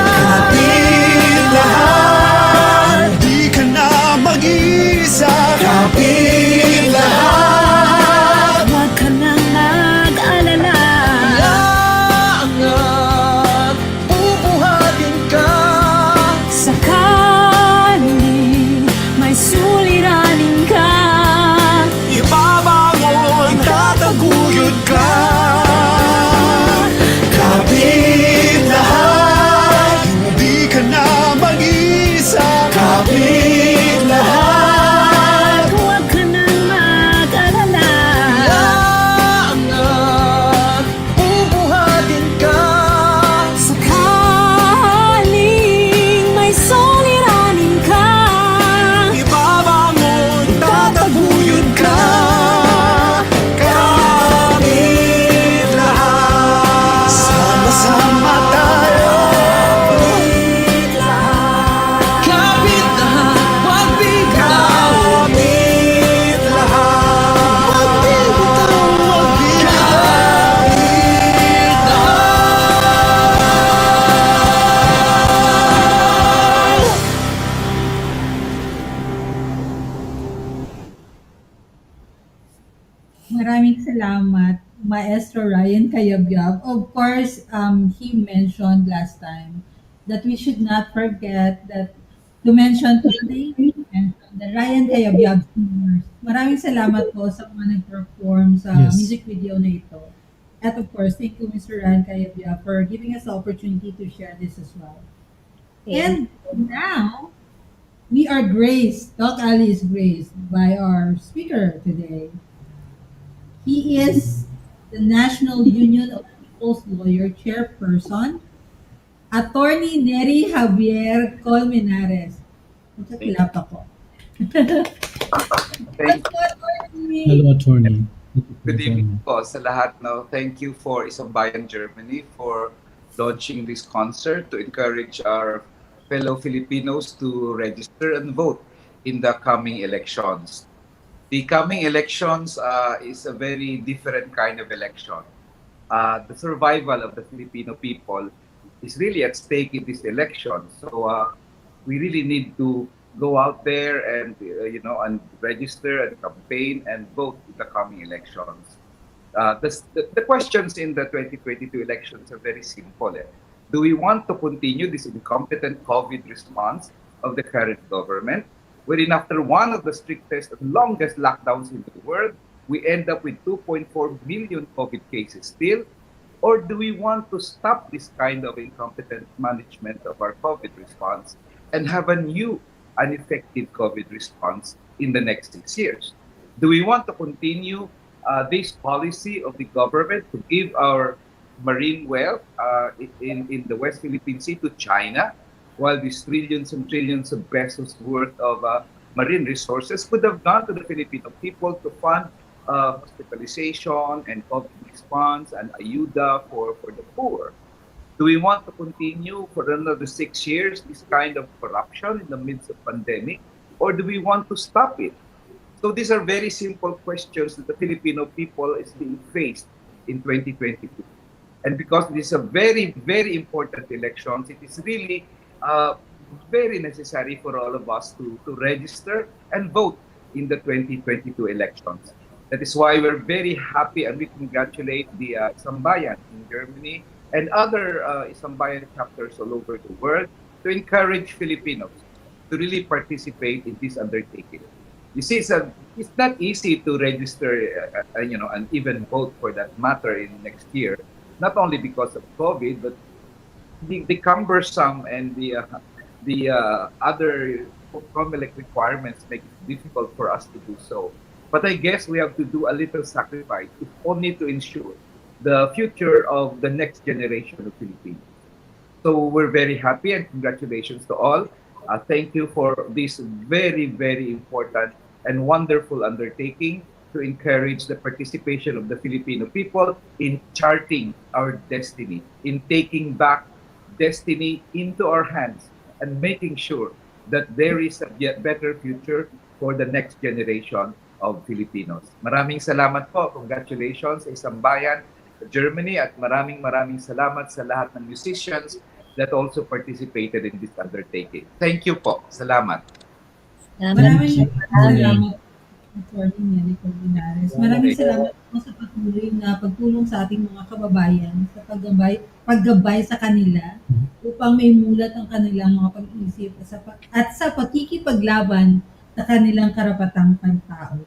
Kapit lahat, di ka na mag-isa. Kapit lahat, huwag ka nang mag-alala. Iaangat, bubuhatin ka. Sakaling may suliranin ka, Ibabangon, itataguyod ka. Kapit lahat, hindi ka na mag-isa. Kapit lahat, huwag ka nang mag-alala. Iaangat, bubuhatin ka. Sakaling may suliranin ka, Ibabangon, itataguyod ka. Kapit lahat, sama-sama tayo. Kapit lahat, huwag bitaw. Kapit lahat, huwag bitaw, huwag bitaw. Kapit lahat. Maraming salamat. Maestro Ryan CAYABYAB. Of course, he mentioned last time that we should not forget that to mention, to thank mention the Ryan CAYABYAB singers. Maraming salamat po sa mga nag-perform sa Yes. music video na ito. At of course, thank you Mr. Ryan CAYABYAB for giving us the opportunity to share this as well. And now, we are graced, TalkAlley is graced by our speaker today. He is the National Union of People's Lawyer Chairperson, Attorney Neri Javier Colmenares. Magkakilap ako. Thank Hello, attorney. Good evening po sa lahat. No? Thank you for Taumbayan, Germany for launching this concert to encourage our fellow Filipinos to register and vote in the coming elections. The coming elections is a very different kind of election. The survival of the Filipino people is really at stake in this election. So we really need to go out there and and register and campaign and vote in the coming elections. The questions in the 2022 elections are very simple. Do we want to continue this incompetent COVID response of the current government, wherein after one of the strictest and longest lockdowns in the world, we end up with 2.4 million COVID cases still? Or do we want to stop this kind of incompetent management of our COVID response and have a new and effective COVID response in the next 6 years? Do we want to continue this policy of the government to give our marine wealth in the West Philippine Sea to China, while these trillions and trillions of pesos worth of marine resources could have gone to the Filipino people to fund hospitalization and COVID response and ayuda for the poor? Do we want to continue for another 6 years this kind of corruption in the midst of pandemic, or do we want to stop it? So these are very simple questions that the Filipino people is being faced in 2022. And because this is a very, very important elections, it is really very necessary for all of us to register and vote in the 2022 elections. That is why we're very happy and we congratulate the Taumbayan in Germany and other Taumbayan chapters all over the world to encourage Filipinos to really participate in this undertaking. You see, it's not easy to register, and even vote for that matter in next year. Not only because of COVID, but the cumbersome and the other formulaic requirements make it difficult for us to do so. But I guess we have to do a little sacrifice, if only to ensure the future of the next generation of Filipinos. So we're very happy and congratulations to all. Thank you for this very, very important and wonderful undertaking to encourage the participation of the Filipino people in charting our destiny, in taking back destiny into our hands and making sure that there is a better future for the next generation of Filipinos. Maraming salamat po. Congratulations sa Taumbayan, Germany, at maraming salamat sa lahat ng musicians that also participated in this undertaking. Thank you po. Salamat. Maraming salamat, Attorney Neri Colmenares. Maraming salamat po sa patuloy na pagtulong sa ating mga kababayan sa paggabay sa kanila upang may mulat ang kanilang mga pag-iisip at sa pakikipaglaban sa kanilang karapatang pantao.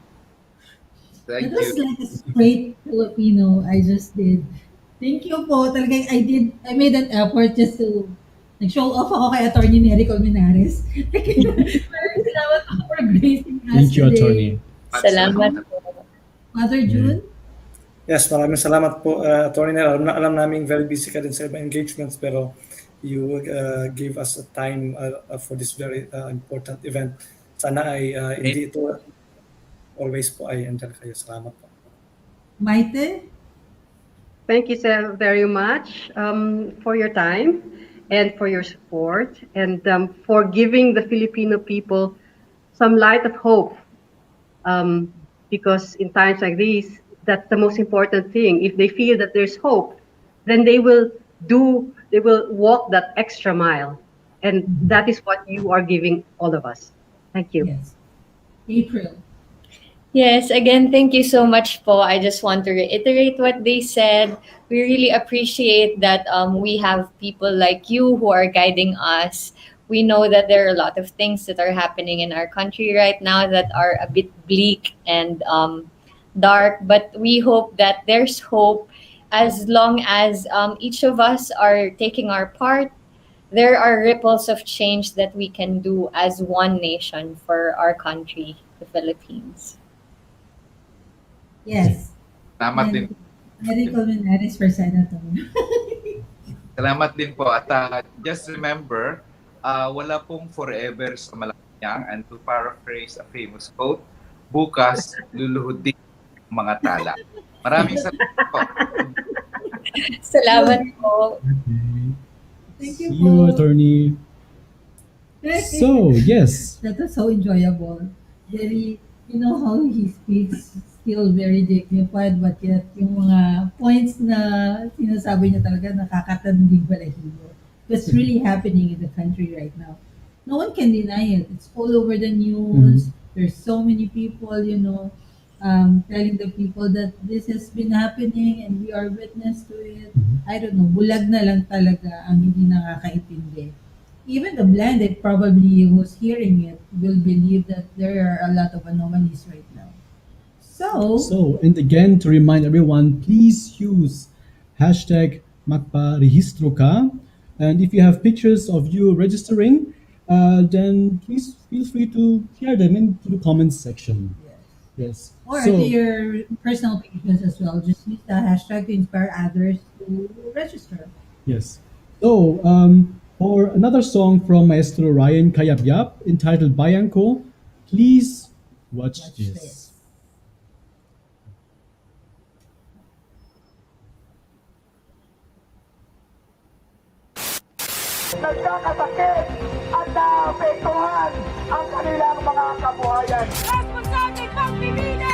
Thank That was you. like a straight Filipino I just did. Thank you po. Talagang I made an effort just to nag-show off ako kay Attorney Neri Colmenares. Maraming salamat po for gracing us Thank you, today. attorney. Salamat po. Mother June? Yes, maraming salamat po, Attorney Nel. Alam namin very busy ka din sa iba engagements, pero you gave us a time for this very important event. Sana ay hindi ito always po ay andyan kayo. Salamat po. Maite? Thank you so very much for your time and for your support and for giving the Filipino people some light of hope. Because in times like these, that's the most important thing. If they feel that there's hope, then they will walk that extra mile. And that is what you are giving all of us. Thank you. Yes. April. Yes, again, thank you so much po. I just want to reiterate what they said. We really appreciate that we have people like you who are guiding us. We know that there are a lot of things that are happening in our country right now that are a bit bleak and dark, but we hope that there's hope as long as each of us are taking our part. There are ripples of change that we can do as one nation for our country, the Philippines. Yes. Salamat din. Eric Colmenares for Senator. Salamat din po. At just remember, wala pong forever sa Malacanang, and to paraphrase a famous quote, bukas luluhod din ang mga tala. Maraming salamat po. Salamat po. Thank See you, attorney. So, yes. That was so enjoyable. Very, you know how he speaks, still very dignified, but yet yung mga points na sinasabi niya talaga nakakatandig balahibo. That's really happening in the country right now. No one can deny it. It's all over the news. There's so many people, telling the people that this has been happening and we are witness to it. I don't know, bulag na lang talaga ang hindi nakakaintindi. Even the blended probably who's hearing it will believe that there are a lot of anomalies right now. So, and again, to remind everyone, please use hashtag MAGPAREHISTRO KA. And if you have pictures of you registering, then please feel free to share them into the comments section. Yes. Or to your personal pages as well. Just use the hashtag to inspire others to register. Yes. So, for another song from Maestro Ryan CAYABYAB entitled Bayan Ko, please watch this. Nagkakasakit at naapektuhan ang kanilang mga kabuhayan. Responsable pagpipili!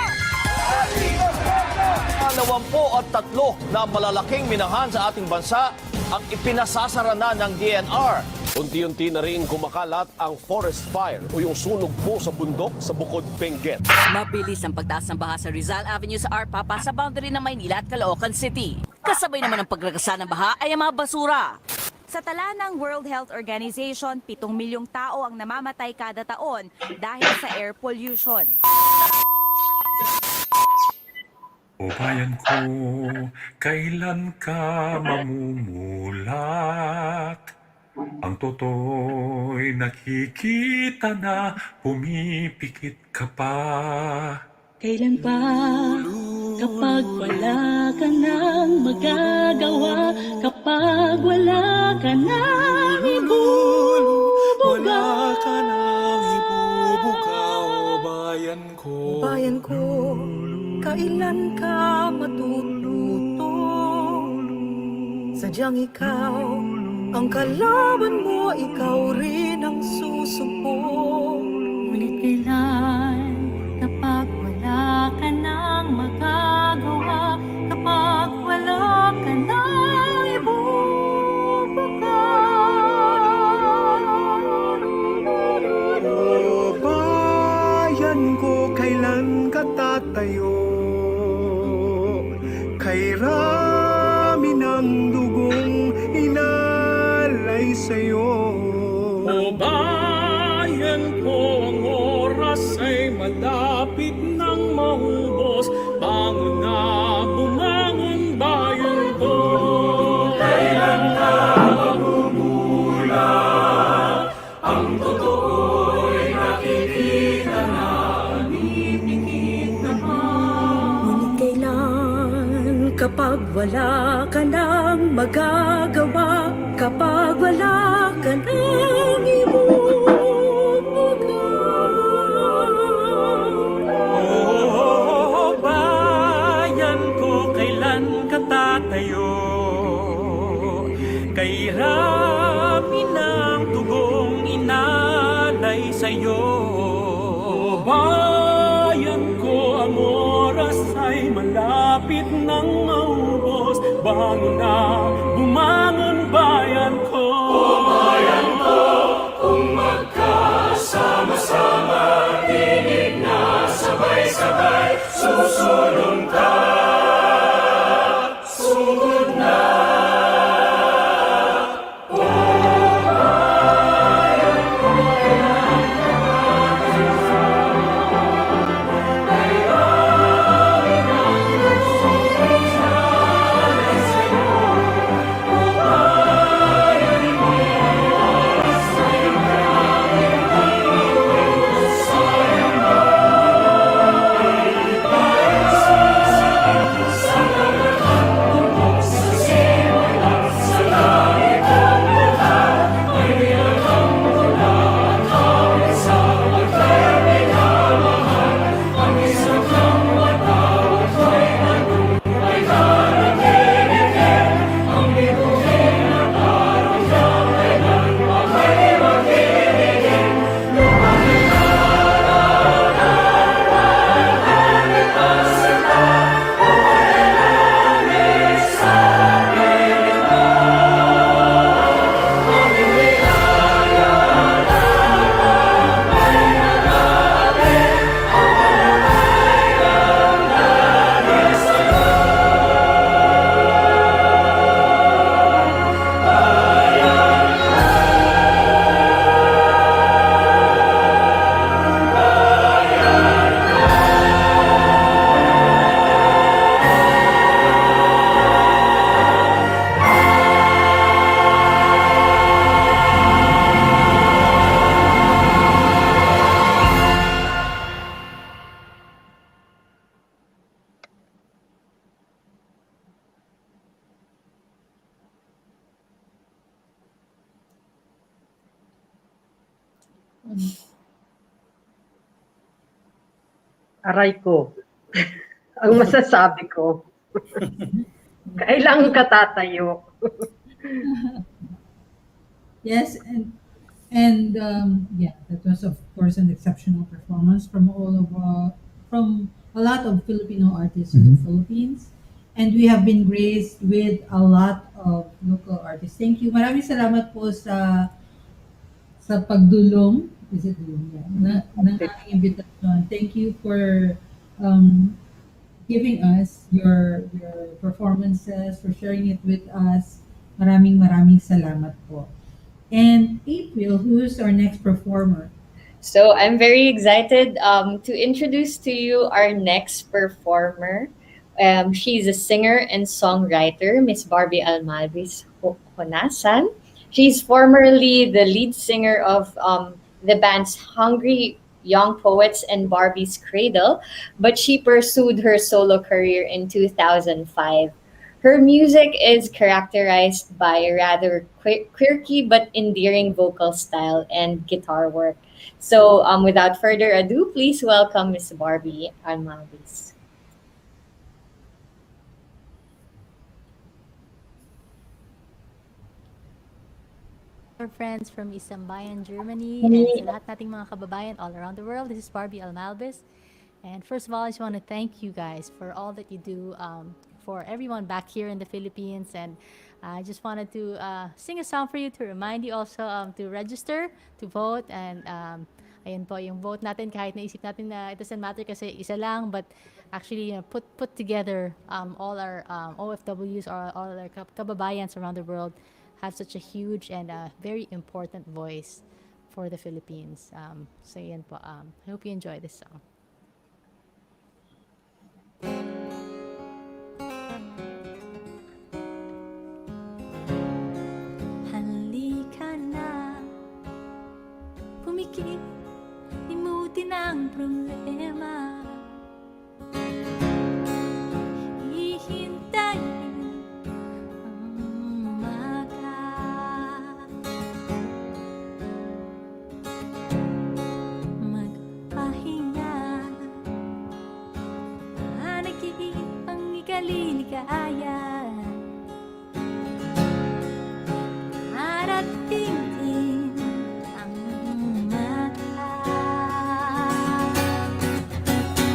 23 na malalaking minahan sa ating bansa ang ipinasasara na ng DNR. Unti-unti na rin kumakalat ang forest fire o yung sunog po sa bundok sa Bukod Benguet. Mabilis ang pagtaas ng baha sa Rizal Avenue sa Arpapa sa boundary ng Maynila at Caloocan City. Kasabay naman ng pagragasa ng baha ay ang mga basura. Sa tala ng World Health Organization, 7 milyong tao ang namamatay kada taon dahil sa air pollution. O bayan ko, kailan ka mamumulat? Ang toto'y nakikita na pumipikit ka pa. Kailan pa kapag wala ka nang magagawa, kapag wala ka nang ibubuga? Wala ka nang ibubuga, o bayan ko. O bayan ko, kailan ka matututo? Sadyang ikaw ang kalaban mo, ikaw rin ang susumpong. Ngunit kailan kapag wala ka nang magagawa, kapag wala ka nang ibubuga? O bayan ko, kailan ka tatayo? Kay rami ng dugong inalay sa'yo. O bayan ko, ang oras ay malapit nang maubos. Bangon na, bumangon bayan ko. Kailan ka magmumula? Ang totoo'y nakikita na, umipikit na pa. Ngunit kailan kapag wala ka nang magagawa, kapag wala ka nang ibubuga? O bayan ko, kailan ka tatayo? Kay rami ng tugong inalay sa'yo. O bayan ko, ang oras ay malapit nang maubos. Bangon na, bumangon bayan ko. O bayan ko, kung magkasama-sama, tinig na sabay-sabay. Aray ko. Ang masasabi ko. Kailangan ka tatayo. Yes, and yeah, that was of course an exceptional performance from from a lot of Filipino artists in the Philippines, and we have been graced with a lot of local artists. Thank you. Maraming salamat po sa pagdulong. Is it dulong? Yeah. Ng aking invitation. Thank you for giving us your performances, for sharing it with us. Maraming salamat po. And April, who's our next performer? So I'm very excited to introduce to you our next performer. She's a singer and songwriter, Miss Barbie Almalbis Honasan. She's formerly the lead singer of the band's Hungry Young Poets and Barbie's Cradle, but she pursued her solo career in 2005. Her music is characterized by a rather quirky but endearing vocal style and guitar work. So without further ado, please welcome Miss Barbie Almalbis. Our friends from Taumbayan, Germany, and sa lahat nating mga kababayan all around the world. This is Barbie Almalbis. And first of all, I just want to thank you guys for all that you do for everyone back here in the Philippines. And I just wanted to sing a song for you to remind you also to register, to vote. And ayun po, yung vote natin, kahit naisip natin na it doesn't matter kasi isa lang, but actually put together all our OFWs or all our kababayans around the world have such a huge and very important voice for the Philippines. So yan po, I hope you enjoy this song. Halika na, pumikit, limutin ang problema. Hihintayin ang umaga. Magpahinga, hanagin ang ikaliligaya. Harating din ang umaga.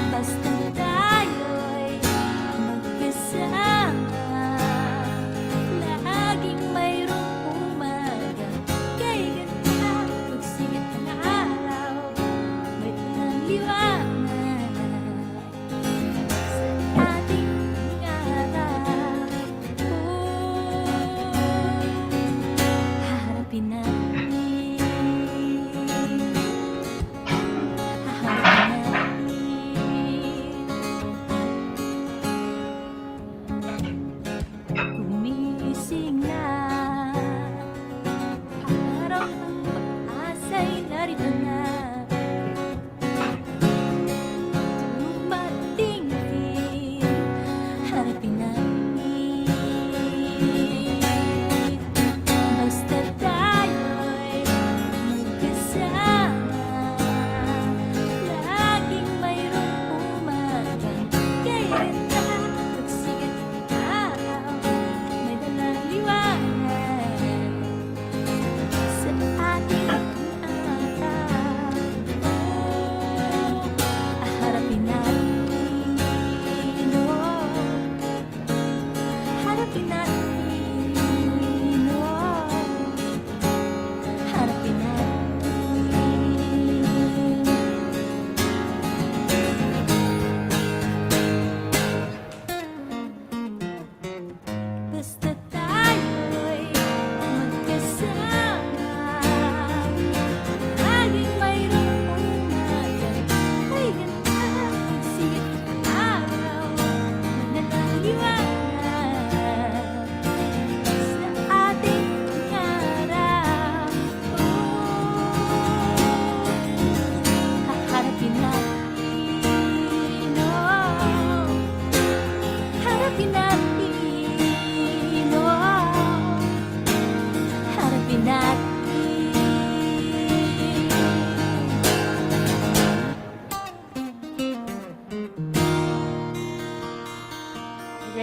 Basta tayo'y magkasama, laging mayroong umaga. Kay ganda, pagsikat ng araw, may ilang liwanag sa ating harap. Harapin natin, haharapin natin. Gumising na, araw ng pag-asa'y narito na.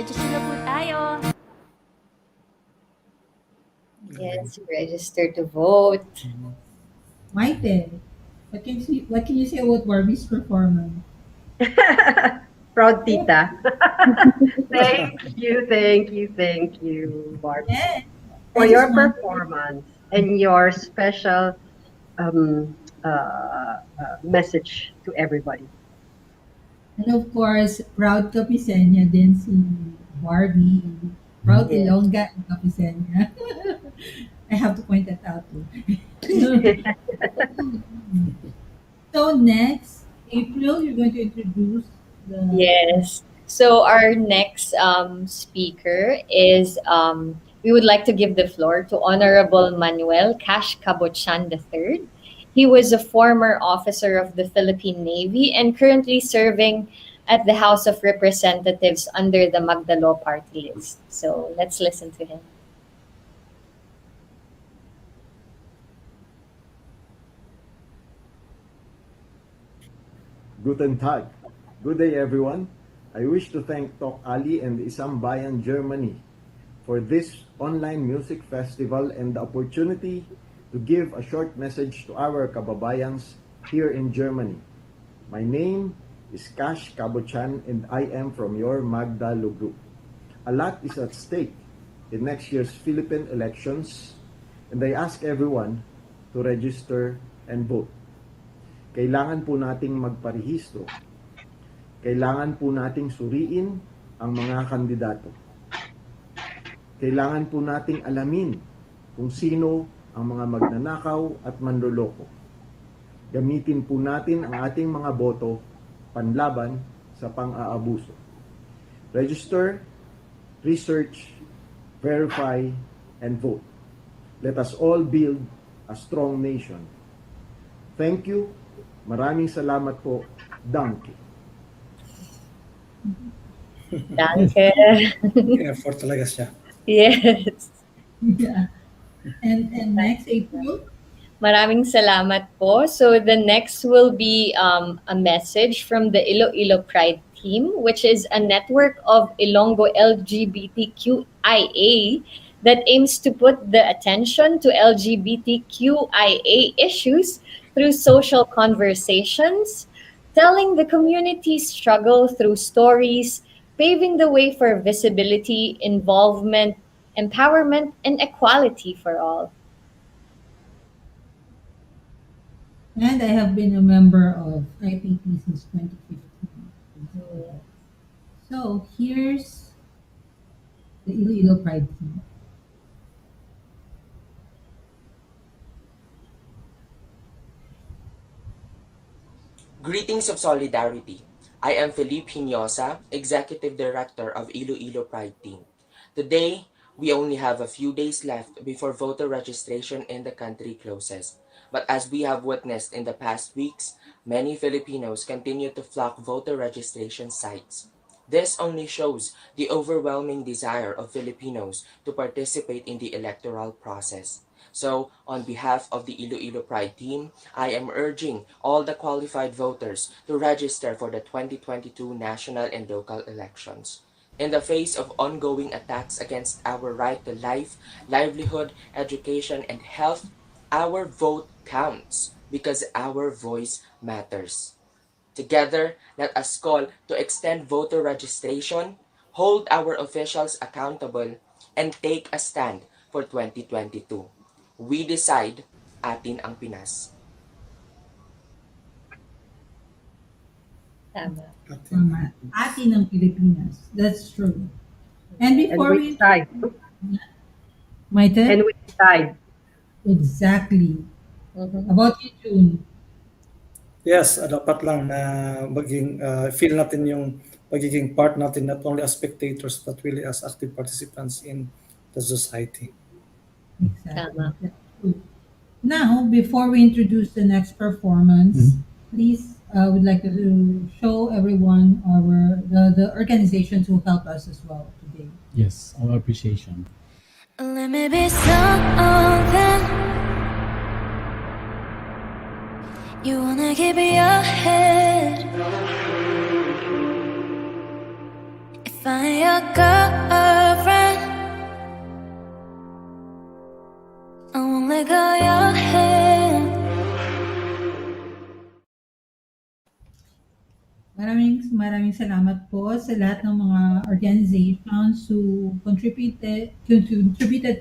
Register na po tayo. Yes, register to vote. Maite, what can you say about Barbie's performance? Proud tita. Thank you, Barbie, for your performance and your special message to everybody. And of course, proud Kapisenya din si Barbie. Proud Yes. Ilongga and Kapisenya. I have to point that out too. So next, April, you're going to introduce the... Yes. So our next speaker is, we would like to give the floor to Honorable Manuel Cash Cabochan III. He was a former officer of the Philippine Navy and currently serving at the House of Representatives under the Magdalo party list. So let's listen to him. Guten Tag. Good day, everyone. I wish to thank TalkAlley and Isambayan, Germany for this online music festival and the opportunity to give a short message to our kababayans here in Germany. My name is Cash Cabochan and I am from your Magdalo group. A lot is at stake in next year's Philippine elections and I ask everyone to register and vote. Kailangan po nating magparehistro. Kailangan po nating suriin ang mga kandidato. Kailangan po nating alamin kung sino ang mga magnanakaw at manloloko. Gamitin po natin ang ating mga boto panlaban sa pang-aabuso. Register, research, verify, and vote. Let us all build a strong nation. Thank you. Maraming salamat po. Danke. Danke. Effort talaga siya. Yes. Yeah. And next, April? Maraming salamat po. So the next will be a message from the Iloilo Pride team, which is a network of Ilonggo LGBTQIA that aims to put the attention to LGBTQIA issues through social conversations, telling the community's struggle through stories, paving the way for visibility, involvement, empowerment, and equality for all. And I have been a member of IPP since 2015. So here's the Iloilo Pride team. Greetings of solidarity. I am Felipe Hinosa, Executive Director of Iloilo Pride Team. Today, we only have a few days left before voter registration in the country closes. But as we have witnessed in the past weeks, many Filipinos continue to flock voter registration sites. This only shows the overwhelming desire of Filipinos to participate in the electoral process. So, on behalf of the Iloilo Pride team, I am urging all the qualified voters to register for the 2022 national and local elections. In the face of ongoing attacks against our right to life, livelihood, education, and health, our vote counts because our voice matters. Together, let us call to extend voter registration, hold our officials accountable, and take a stand for 2022. We decide, atin ang Pinas. Tama. Tama. Atin ang Pilipinas. That's true. And before we decide. Maite? And we decide. Exactly. About you, June? Yes, dapat lang na maging feel natin yung pagiging part natin not only as spectators but really as active participants in the society. Exactly. Now, before we introduce the next performance, please, we'd like to show everyone the organizations who help us as well today. Yes, our appreciation. Let me be something you wanna keep your head. If Find your girlfriend. I won't let go of your hand. Maraming salamat po sa lahat ng mga organizations who contributed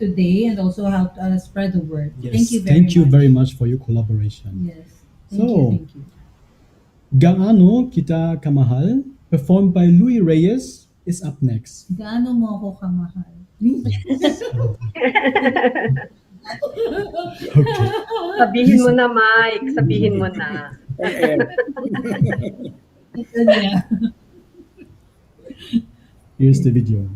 today and also helped us spread the word. Yes, Thank you very much. much for your collaboration. Yes. Thank you. Gaano Kita Kamahal, performed by Louie Reyes, is up next. Gaano mo ako kamahal? Okay. Sabihin mo na, Mike. Sabihin mo na. Here's the video.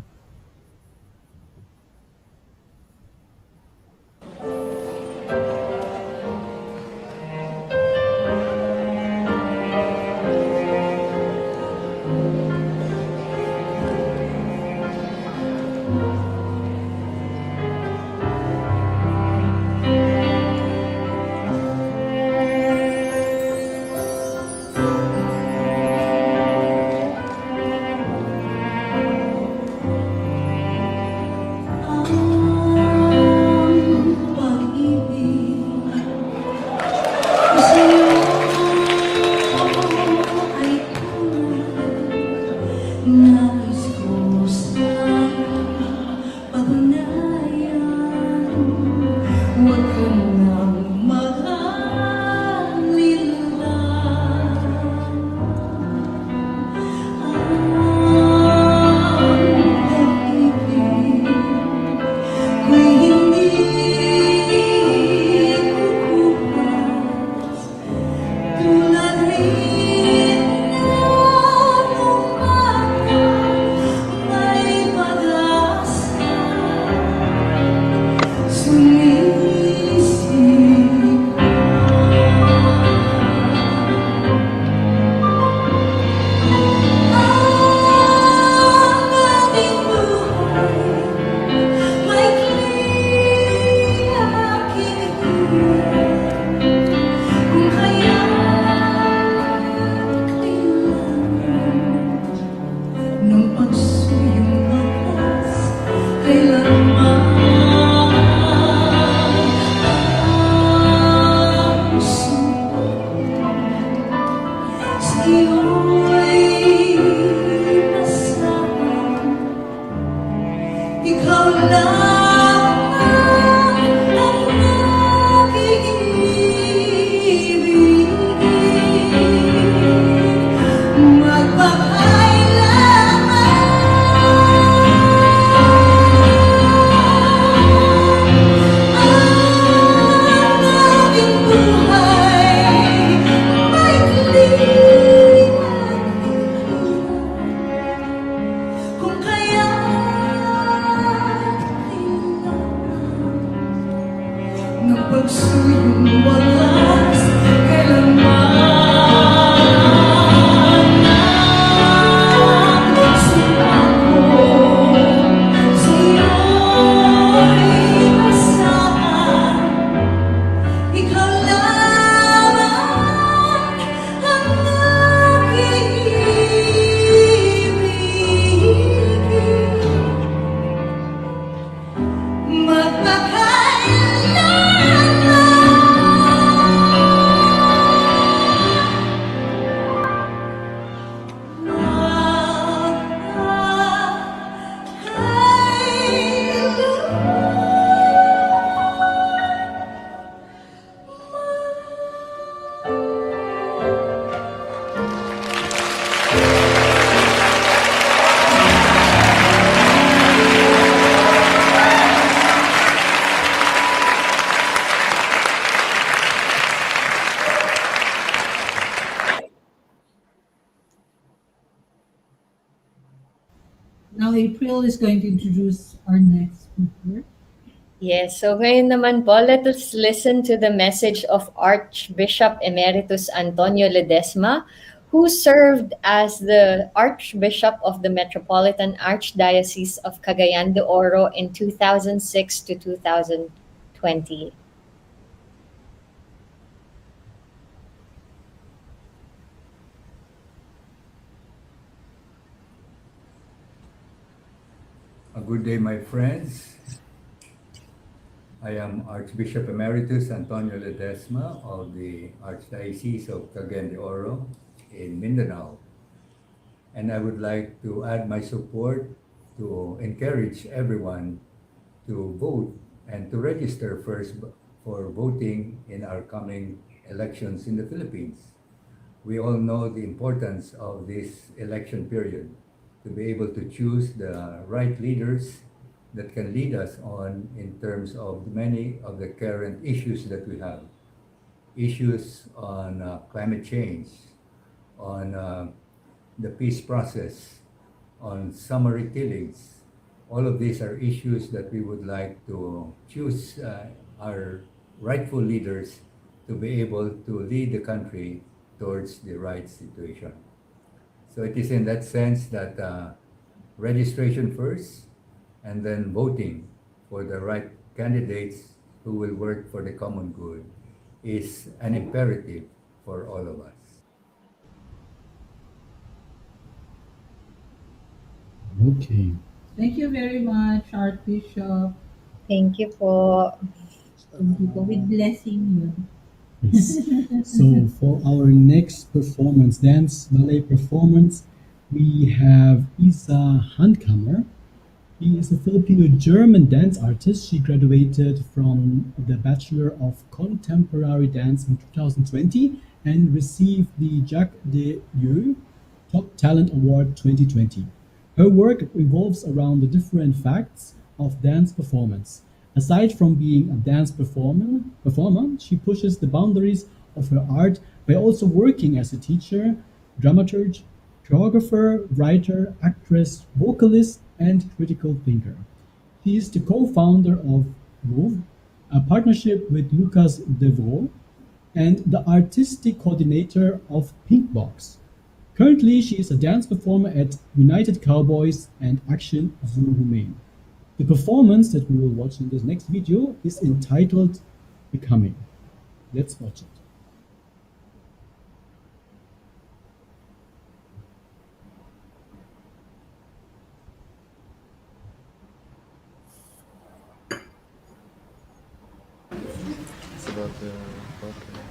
Now April is going to introduce our next speaker. Yes, so ngayon naman po, let us listen to the message of Archbishop Emeritus Antonio Ledesma, who served as the Archbishop of the Metropolitan Archdiocese of Cagayan de Oro in 2006 to 2020. Good day, my friends. I am Archbishop Emeritus Antonio Ledesma of the Archdiocese of Cagayan de Oro in Mindanao. And I would like to add my support to encourage everyone to vote and to register first for voting in our coming elections in the Philippines. We all know the importance of this election period to be able to choose the right leaders that can lead us on in terms of many of the current issues that we have. Issues on climate change, on the peace process, on summary killings. All of these are issues that we would like to choose our rightful leaders to be able to lead the country towards the right situation. So it is in that sense that registration first and then voting for the right candidates who will work for the common good is an imperative for all of us. Okay. Thank you very much, Archbishop. Thank you po. Thank you po. With blessing you. Yes. So for our next performance, dance ballet performance, we have Isa Handkammer. He is a Filipino-German dance artist. She graduated from the Bachelor of Contemporary Dance in 2020 and received the Jacques Dellieux Top Talent Award 2020. Her work revolves around the different facts of dance performance. Aside from being a dance performer, she pushes the boundaries of her art by also working as a teacher, dramaturge, choreographer, writer, actress, vocalist, and critical thinker. She is the co-founder of Move, a partnership with Lucas Devaux, and the artistic coordinator of Pinkbox. Currently, she is a dance performer at United Cowboys and Action Zulu Humane. The performance that we will watch in this next video is entitled Becoming. Let's watch it. It's about the podcast.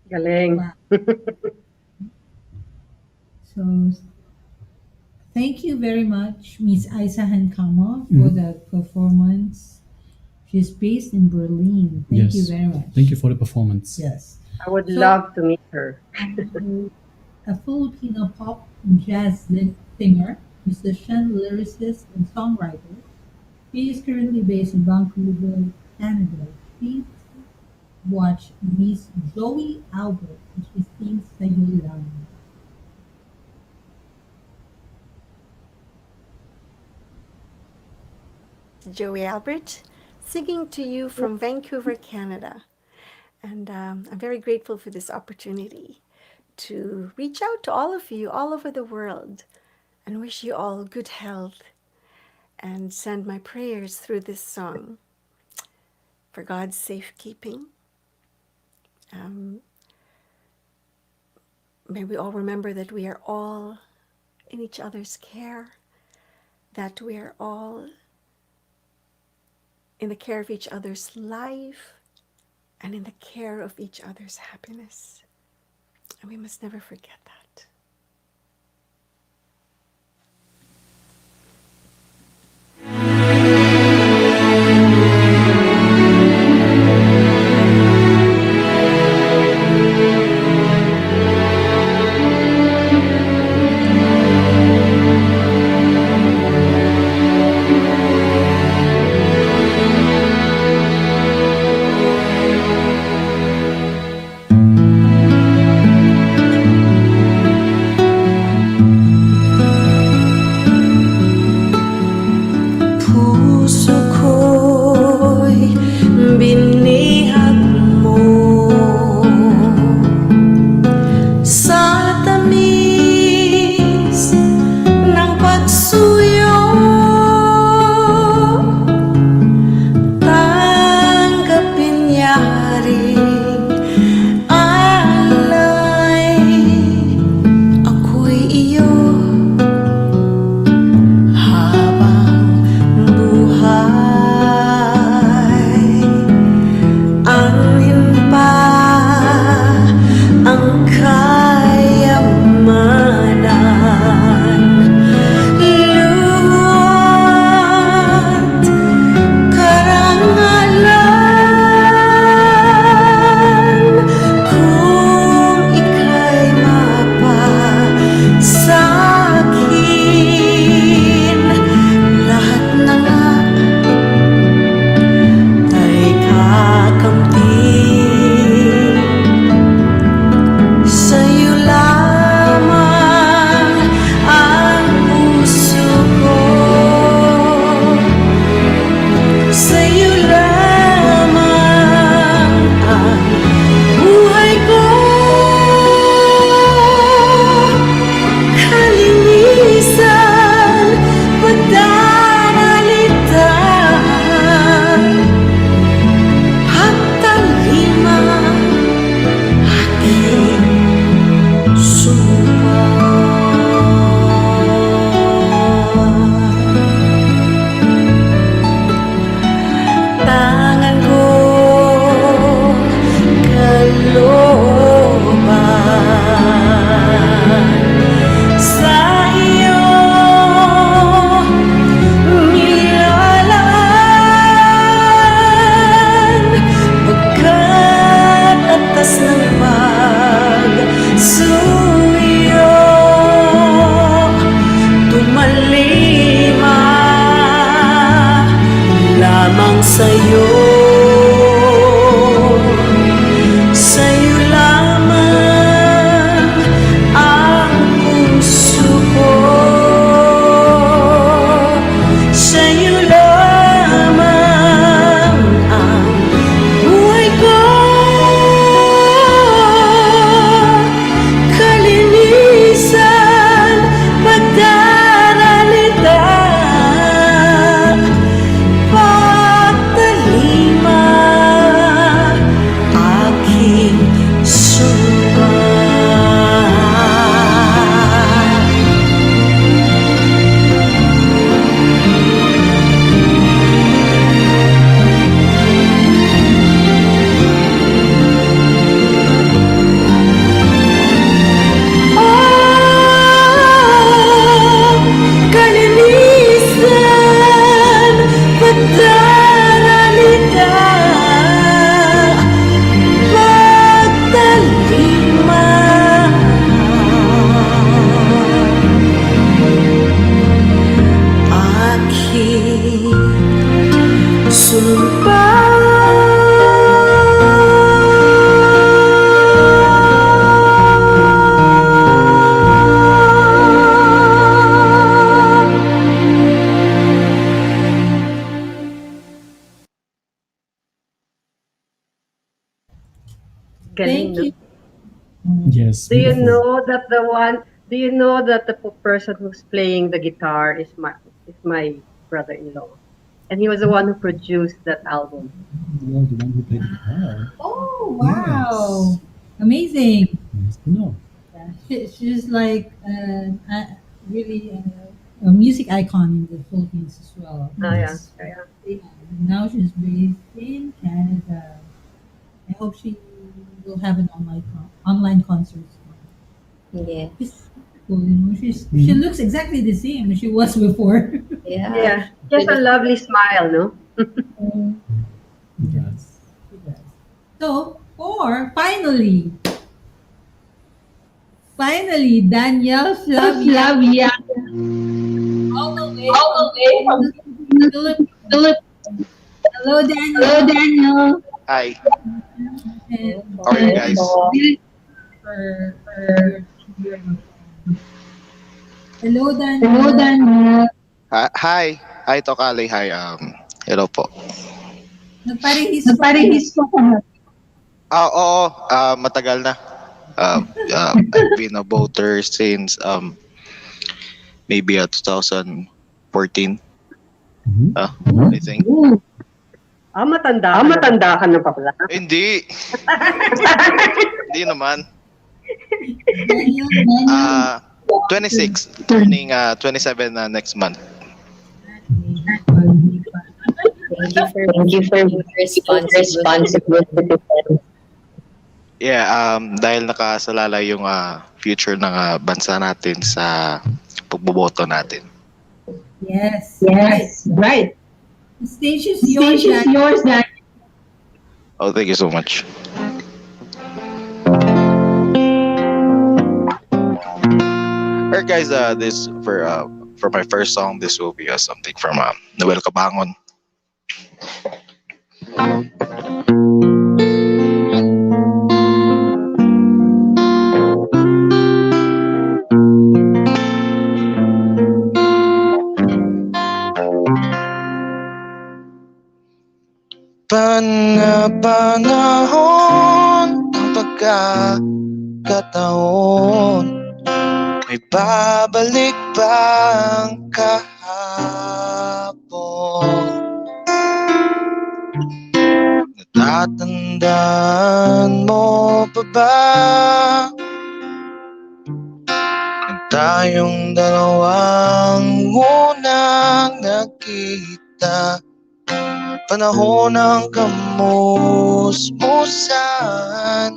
Galing. So, thank you very much, Miss Isa Hankama, for that performance. She's based in Berlin. Thank you very much. Thank you for the performance. Yes. I would So- love to meet her. A Filipino pop and jazz singer, musician, lyricist, and songwriter. He is currently based in Vancouver, Canada. Please watch Miss Joey Albert as she sings Sa'yo Lang. Joey Albert, singing to you from Vancouver, Canada. And I'm very grateful for this opportunity to reach out to all of you all over the world and wish you all good health and send my prayers through this song for God's safekeeping. May we all remember that we are all in each other's care, that we are all in the care of each other's life and in the care of each other's happiness. And we must never forget that. Yes, Do you beautiful. know that the one? Do you know that the person who's playing the guitar is my brother-in-law, and he was the one who produced that album. You are the one who played the guitar. Oh, wow. Amazing. Nice to know. Yeah, she's like really a music icon in the Philippines as well. Oh yeah, Yes. yeah. Yeah, now she's based in Canada. I hope she will have an online concert. Yeah. She's cool, you know. She looks exactly the same as she was before. Yeah. Yeah, he has a lovely smile, no? Yes. She does. So, or finally, Danielle Flavia. All the way from Philippines. Hello, Daniel. Hi, And how are you guys? for hello, Daniel. Hi, TalkAlley. Hi, hello po. Nagparehistro ka na. Oo, matagal na. I've been a voter since maybe 2014. I think. Matanda ka na pala. Hindi. Hindi naman. Daniel. 26, turning 27 next month. Thank you for being responsible. Yeah, dahil nakasalala yung future ng bansa natin sa pagboboto natin. Yes, right. The stage is yours, Daniel. Oh, thank you so much. Alright guys, this for my first song, this will be something from Noel Cabangon. Panahon ang pagkakataon, may babalik bang kahapon? Natatandaan mo pa ba ang tayong dalawang unang nakita? Panahon ng kamusmusan,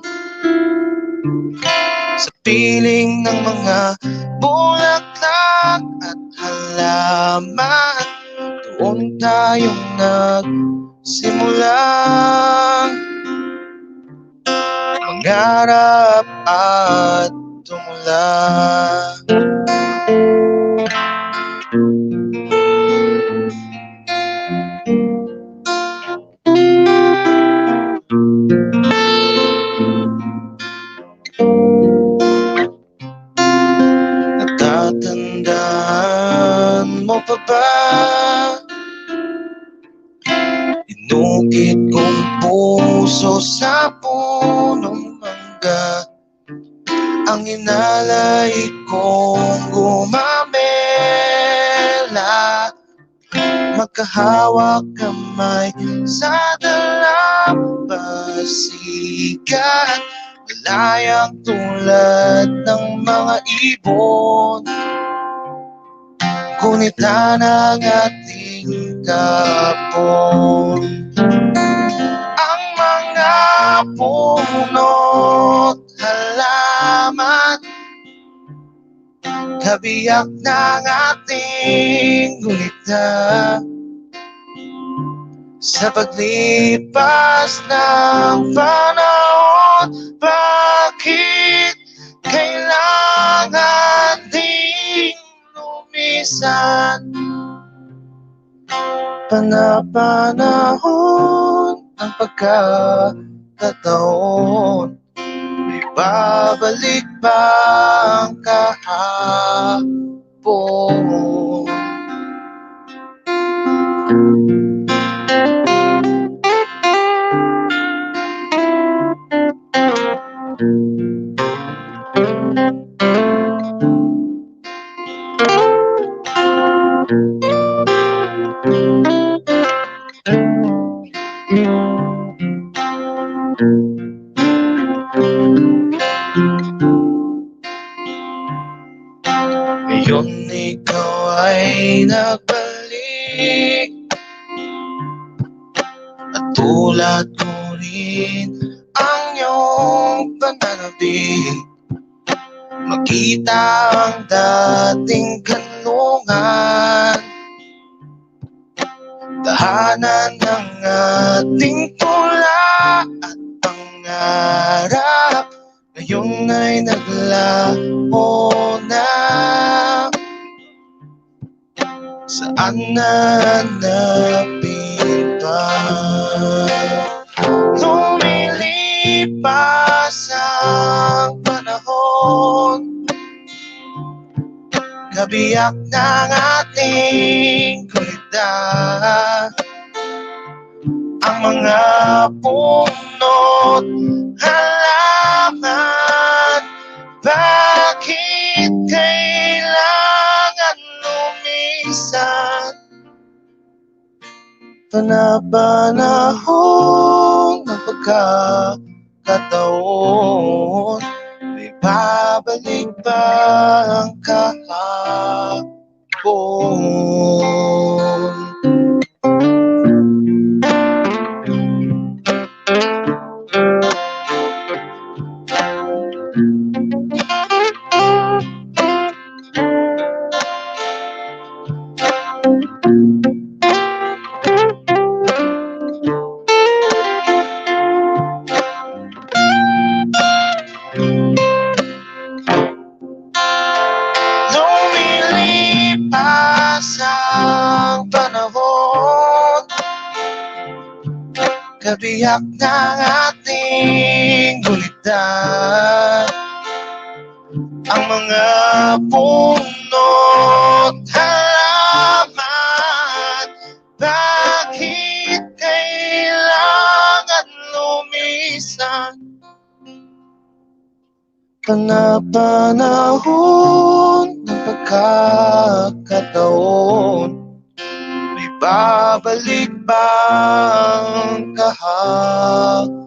sa piling ng mga bulaklak at halaman, doon tayong nagsimulang mangarap at tumula. Natatandaan mo pa ba? Inukit kong puso sa punong mangga, ang inalay kong gumamela, magkahawak kamay sa dalampasigan, malayang tulad ng mga ibon, kunitan ang ating kapon. Ang mga puno't halaman, kabiyak ng ating gulita, sa paglipas ng panahon, bakit kailangan ding lumisan? Panahon ang pagkakataon, may babalik bang kahapon? Ngayon ikaw ay nagbalik at tulad ko rin ang iyong pananabik. Makita ang dating kanlungan, tahanan ng ating tula at pangarap. Ngayon ay naglaho na. Saan nanapin pa? Lumilipas ang panahon, kabiyak ng ating kulidad. Ang mga punot halaman, bakit kailangan lumisan? Panapanahon ng pagkakataon, may babalik ba ang kahapon? Lumilipas ang panahon, kabiyak ng ating gulitad. Ang mga punot halaman, bakit kailangan lumisan? Panapanahon ng pagkakataon, may babalik ba ang kahapon?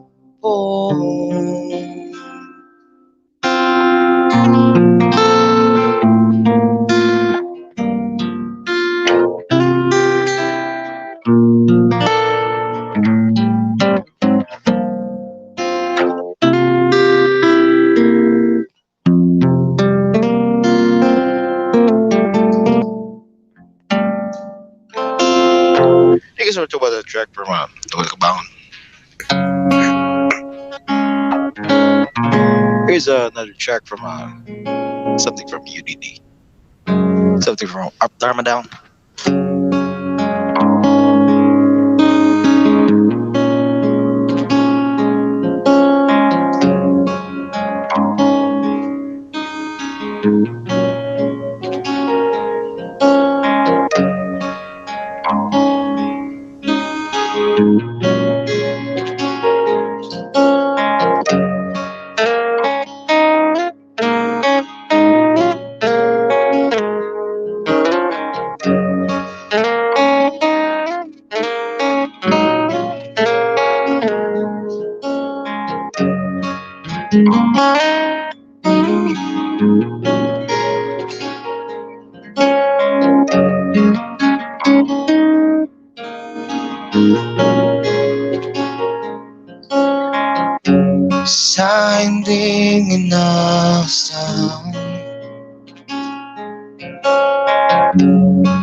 Thank you so much about that track from Louie Ocampo. Here's another track from something from UDD, something from Up Darma Down. Sa hindi inasang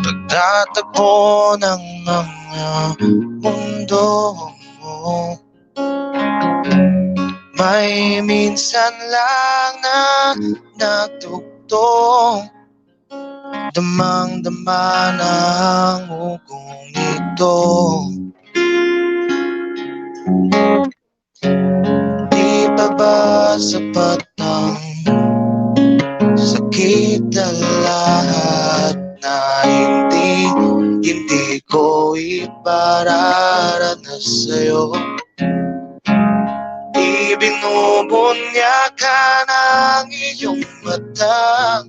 pagtatagpo ng mga mundo mo, may minsan lang na nagtugtong, damang-dama na ang ugong ito. Di pa ba sapat ang sakit na lahat na hindi ko ipararanas sa'yo? Ibinubunyakan ang iyong mata,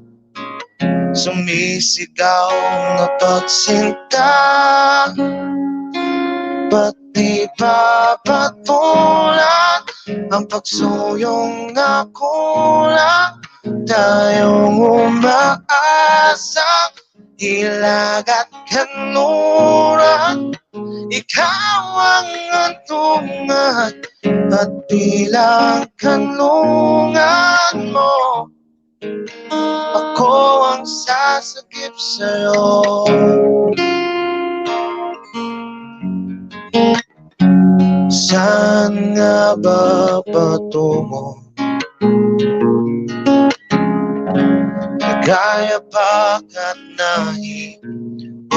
sumisigaw na pagsinta. Ba't di ba patulan ang pagsuyong na kulang? Tayong umaasang hilag at kanluran. Ikaw ang antungan at bilang kanlungan mo. Ako ang sasakip sa'yo. Saan nga ba patungo? Nagayabak at nahiwagaan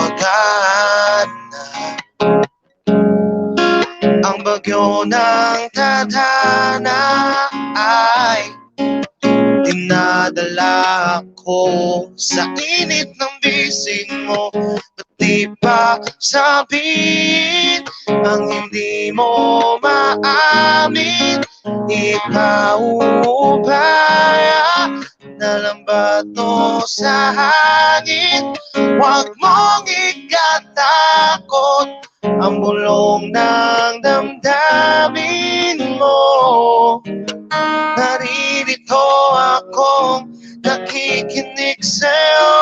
na ang bagyo ng tadhana ay dinadala ko sa init ng bisig mo. Ba't di pa sabihin ang hindi mo maamin? Ipaubaya na lang ba to sa hangin? Huwag mong ikatakot ang bulong ng damdamin mo. Naririto akong nakikinig sa'yo.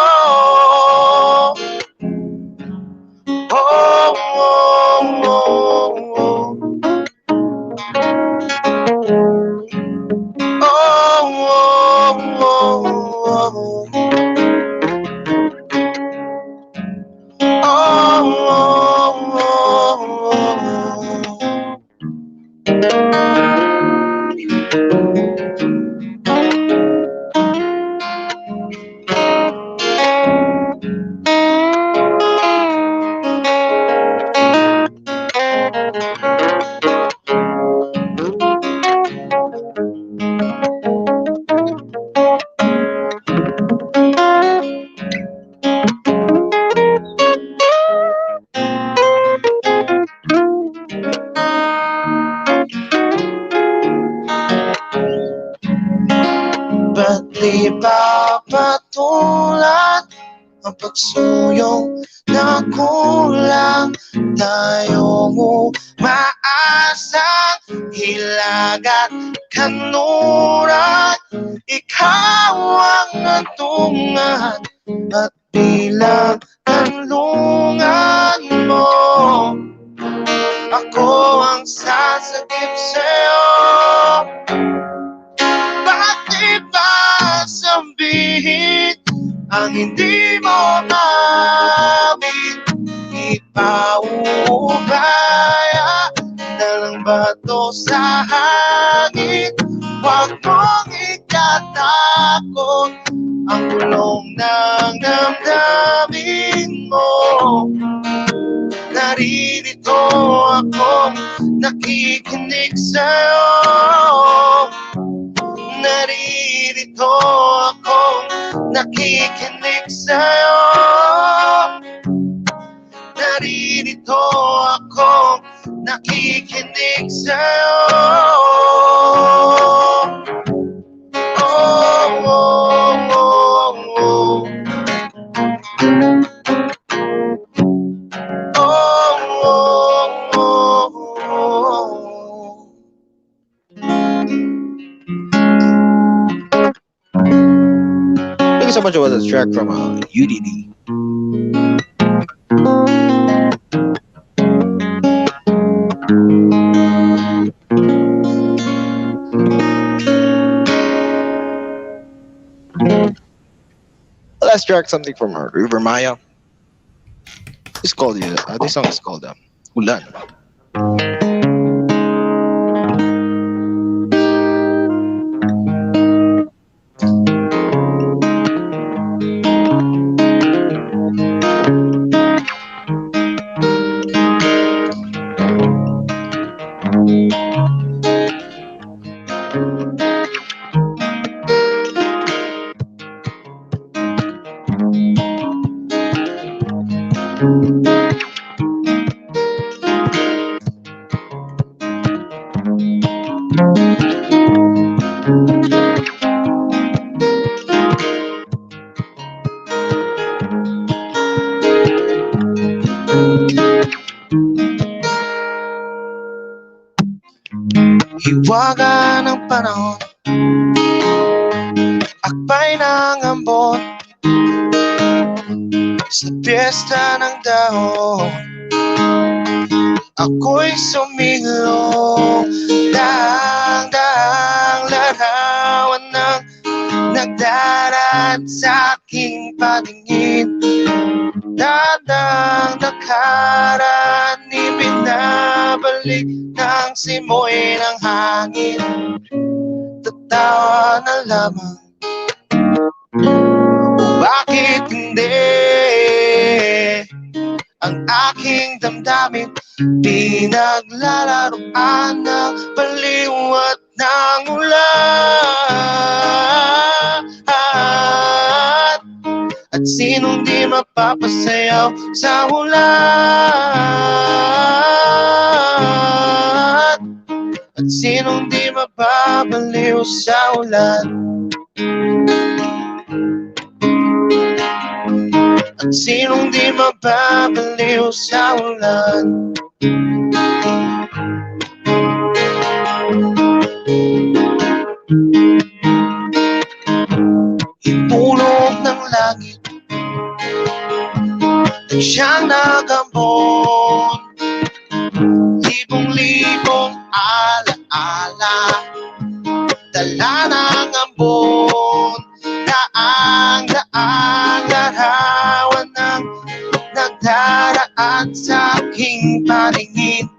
Oh, oh, oh, oh. Oh, oh, oh, oh. Ba't di ba patulan ang pagsuyong na kulang? Tayong umaasang hilag at kanluran. Ikaw ang antungan at bilang kanlungan mo. Ako ang sasakip sa'yo. Bakit di ba sabihin ang hindi mo mawin? Ipaubaya na lang ba to sa hangin? Huwag mong ikatakot ang bulong ng damdamin mo. Naririto akong nakikinig sa'yo. Naririto akong nakikinig sa'yo. Naririto akong nakikinig sa'yo. Oh, oh, oh, oh. Thank you so much for this track from UDD. Let's track something from River Maya. This song is called Ulan. Waga ng panahon, akbay ng ambon, sa piyesta ng dahon, ako'y sumilong. Dahang-dahang larawan ng nagdaraan sa aking paningin. Dadang nakaraan, ibinabalik ng simoy ng hangin. Tatawa na lamang, bakit hindi? Ang aking damdamin, pinaglalaroan ng baliwat ng ulan. At sinong di mapapasayaw sa ulan? At sinong di mapapaliw sa ulan? At sinong di mapapaliw sa ulan? Itulog ng langit at siyang nagambon, libong-libong alaala, dala ng ambon. Daang-daang larawan ng nagdaraan sa aking paningin.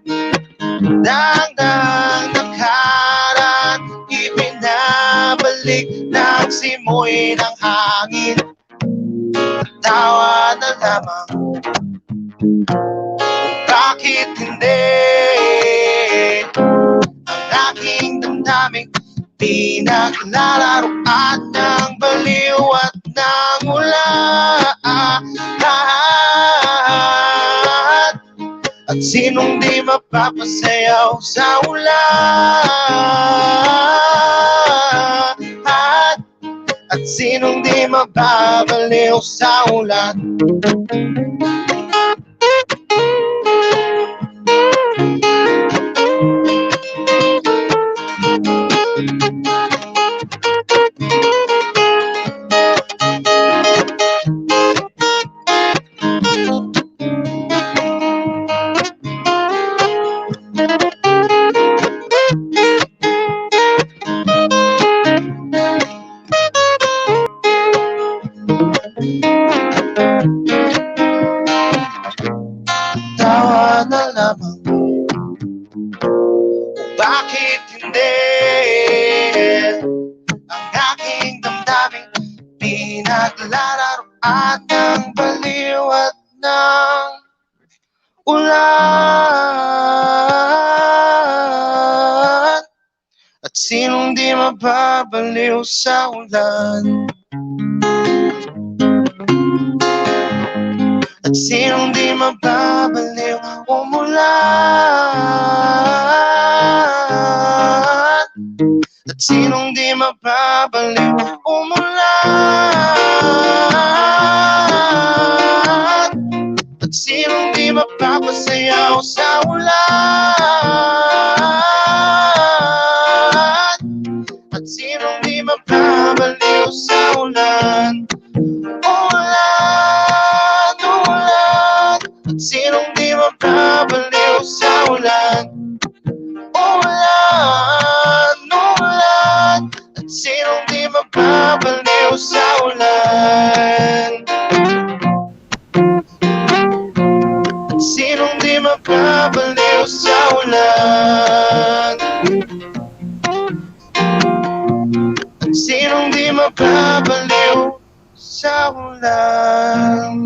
Daang-daang nakaraan, ibinabalik ng simoy ng hangin. Tawa na lamang, bakit hindi? Ang aking damdamin, pinaglalaroan ng baliw at ng ulan. At sinong di mapapasayaw sa ulan? At sinong di mababaliw sa ulan? Tawa na lamang, bakit hindi? Ang aking damdamin, pinaglalaroan ng baliw at ng ulan. At sinong di mababaliw sa ulan? At sinong di mababaliw umulan? At sinong di mababaliw umulan? At sinong di mapapasayaw sa ulan? At sinong di mababaliw sa ulan? Ulan, ulan. At sinong di mababaliw sa ulan? Ulan, ulan. At sinong di mababaliw sa ulan? At sinong di mababaliw sa ulan? At sinong di mababaliw sa ulan?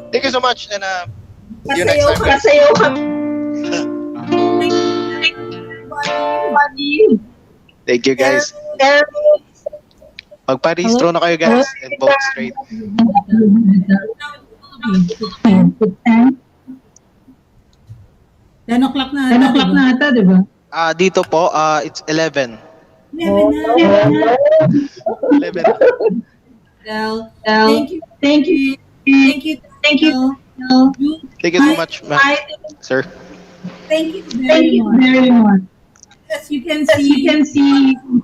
Thank you so much, and see you next time. Kasayaw ka. Thank you, guys. Magparehistro na kayo, guys, and vote straight. 10 o'clock na ata, di ba? Dito po, it's 11. 11 na. 11 na. Well, thank you. Thank you so much, sir. Thank you very much. As you can see, Daniel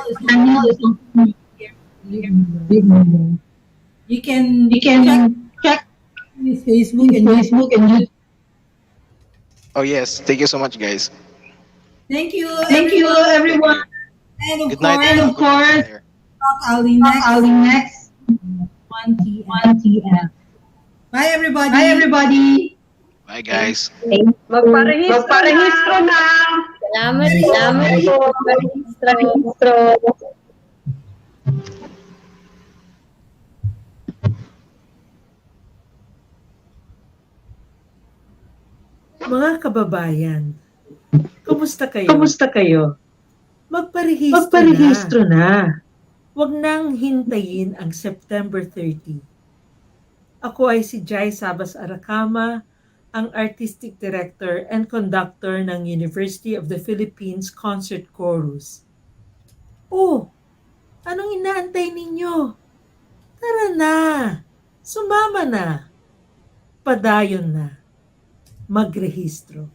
is also here. You can check his Facebook and YouTube. Oh yes, thank you so much, guys. Thank you, everyone. And Good night. of course, TalkAlley next 1 p.m. Bye, everybody. Bye, guys. Magparehistro na! Salamat po, Maestro. Mga kababayan, kumusta kayo? Magparehistro na. Huwag nang hintayin ang September 30. Ako ay si Jai Sabas Aracama, ang Artistic Director and Conductor ng University of the Philippines Concert Chorus. Oh, anong inaantay ninyo? Tara na, sumama na, padayon na, magrehistro.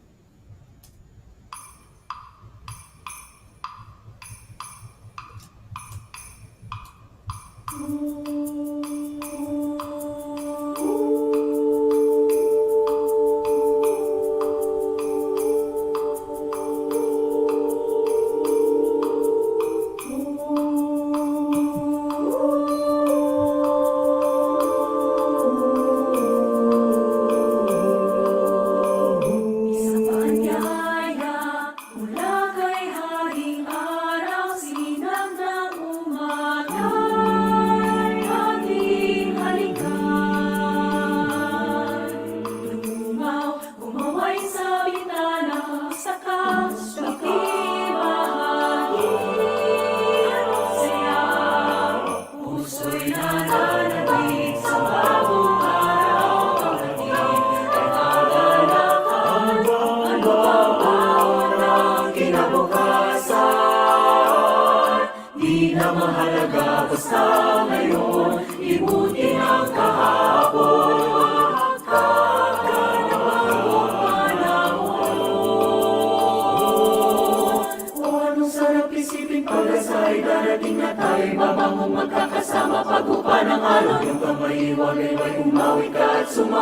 Sama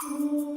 Ooh.